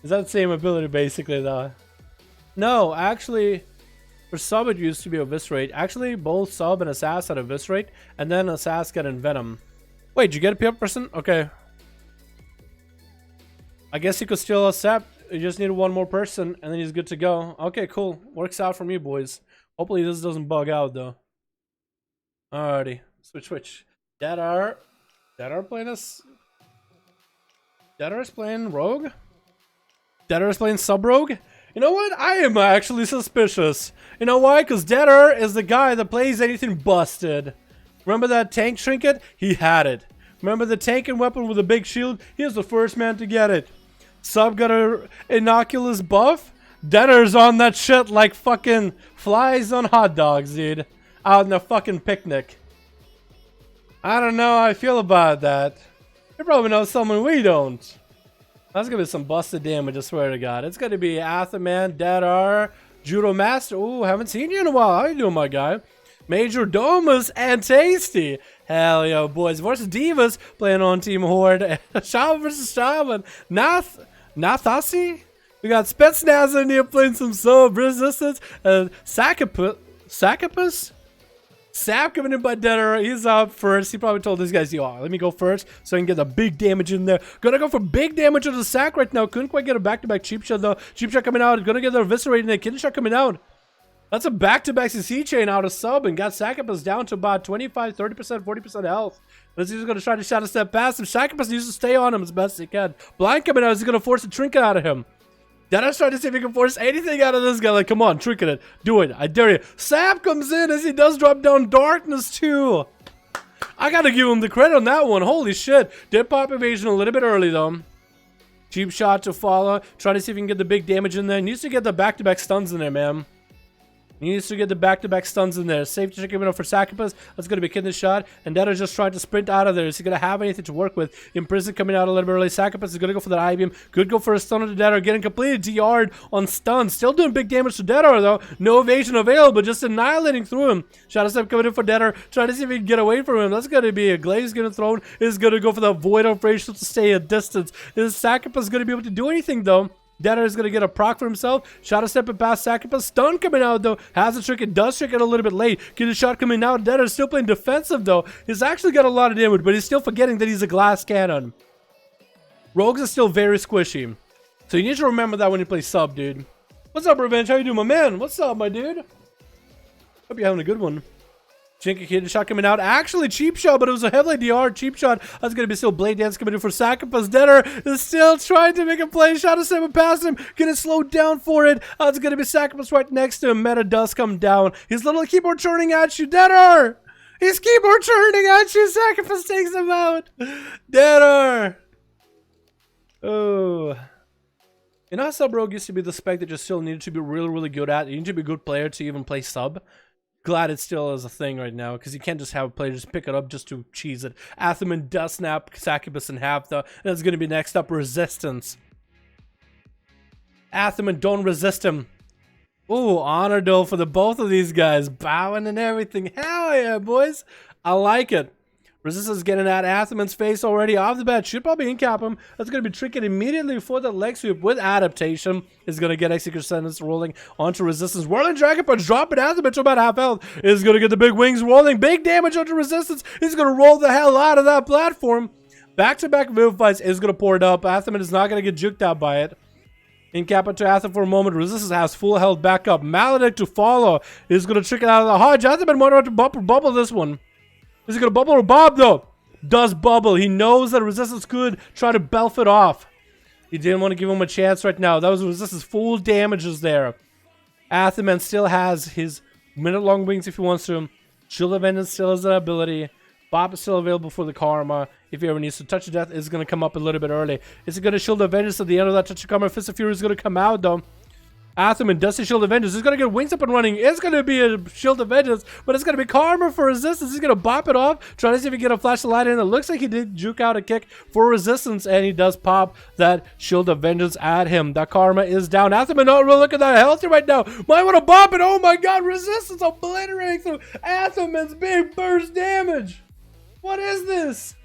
Is that the same ability basically though? No, actually, for sub it used to be Eviscerate. Actually, both sub and Assass had Eviscerate, and then Assass got in Venom. Wait, did you get a PF person? Okay. I guess you could still accept. You just need one more person, and then he's good to go. Okay, cool. Works out for me, boys. Hopefully this doesn't bug out though. Alrighty. Switch. Deader playing us? Deader is playing Rogue? Deader is playing Sub-Rogue? You know what? I am actually suspicious. You know why? Because Deader is the guy that plays anything busted. Remember that tank trinket? He had it. Remember the tank and weapon with a big shield? He was the first man to get it. Sub got a innocuous buff? Deader's on that shit like fucking flies on hot dogs, dude. Out in a fucking picnic. I don't know how I feel about that. You probably know someone we don't. That's gonna be some busted damage, I swear to God. It's gonna be Athaman, Deader, Judo Master. Ooh, haven't seen you in a while. How you doing, my guy? Major Domus and Tasty. Hell yeah, boys. Versus Divas playing on Team Horde. Shaman versus Shaman. Nathasi? We got Spetsnaz in here playing some sub resistance. Sakapus? Sap coming in by Deader. He's up first. He probably told these guys, yo, let me go first so I can get the big damage in there. Gonna go for big damage on the sack right now. Couldn't quite get a back-to-back cheap shot though. Cheap shot coming out. Gonna get the eviscerating and kidney shot coming out. That's a back-to-back CC chain out of sub and got Sakapus down to about 25, 30%, 40% health. But he's gonna try to shadow step past him. Sakapus needs to stay on him as best he can. Blind coming out. He's gonna force a trinket out of him. Deader's trying to see if he can force anything out of this guy. Like, come on, trinket it. Do it. I dare you. Sap comes in as he does drop down darkness too. I gotta give him the credit on that one. Holy shit. Did pop evasion a little bit early though. Cheap shot to follow. Trying to see if he can get the big damage in there. Needs to get the back-to-back stuns in there, man. He needs to get the back-to-back stuns in there. Safe to check him out for Succubus. That's going to be kid the shot. And Deto's just trying to sprint out of there. Is he going to have anything to work with? Imprison coming out a little bit early. Succubus is going to go for that I-beam. Could go for a stun on the Detor. Getting completed DR'd on stun. Still doing big damage to Detor though. No evasion available. Just annihilating through him. Shadow Step coming in for Detor. Trying to see if he can get away from him. That's going to be a glaze getting thrown. Is going to go for the Void of Racial to stay at distance. Is Succubus going to be able to do anything though? Detor is going to get a proc for himself. Shadow stepping past Succubus. Stun coming out though. Has a trick. It does trick it a little bit late. Get a shot coming out. Detor is still playing defensive though. He's actually got a lot of damage, but he's still forgetting that he's a glass cannon. Rogues are still very squishy. So you need to remember that when you play sub, dude. What's up, Revenge? How you doing, my man? What's up, my dude? Hope you're having a good one. Chinky kid shot coming out. Actually, cheap shot, but it was a heavily DR cheap shot. That's going to be still Blade Dance coming in for Succubus. Detor is still trying to make a play. Shot of 7 past him. Getting slowed down for it. It's going to be Succubus right next to him. Meta does come down. His little keyboard turning at you. Detor! His keyboard turning at you. Succubus takes him out. Detor! Oh. You know how sub rogue used to be the spec that you still needed to be really, really good at? You need to be a good player to even play sub. Glad it still is a thing right now, because you can't just have a player just pick it up just to cheese it. Atherman does snap Succubus in half though, and it's going to be next up Resistance. Atherman, don't resist him. Ooh, honor though for the both of these guys, bowing and everything. Hell yeah, boys. I like it. Resistance getting at Atherman's face already off the bat. Should probably incap him. That's going to be tricky immediately before that leg sweep with adaptation. Is going to get Execute Sentence rolling onto Resistance. Whirling Dragon Punch dropping Atherman to about half health. Is going to get the big wings rolling. Big damage onto Resistance. He's going to roll the hell out of that platform. Back-to-back Vivifies is going to pour it up. Atherman is not going to get juked out by it. Incap it to Atherman for a moment. Resistance has full health back up. Maledict to follow. Is going to trick it out of the Hodge. Atherman might have to bubble this one. Is he going to bubble or bob, though? Does bubble. He knows that Resistance could try to belf it off. He didn't want to give him a chance right now. That was Resistance full damages there. Atherman still has his minute-long wings if he wants to. Shield of Vengeance still has that ability. Bob is still available for the Karma. If he ever needs to. Touch of Death is going to come up a little bit early. Is he going to Shield of Vengeance at the end of that Touch of Karma? Fist of Fury is going to come out, though. Atherman does the Shield of Vengeance. He's going to get wings up and running. It's going to be a Shield of Vengeance, but it's going to be Karma for Resistance. He's going to bop it off, trying to see if he can get a flash of light in. It looks like he did juke out a kick for Resistance, and he does pop that Shield of Vengeance at him. That Karma is down. Atherman not really looking that healthy right now. Might want to bop it. Oh my god, Resistance obliterating through Atherman's big burst damage. What is this?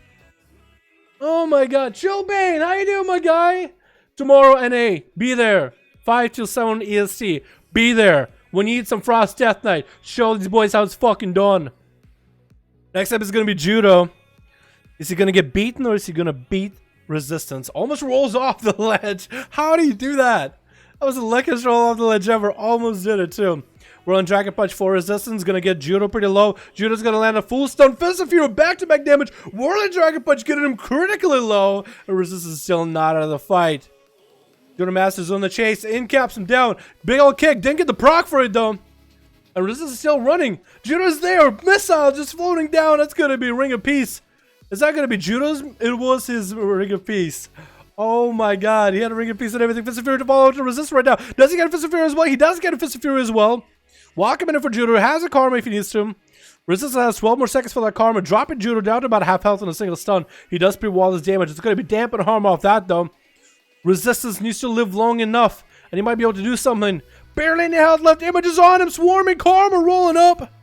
Oh my god. Chillbane, how you doing, my guy? Tomorrow, NA. Be there. 5 till 7 EST. Be there. We need some Frost Death Knight. Show these boys how it's fucking done. Next up is going to be Judo. Is he going to get beaten or is he going to beat Resistance? Almost rolls off the ledge. How do you do that? That was the luckiest roll off the ledge ever. Almost did it too. We're on Dragon Punch for Resistance. Going to get Judo pretty low. Judo's going to land a full stun. Fist of Fury back-to-back damage. Whirling Dragon Punch getting him critically low. And Resistance is still not out of the fight. Judo Master's on the chase, incaps him down. Big old kick, didn't get the proc for it though. And Resistance is still running. Judo's there, missile just floating down. That's gonna be Ring of Peace. Is that gonna be Judo's? It was his Ring of Peace. Oh my god, he had a Ring of Peace and everything. Fist of Fury to follow to Resistance right now. Does he get a Fist of Fury as well? He does get a Fist of Fury as well. Walk him in for Judo, has a Karma if he needs to. Resistance has 12 more seconds for that Karma, dropping Judo down to about half health in a single stun. He does pre-wall his damage. It's gonna be dampen harm off that though. Resistance needs to live long enough, and he might be able to do something. Barely any health left. Images on him. Swarming Karma rolling up.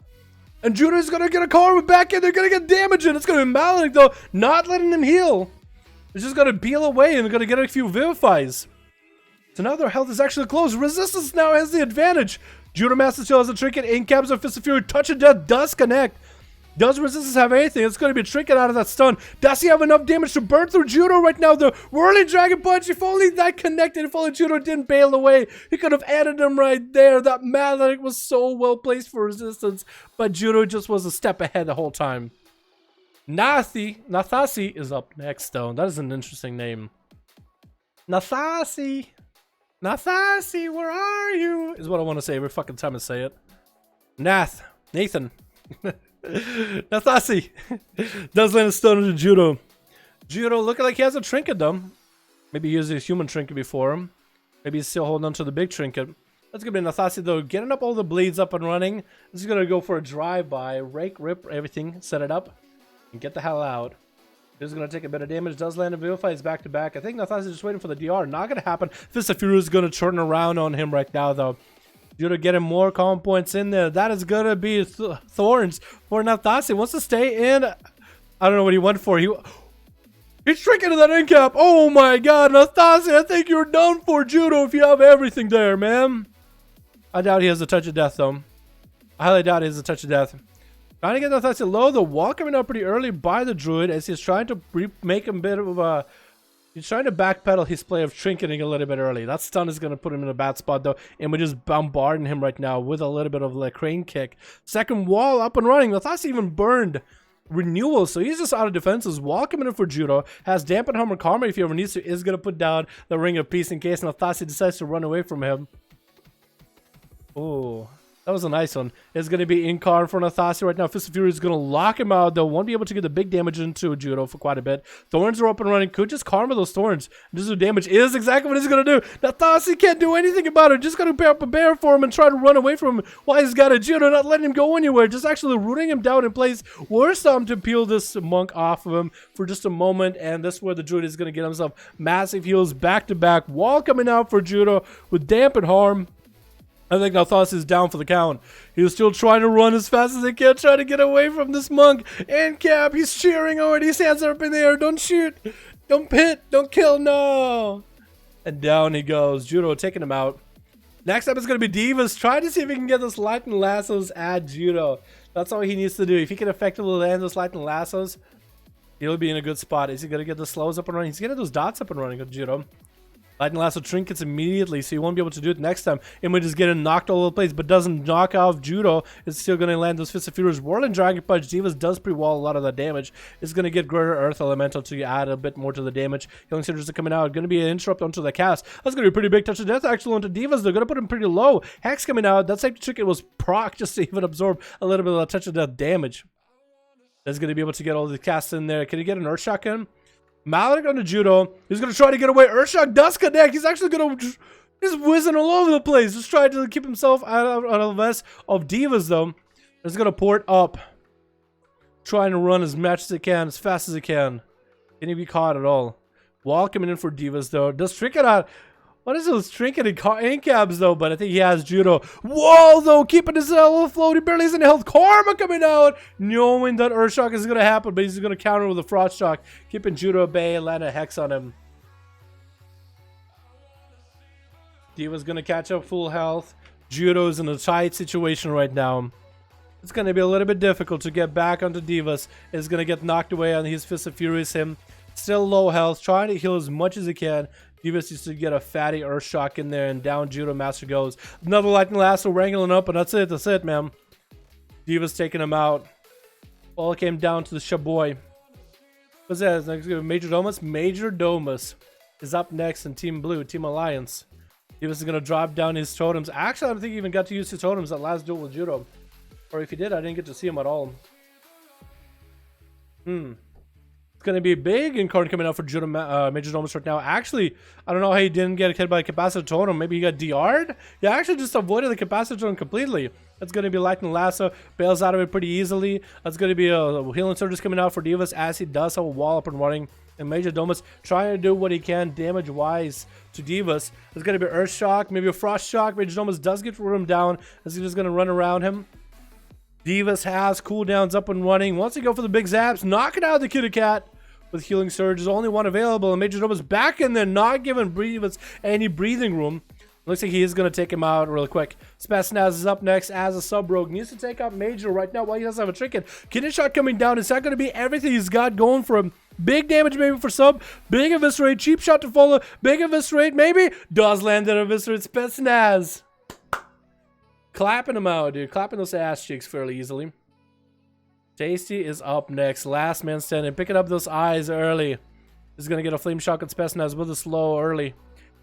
And Judo's going to get a Karma back in. They're going to get damage in. It's going to be Maledict, though. Not letting him heal. It's just going to peel away, and they're going to get a few Vivifies. So now their health is actually close. Resistance now has the advantage. Judo Master still has a trinket. Incaps of Fist of Fury. Touch of Death does connect. Does Resistance have anything? It's going to be a trinket out of that stun. Does he have enough damage to burn through Judo right now? The Whirling Dragon Punch, if only that connected, if only Judo didn't bail away, he could have added him right there. That Maledict was so well placed for Resistance, but Judo just was a step ahead the whole time. Nathasi is up next, though. That is an interesting name. Nathasi, where are you? Is what I want to say every fucking time I say it. Nathan. Nathasi does land a stun into Judo. Judo looking like he has a trinket though. Maybe he used his human trinket before him. Maybe he's still holding on to the big trinket. That's gonna be Nathasi though, getting up all the bleeds up and running. This is gonna go for a drive-by, rake, rip everything, set it up, and get the hell out. This is gonna take a bit of damage. Does land a BFA, is back to back. I think Nathasi is just waiting for the DR. Not gonna happen. Fist of Fury is gonna turn around on him right now though. Judo getting more calm points in there. That is gonna be thorns for Nathasi. Wants to stay in. I don't know what he went for. He's tricking to that end cap. Oh my god, Nathasi, I think you're done for, Judo, if you have everything there, man. I doubt he has a touch of death, though. I highly doubt he has a touch of death. Trying to get Nathasi low. The wall coming up pretty early by the Druid as he's trying to make him a bit of a... He's trying to backpedal his play of trinketing a little bit early. That stun is going to put him in a bad spot, though. And we're just bombarding him right now with a little bit of a crane kick. Second wall up and running. Nathasi even burned renewal, so he's just out of defenses. Wall coming in for Judo. Has dampen hammer karma if he ever needs to. Is going to put down the ring of peace in case Nathasi decides to run away from him. Oh, that was a nice one. It's going to be Incarn for Nathasi right now. Fist of Fury is going to lock him out, though. Won't be able to get the big damage into Judo for quite a bit. Thorns are up and running. Could just karma those thorns. Just do damage. Is exactly what he's going to do. Nathasi can't do anything about it. Just going to bear up a bear for him and try to run away from him while he's got a Judo, not letting him go anywhere. Just actually rooting him down in place. Worst time to peel this monk off of him for just a moment. And this is where the Druid is going to get himself massive heals back to back. Wall coming out for Judo with dampen harm. I think Nathasi is down for the count. He's still trying to run as fast as he can, trying to get away from this monk. And Cap, he's cheering already. His hands are up in the air. Don't shoot. Don't pit. Don't kill. No. And down he goes. Judo taking him out. Next up is going to be Divas. Trying to see if he can get those lightning lassos at Judo. That's all he needs to do. If he can effectively land those lightning lassos, he'll be in a good spot. Is he going to get the slows up and running? He's getting those dots up and running with Judo. Lightning Lasso trinkets immediately, so you won't be able to do it next time. Image is getting knocked all over the place, but doesn't knock off Judo. It's still going to land those Fist of Furies. Whirling Dragon Punch. Divas does pre-wall a lot of that damage. It's going to get Greater Earth Elemental to add a bit more to the damage. Healing Surges are coming out. Going to be an interrupt onto the cast. That's going to be a pretty big touch of death actually onto Divas. They're going to put him pretty low. Hex coming out. That safety trinket was proc just to even absorb a little bit of that touch of death damage. That's going to be able to get all the casts in there. Can he get an Earth Shotgun? Malek on the Judo. He's going to try to get away. Earthshock does connect. He's actually going to... He's whizzing all over the place. Just trying to keep himself out of the vest of Divas, though. He's going to port up. Trying to run as much as he can, as fast as he can. Can he be caught at all? Wall coming in for Divas, though. Does Trinket out... What is those Trinket and cabs, though? But I think he has Judo. Whoa, though, keeping his level afloat. He barely has any health. Karma coming out, knowing that Earthshock is going to happen, but he's going to counter with a Frost Shock, keeping Judo at bay and land a Hex on him. Diva's going to catch up full health. Judo's in a tight situation right now. It's going to be a little bit difficult to get back onto Divas. It's going to get knocked away on his Fist of Furies. Him still low health, trying to heal as much as he can. Divas used to get a fatty Earth Shock in there, and down Judo Master goes. Another Lightning Lasso wrangling up, and that's it. That's it, man. Divas taking him out. All came down to the Shaboy. What's that? Next, Major Domus? Major Domus is up next in Team Blue, Team Alliance. Divas is going to drop down his totems. Actually, I don't think he even got to use his totems that last duel with Judo. Or if he did, I didn't get to see him at all. It's going to be big Incarn coming out for Judo Major Domus right now. Actually, I don't know how he didn't get hit by a Capacitor Totem. Maybe he got DR'd? Yeah, actually just avoided the Capacitor Totem completely. That's going to be Lightning Lasso. Bails out of it pretty easily. That's going to be a Healing Surges coming out for Divas as he does have a wall up and running. And Major Domus trying to do what he can damage-wise to Divas. There's going to be Earth Shock, maybe a Frost Shock. Major Domus does get him down as he's just going to run around him. Divas has cooldowns up and running. Wants to go for the big zaps, knocking out the Kitty Cat with Healing Surge. There's only one available, and Major Domus back in there, not giving Divas any breathing room. Looks like he is going to take him out really quick. Spetsnaz is up next as a sub-rogue. Needs to take out Major right now while he doesn't have a trinket. Kidney Shot coming down. Is that going to be everything he's got going for him? Big damage maybe for sub. Big Eviscerate. Cheap shot to follow. Big Eviscerate maybe. Does land that Eviscerate. Spetsnaz. Clapping him out, dude. Clapping those ass cheeks fairly easily. Tasty is up next. Last man standing. Picking up those eyes early. He's going to get a Flame Shock at Spetsnaz with a slow early.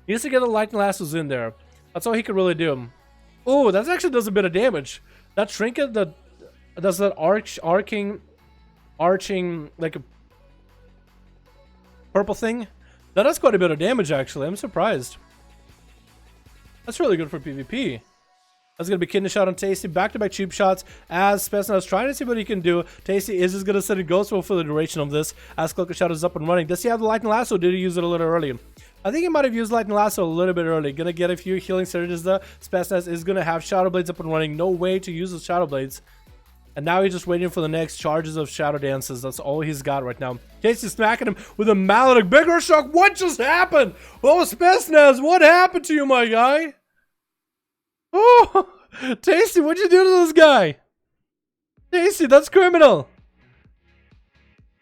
He needs to get the Lightning Lassos in there. That's all he could really do. Oh, that actually does a bit of damage. That trinket that does that arching like a purple thing. That does quite a bit of damage actually. I'm surprised. That's really good for PvP. That's going to be kidney shot on Tasty. Back-to-back cheap shots as Spetsnaz is trying to see what he can do. Tasty is just going to set a ghost roll for the duration of this as Cloak Shot is up and running. Does he have the Lightning Lasso? Did he use it a little early? I think he might have used Lightning Lasso a little bit early. Going to get a few healing surges though. Spetsnaz is going to have Shadow Blades up and running. No way to use the Shadow Blades. And now he's just waiting for the next charges of Shadow Dances. That's all he's got right now. Casey smacking him with a Maledict. Big Earth Shock. What just happened? Oh, Spetsnaz, what happened to you, my guy? Oh, Tasty, what'd you do to this guy? Tasty, that's criminal.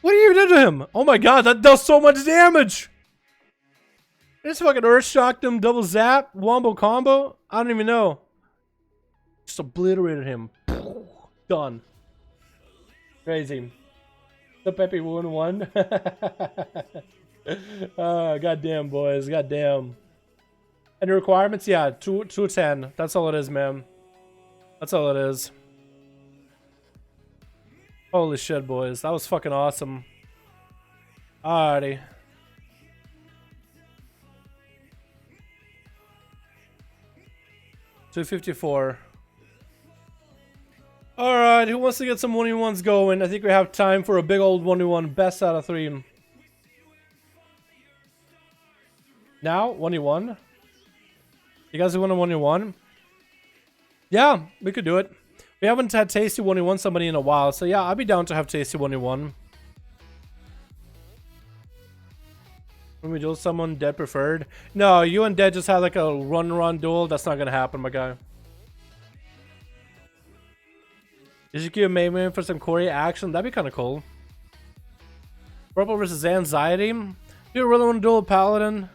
What do you do to him? Oh my god, that does so much damage. I just fucking Earth Shocked him, double zap, wombo combo. I don't even know. Just obliterated him. Done. Crazy. The Pepe 1-1. Oh, goddamn, boys. Goddamn. Any requirements? Yeah, 210. That's all it is, man. That's all it is. Holy shit, boys. That was fucking awesome. Alrighty. $254. Alright, who wants to get some 1v1s going? I think we have time for a big old 1v1. Best out of 3. Now, 1v1. You guys want a 1v1? Yeah, we could do it. We haven't had Tasty 1v1 somebody in a while, so yeah, I'd be down to have Tasty 1v1. When we duel someone, Dead preferred. No, you and Dead just had like a run duel. That's not gonna happen, my guy. Did you give Mayman for some Corey action? That'd be kind of cool. Purple versus Anxiety. Do you really want to duel a Paladin?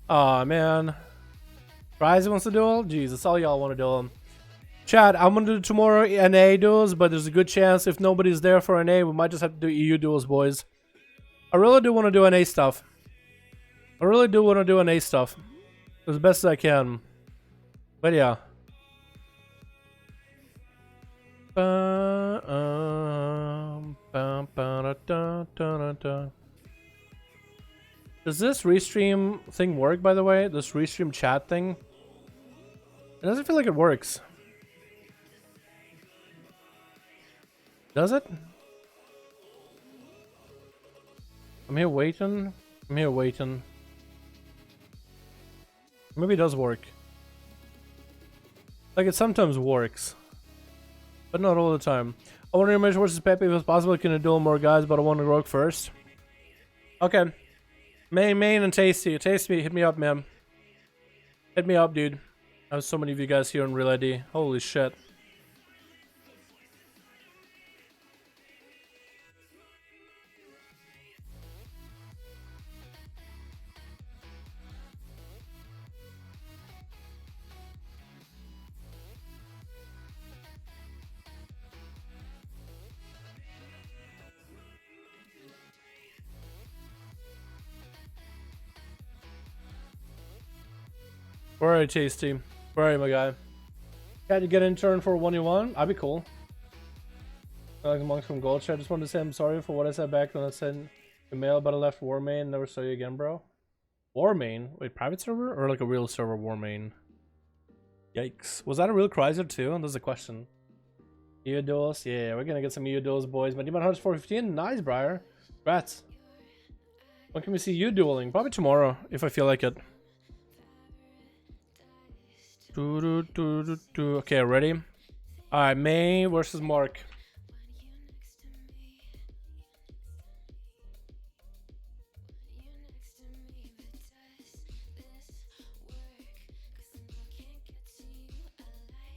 Aw, man. Rise wants to duel? Jeez, that's all y'all want to duel. Chad, I'm going to do tomorrow NA duels, but there's a good chance if nobody's there for NA, we might just have to do EU duels, boys. I really do want to do NA stuff. I really do want to do NA stuff. As best as I can. But yeah. Does this restream thing work, by the way? This restream chat thing? It doesn't feel like it works. Does it? I'm here waiting. I'm here waiting. Maybe it does work. Like, it sometimes works. But not all the time. I want to image versus Pepe if it's possible. Can I duel more guys, but I want to rogue first. Okay. Main and Tasty. Tasty, hit me up, man. Hit me up, dude. I have so many of you guys here in Real ID. Holy shit. Where are you, Tasty? Where are you, my guy? Can you get in turn for 1v1? I'd be cool. Like the monks from Gold Chat. I just wanted to say I'm sorry for what I said back when I sent a mail about a left war main. Never saw you again, bro. War main? Wait, private server? Or like a real server war main? Yikes. Was that a real Chrysler too? There's a question. EU duels? Yeah, we're gonna get some EU duels, boys. My Demon Hunter's 415. Nice, Briar. Rats. When can we see you dueling? Probably tomorrow, if I feel like it. Okay, ready? Alright, May versus Mark.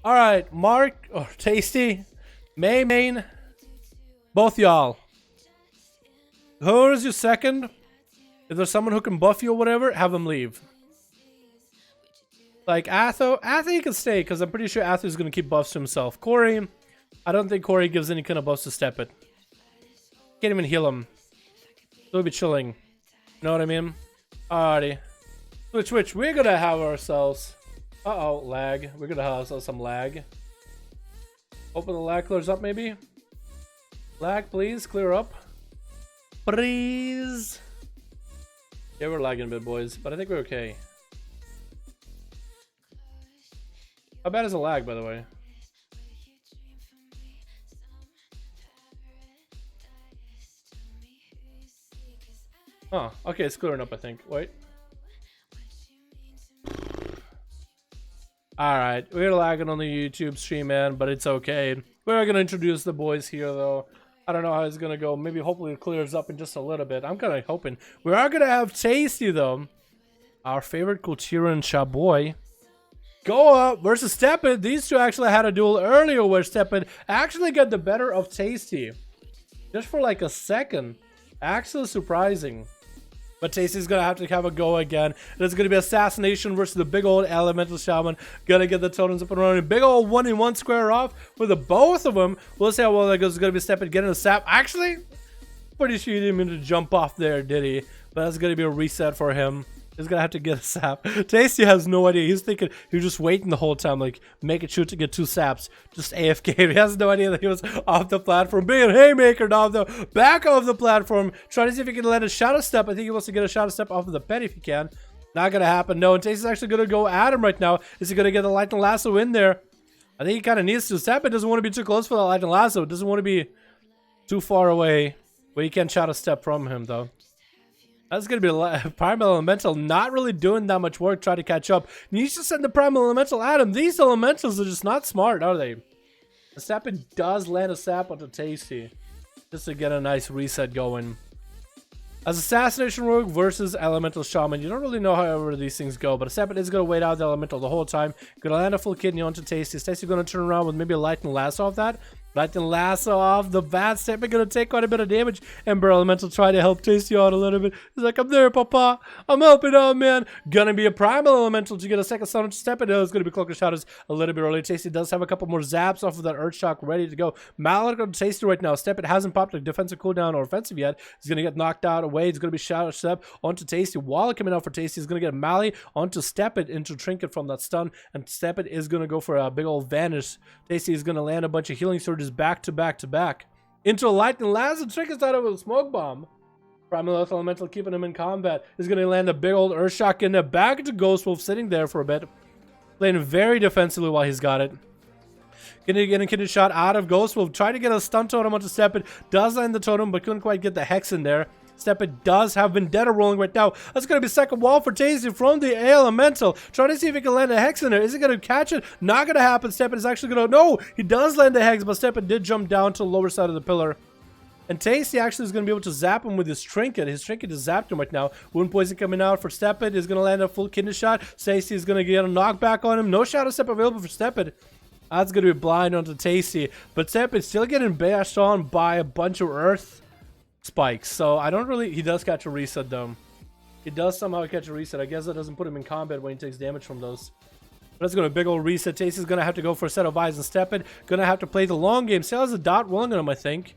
Alright, Mark or Tasty, May, main, both y'all. Who is your second? If there's someone who can buff you or whatever, have them leave. Like Atho you can stay because I'm pretty sure Atho's gonna keep buffs to himself. Corey, I don't think Corey gives any kind of buffs to Step It. Can't even heal him. He'll be chilling. You know what I mean? Alrighty. Switch. We're gonna have ourselves. Uh-oh, lag. We're gonna have ourselves some lag. Open the lag clears up, maybe. Lag, please clear up. Please. Yeah, we're lagging a bit, boys, but I think we're okay. How bad is the lag, by the way? Oh, okay, it's clearing up, I think. Wait. Alright, we're lagging on the YouTube stream, man, but it's okay. We're gonna introduce the boys here, though. I don't know how it's gonna go. Maybe hopefully it clears up in just a little bit. I'm kind of hoping. We are gonna have Tasty, though. Our favorite Kultiran Chaboy. Go up versus Steppen. These two actually had a duel earlier where Steppen actually got the better of Tasty. Just for like a second. Actually surprising. But Tasty's gonna have to have a go again. It's gonna be Assassination versus the big old Elemental Shaman. Gonna get the totems up and running. Big old 1-in-1 square off for the both of them. We'll see how well that goes. It's gonna be Steppen getting a sap. Actually, pretty sure he didn't mean to jump off there, did he? But that's gonna be a reset for him. He's gonna have to get a sap. Tasty has no idea. He's thinking he was just waiting the whole time, like making sure to get 2 saps. Just AFK. He has no idea that he was off the platform. Being a haymaker off the back of the platform, trying to see if he can land a shadow step. I think he wants to get a shadow step off of the pet if he can. Not gonna happen. No, and Tasty's actually gonna go at him right now. Is he gonna get the lightning lasso in there? I think he kind of needs to. Step. It doesn't want to be too close for the lightning lasso. It doesn't want to be too far away where you can't shadow step from him though. That's going to be Primal Elemental not really doing that much work trying to catch up. Needs to send the Primal Elemental at him. These Elementals are just not smart, are they? The Steppen does land a sap onto Tasty. Just to get a nice reset going. As Assassination Rogue versus Elemental Shaman, you don't really know however these things go, but Steppen is going to wait out the Elemental the whole time. Going to land a full kidney onto Tasty. Tasty going to turn around with maybe a Lightning Lasso off that. Lightning Lasso off the bat. Steppen going to take quite a bit of damage. Ember Elemental try to help Tasty out a little bit. He's like, I'm there, Papa. I'm helping out, man. Gonna be a Primal Elemental to get a second summon to Steppen. It's going to be Cloak of Shadows a little bit early. Tasty does have a couple more zaps off of that Earth Shock ready to go. Malak on Tasty right now. Steppen hasn't popped a defensive cooldown or offensive yet. He's going to get knocked out away. He's going to be Shadow Step onto Tasty. While coming out for Tasty, he's going to get Mally onto Steppen into Trinket from that stun. And Steppen is going to go for a big old vanish. Tasty is going to land a bunch of healing surges back to back to back. Into a Lightning Lasso. Trinket's out of a Smoke Bomb. Primal Elemental keeping him in combat. Is going to land a big old Earth Shock in there. Back to Ghost Wolf sitting there for a bit. Playing very defensively while he's got it. Getting a kidney shot out of Ghost Wolf. Trying to get a stun totem onto Steppen. Does land the totem, but couldn't quite get the Hex in there. Steppen does have Vendetta rolling right now. That's going to be second wall for Tasty from the Elemental. Trying to see if he can land a Hex in there. Is he going to catch it? Not going to happen. Steppen is actually going to... No! He does land the Hex, but Steppen did jump down to the lower side of the pillar. And Tasty actually is going to be able to zap him with his Trinket. His Trinket is zapped him right now. Wound Poison coming out for Steppen. Is going to land a full kidney shot. Tasty is going to get a knockback on him. No Shadow Step available for Steppen. That's going to be blind onto Tasty. But Steppen's still getting bashed on by a bunch of Earth spikes. So I don't really... He does catch a reset though. He does somehow catch a reset. I guess that doesn't put him in combat when he takes damage from those. But that's going to big old reset. Tasty's going to have to go for a set of eyes and Steppen. Going to have to play the long game. Still has a dot rolling on him, I think.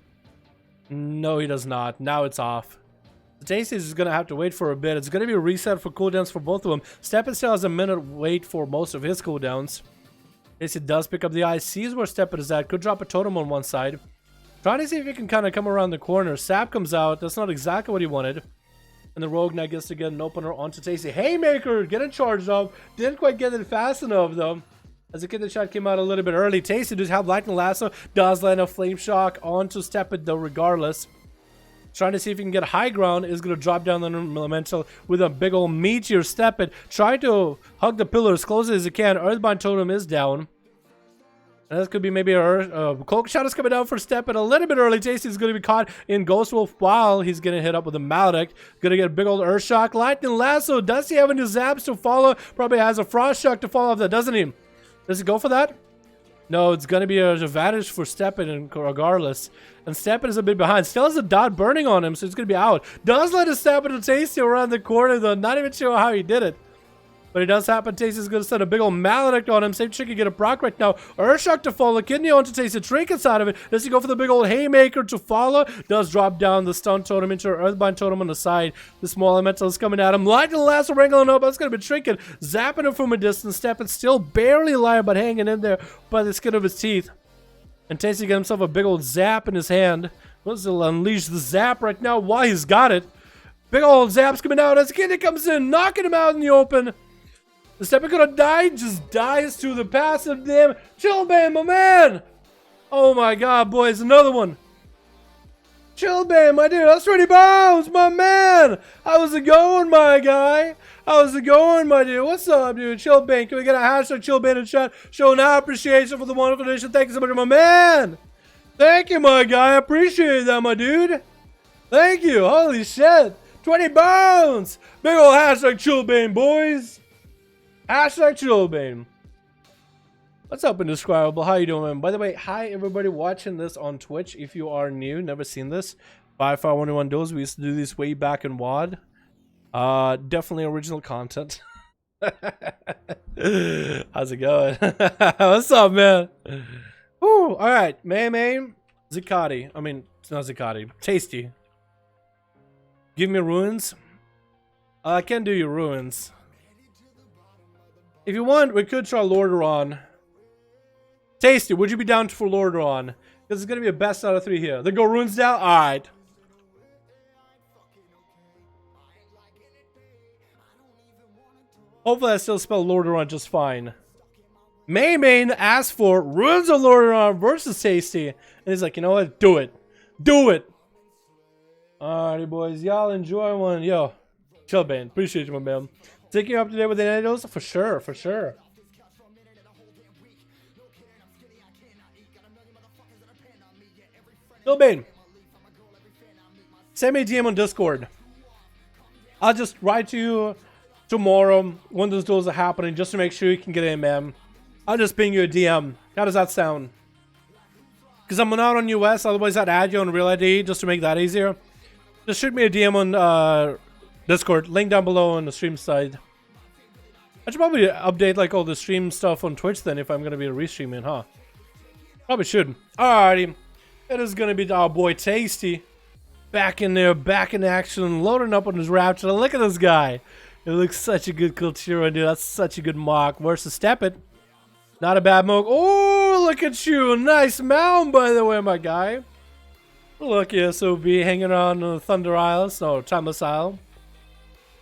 No, he does not. Now it's off. Tasty's is going to have to wait for a bit. It's going to be a reset for cooldowns for both of them. Steppen still has a minute wait for most of his cooldowns. Tasty does pick up the eye. Sees where Steppen is at. Could drop a totem on one side. Trying to see if he can kind of come around the corner. Sap comes out. That's not exactly what he wanted. And the Rogue now gets to get an opener onto Tasty. Haymaker getting charged up. Didn't quite get it fast enough though. As the kidney shot came out a little bit early. Tasty does have Lightning Lasso. Does land a Flame Shock onto Steppen though regardless. Trying to see if he can get high ground. Is going to drop down the Elemental with a big old Meteor Steppen. Trying to hug the pillar as close as he can. Earthbind Totem is down. And this could be maybe a Cloak Shadow's coming down for Steppen a little bit early. Tasty's going to be caught in Ghost Wolf while he's getting hit up with a Maledict. Going to get a big old Earth Shock. Lightning Lasso. Does he have any zaps to follow? Probably has a Frost Shock to follow up that, doesn't he? Does he go for that? No, it's going to be an advantage for Steppen regardless. And Steppen is a bit behind. Still has a dot burning on him, so it's going to be out. Does let it Steppen to Tasty around the corner, though. Not even sure how he did it. But it does happen. Tasty's going to set a big old Maledict on him. Same trick, you get a proc right now. Earthshock to follow. Kidney onto Tasty. Trinkets out of it. Does he go for the big old Haymaker to follow? Does drop down the Stun Totem into an Earthbind Totem on the side. The small Elemental is coming at him. Lightning Lasso wrangling up. That's going to be Trinket. Zapping him from a distance. Steppen still barely alive, but hanging in there by the skin of his teeth. And Tasty got himself a big old zap in his hand. Wants to unleash the zap right now while he's got it. Big old zaps coming out as Kidney comes in, knocking him out in the open. The Steppin' gonna die, just dies to the passive damage. Chillbane, my man! Oh my god, boys, another one. Chillbane, my dude, that's 20 pounds, my man! How's it going, my guy? How's it going, my dude? What's up, dude? Chillbane, can we get a hashtag Chillbane in chat? Showing our appreciation for the wonderful donation. Thank you so much, my man! Thank you, my guy. I appreciate that, my dude. Thank you. Holy shit. 20 pounds. Big ol' hashtag Chillbane, boys. Hashtag Chillbane. What's up, Indescribable? How you doing, man? By the way, hi, everybody watching this on Twitch. If you are new, never seen this, 5511 Duels. We used to do these way back in WoD. Definitely original content. How's it going? What's up, man? Woo, alright, May, Zicati. I mean, it's not Zicati. Tasty. Give me ruins. I can do your ruins. If you want, we could try Lordaeron. Tasty, would you be down for Lordaeron? Because it's going to be a best out of 3 here. Then go ruins down? Alright. Hopefully I still spell Lordaeron just fine. Main asked for Ruins of Lordaeron versus Tasty. And he's like, you know what? Do it. Do it. Alrighty, boys. Y'all enjoy one. Yo, Chillbane. Appreciate you, my man. Taking you up to date with the NATOs? For sure, for sure. Chillbane. Send me a DM on Discord. I'll just write to you tomorrow when those duels are happening just to make sure you can get in, man. I'll just ping you a DM. How does that sound? Because I'm not on US, otherwise I'd add you on Real ID just to make that easier. Just shoot me a DM on Discord. Link down below on the stream side. I should probably update like all the stream stuff on Twitch then if I'm going to be restreaming, huh? Probably should. Alrighty. It is going to be our boy Tasty. Back in there, back in action, loading up on his Rapture. Look at this guy. It looks such a good Kultura, dude. That's such a good mock. Versus Step It. Not a bad mock. Oh, look at you. Nice mound, by the way, my guy. Look, SOB hanging around the Thunder Isles. No, Timeless Isle.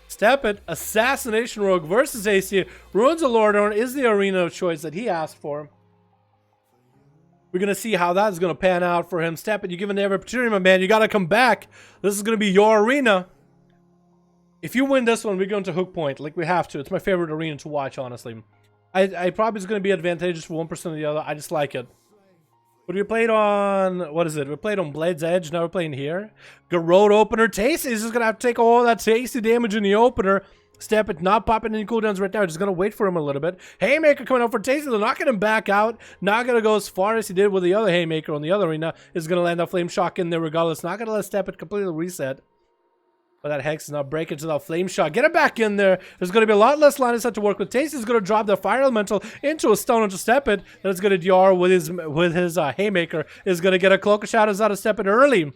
Step It. Assassination Rogue versus AC. Ruins of Lordaeron is the arena of choice that he asked for. We're going to see how that's going to pan out for him. Step It. You're given every opportunity, my man. You got to come back. This is going to be your arena. If you win this one, we're going to Hook Point. Like we have to. It's my favorite arena to watch, honestly. I probably is going to be advantageous for 1% of the other. I just like it. But we played on... What is it? We played on Blade's Edge. Now we're playing here. Garrote opener. Tasty is just going to have to take all that tasty damage in the opener. Step It. Not popping any cooldowns right now. Just going to wait for him a little bit. Haymaker coming out for Tasty. They're knocking him back out. Not going to go as far as he did with the other Haymaker on the other arena. Is going to land a Flame Shock in there regardless. Not going to let Step It completely reset. But that Hex is not breaking to that Flame Shot. Get it back in there. There's going to be a lot less line of sight to work with. Tasty is going to drop the Fire Elemental into a stone onto Step It. Then it's going to DR with his Haymaker. Is going to get a Cloak of Shadows out of Step It early.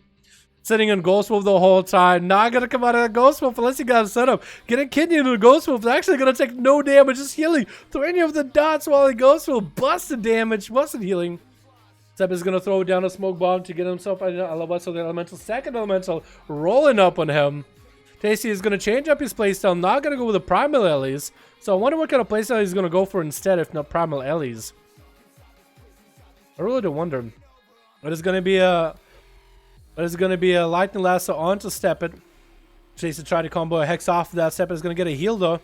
Sitting in Ghost Wolf the whole time. Not going to come out of that Ghost Wolf unless you got a setup. Getting Kidney into the Ghost Wolf is actually going to take no damage. Just healing. Throw any of the dots while the Ghost Wolf busted damage. Busted healing. Step is going to throw down a Smoke Bomb to get himself a Elemental. The Elemental. Second Elemental rolling up on him. Tasty is going to change up his playstyle. Not going to go with the Primal Ellies. So I wonder what kind of playstyle he's going to go for instead, if not Primal Ellies. I really do wonder. But it's going to be a... Lightning Lasso onto Step It. Tasty try to combo a Hex off of that. Step It is going to get a heal though.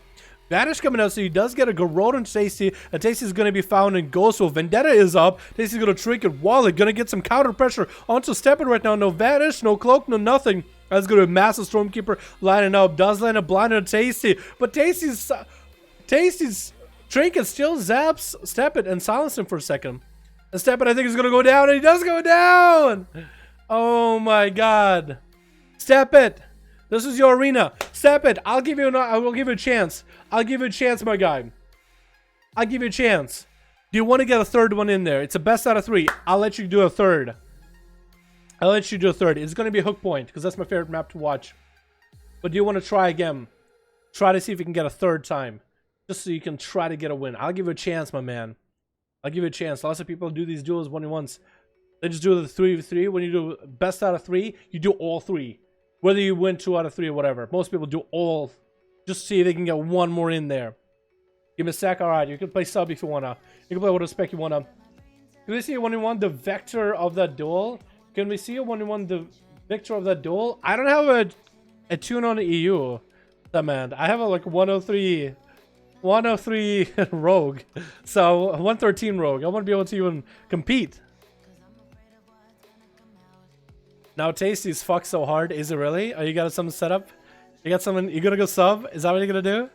Vanish coming out, so he does get a Garrote on Tasty. And Tasty is going to be found in Ghost Wolf. Vendetta is up. Tasty's going to Trinket Wallet. Going to get some counter pressure onto Step It right now. No Vanish, no Cloak, no nothing. That's going to be massive Stormkeeper lining up. Does land a blind on Tasty. But Tasty's Trinket still zaps Step It and silences him for a second. And Step It, I think, is going to go down. And he does go down. Oh my god. Step It. This is your arena. Step It. I will give you a chance. I'll give you a chance, my guy. I'll give you a chance. Do you want to get a third one in there? It's a best out of 3. I'll let you do a third. I'll let you do a third. It's going to be Hook Point, because that's my favorite map to watch. But do you want to try again? Try to see if you can get a third time. Just so you can try to get a win. I'll give you a chance, my man. I'll give you a chance. Lots of people do these duels 1v1s. They just do the 3v3. When you do best out of 3, you do all 3. Whether you win 2 out of 3 or whatever. Most people do all. Just see if they can get one more in there. Give me a sec. Alright, you can play sub if you wanna. You can play whatever spec you wanna. Can we see a 1v1 the vector of that duel? Can we see a 1v1 the victor of that duel? I don't have a tune on the EU. That man. I have a like 103 rogue. So 113 rogue. I want to be able to even compete. Now Tasty's fucked so hard. Is it really? Oh, you got something set up? You got something? You gonna go sub? Is that what you're gonna do?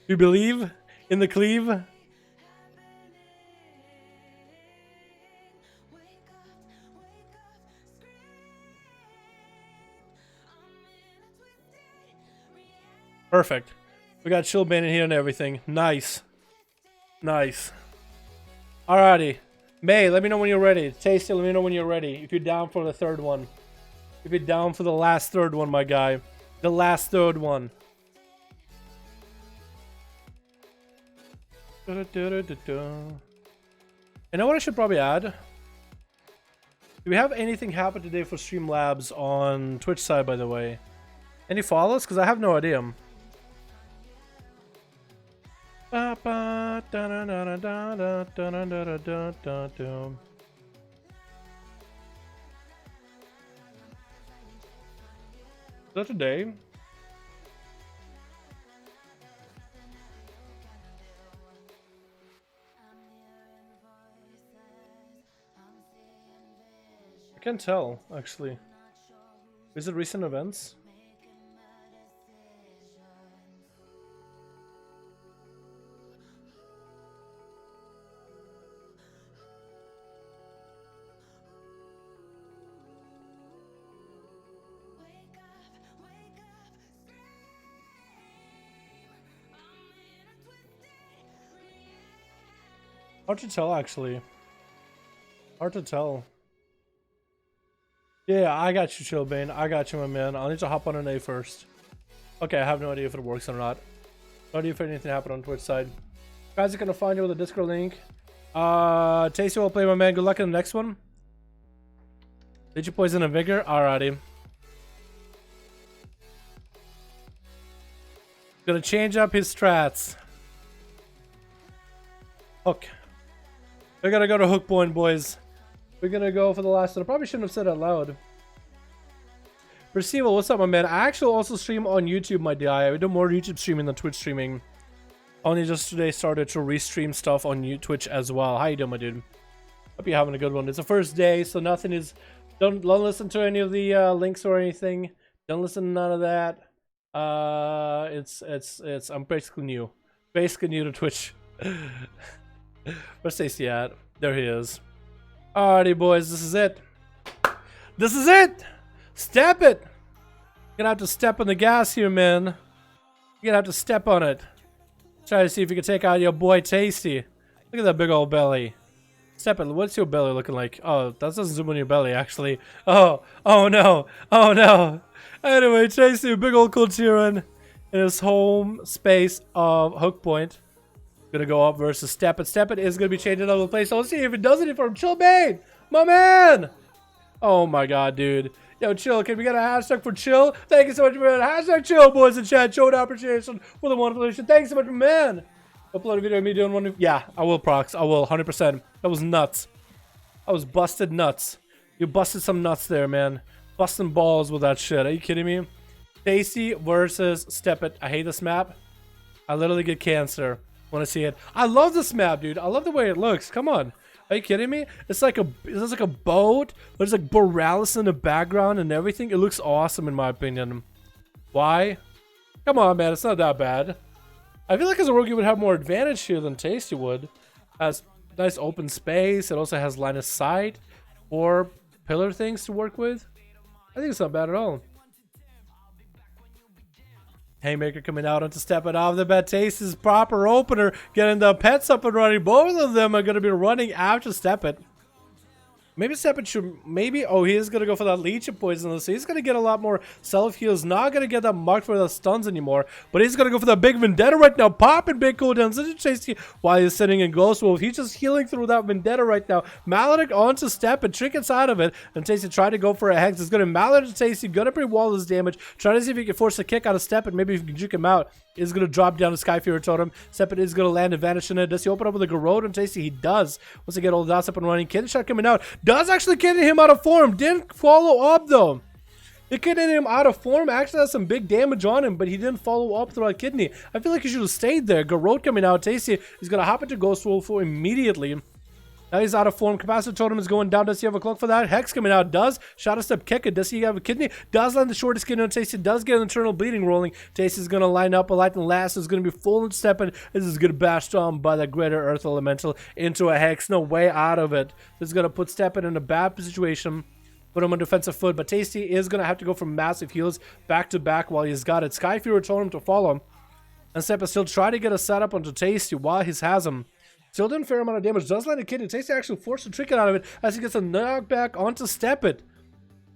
You believe in the cleave? Perfect. We got Chillbane in here and everything. Nice. Nice. Alrighty. May, let me know when you're ready. Tasty, let me know when you're ready. If you're down for the third one. If you're down for the last third one, my guy. The last third one. You know what I should probably add? Do we have anything happen today for Streamlabs on Twitch side, by the way? Any follows? Because I have no idea. Is that today? I can't tell, actually. Is it recent events? Hard to tell, actually. Hard to tell. Yeah, I got you, Chillbane. I got you, my man. I'll need to hop on an A first. Okay, I have no idea if it works or not. No idea if anything happened on Twitch side. Guys are gonna find you with a Discord link. Tasty will play, my man. Good luck in the next one. Did you poison a vigor? Alrighty. Gonna change up his strats. Hook. We're gonna go to hook point, boys. We're gonna go for the last one. I probably shouldn't have said it out loud. Percival, what's up, my man? I actually also stream on YouTube, my guy. I do more YouTube streaming than Twitch streaming. Only just today started to restream stuff on Twitch as well. How you doing, my dude? Hope you're having a good one. It's the first day, so nothing is... Don't listen to any of the links or anything. Don't listen to none of that. I'm basically new. Basically new to Twitch. Where's Tasty at? There he is. Alrighty, boys, this is it. This is it! Step it! You're gonna have to step on the gas here, man. You're gonna have to step on it. Try to see if you can take out your boy Tasty. Look at that big old belly. Step it. What's your belly looking like? Oh, that doesn't zoom on your belly, actually. Oh no. Oh no. Anyway, Tasty, big old Kulturan in his home space of Hook Point. Gonna go up versus Step It. Step It is gonna be changing out of the place. So let's see if it does anything for him. Chillbane! My man! Oh my god, dude. Yo, Chill, can we get a hashtag for Chill? Thank you so much for that. Hashtag Chill, boys in chat. Showed appreciation for the wonderful edition. Thanks so much, man. Upload a video of me doing one. Yeah, I will, Prox. I will, 100%. That was nuts. I was busted nuts. You busted some nuts there, man. Busting balls with that shit. Are you kidding me? Tasty versus Step It. I hate this map. I literally get cancer when I see it. I love this map, dude. I love the way it looks. Come on. Are you kidding me? It's like a boat. There's like Borealis in the background and everything. It looks awesome in my opinion. Why? Come on, man. It's not that bad. I feel like as a rookie would have more advantage here than Tasty would. Has nice open space. It also has line of sight or pillar things to work with. I think it's not bad at all. Haymaker coming out onto Step It off the bat. Tasty's proper opener, getting the pets up and running. Both of them are going to be running after Step It. Maybe Step It should, oh, he is going to go for that Leech of Poison, so he's going to get a lot more self-heals. Not going to get that marked for the stuns anymore, but he's going to go for the big Vendetta right now, popping big cooldowns into Tasty while he's sitting in Ghost Wolf. He's just healing through that Vendetta right now. Maledict onto Step It, Trinkets out of it, and Tasty tried to go for a Hex. It's going to Maledict to Tasty, going to pre-wall his damage, trying to see if he can force a kick out of Step It, maybe if he can juke him out. is going to drop down the Skyfury Totem. Step is going to land and vanish in it. Does he open up with a Garrote and Tasty? He does. Once again, old Dots up and running. Kidney shot coming out. Does actually kidney him out of form. Didn't follow up though. It kidneyed him out of form. Actually has some big damage on him, but he didn't follow up throughout kidney. I feel like he should have stayed there. Garrote coming out. Tasty is going to hop into Ghost Wolf immediately. Now he's out of form. Capacitor Totem is going down. Does he have a cloak for that? Hex coming out. Does. Shadow Step kick it. Does he have a kidney? Does land the shortest kidney on Tasty. Does get an internal bleeding rolling. Tasty's going to line up. A light and last is going to be full and stepping. This is going to bash on by the Greater Earth Elemental into a Hex. No way out of it. This is going to put Steppen in a bad situation. Put him on defensive foot. But Tasty is going to have to go from massive heals back to back while he's got it. Skyfury Totem to follow. And Steppen still try to get a setup onto Tasty while he has him. Still doing a fair amount of damage. Does land a kidney. Tasty actually forced a Trinket out of it as he gets a knockback onto Steppet.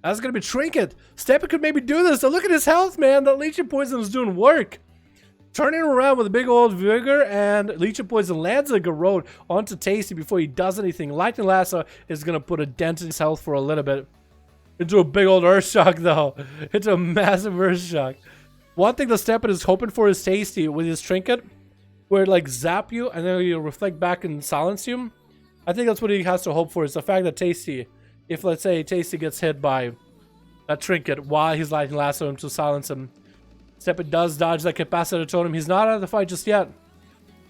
That's going to be Trinket. Steppet could maybe do this. So look at his health, man. That Leeching Poison is doing work. Turning around with a big old Vigor, and Leeching Poison lands a Garrote onto Tasty before he does anything. Lightning Lasso is going to put a dent in his health for a little bit. Into a big old Earth Shock, though. It's a massive Earth Shock. One thing the Steppet is hoping for is Tasty with his Trinket, where it like zap you and then you reflect back and silence you. I think that's what he has to hope for, is the fact that Tasty, if let's say Tasty gets hit by that Trinket while he's Lightning Lasso him to silence him. Steppet does dodge that Capacitor Totem. He's not out of the fight just yet.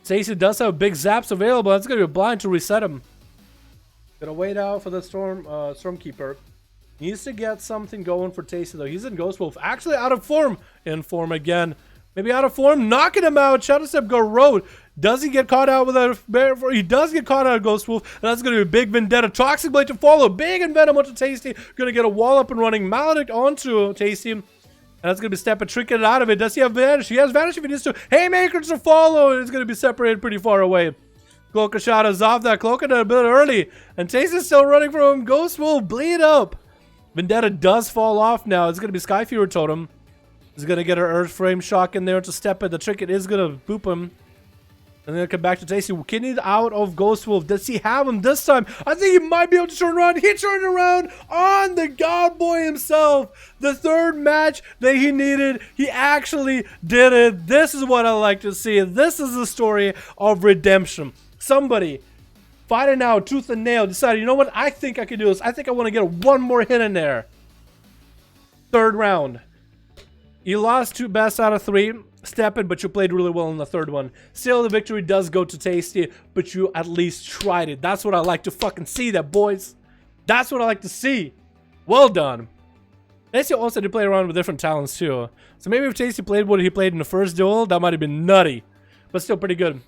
Tasty does have big zaps available. That's going to be blind to reset him. Gonna wait out for the Stormkeeper. Needs to get something going for Tasty though. He's in Ghost Wolf. Actually out of form. In form again. Maybe out of form, knocking him out. Shadow Step Garrote. Does he get caught out with a bear? He does get caught out of Ghost Wolf. And that's going to be a big Vendetta. Toxic Blade to follow. Big and Venom onto Tasty. Going to get a wall up and running. Maledict onto Tasty. And that's going to be Steppet Trinket out of it. Does he have Vanish? He has Vanish if he needs to. Haymakers to follow. And it's going to be separated pretty far away. Cloak of Shadows off that. Cloak a bit early. And Tasty's still running from him. Ghost Wolf bleed up. Vendetta does fall off now. It's going to be Skyfury Totem. He's going to get her Earth Frame Shock in there to step it. The Trinket is going to boop him. And then come back to Tasty. Kidneyed out of Ghost Wolf. Does he have him this time? I think he might be able to turn around. He turned around on the God Boy himself. The third match that he needed. He actually did it. This is what I like to see. This is the story of redemption. Somebody fighting out tooth and nail decided, you know what? I think I can do this. I think I want to get one more hit in there. Third round. You lost 2 best out of 3, Steppin', but you played really well in the third one. Still, the victory does go to Tasty, but you at least tried it. That's what I like to fucking see, that boys. That's what I like to see. Well done. Tasty also did play around with different talents too. So maybe if Tasty played what he played in the first duel, that might have been nutty. But still pretty good.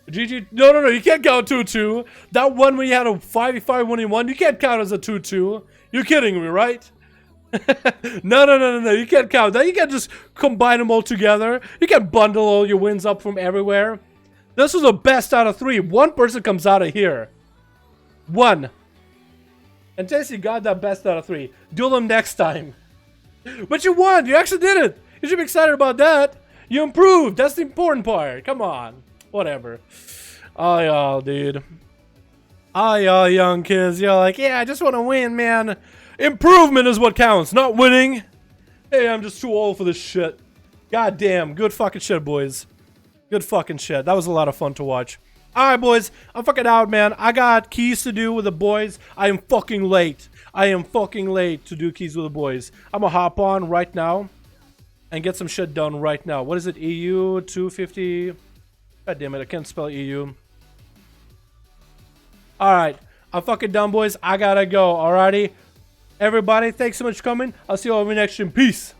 GG. No, you can't count 2-2. That one when you had a 5v5 winning one, you can't count as a 2-2. You're kidding me, right? No, you can't count that. You can't just combine them all together. You can't bundle all your wins up from everywhere. This was a best out of 3. One person comes out of here. One. And Tasty got that best out of 3. Duel him next time. But you won. You actually did it. You should be excited about that. You improved. That's the important part. Come on. Whatever. Oh, y'all, dude. Oh, y'all young kids. You're like, yeah, I just want to win, man. Improvement is what counts, not winning. Hey, I'm just too old for this shit. God damn, good fucking shit, boys. Good fucking shit. That was a lot of fun to watch. Alright, boys, I'm fucking out, man. I got keys to do with the boys. I am fucking late. I am fucking late to do keys with the boys. I'm gonna hop on right now and get some shit done right now. What is it? EU 250. God damn it, I can't spell EU. Alright, I'm fucking done, boys. I gotta go, alrighty? Everybody, thanks so much for coming. I'll see you all in the next stream. Peace.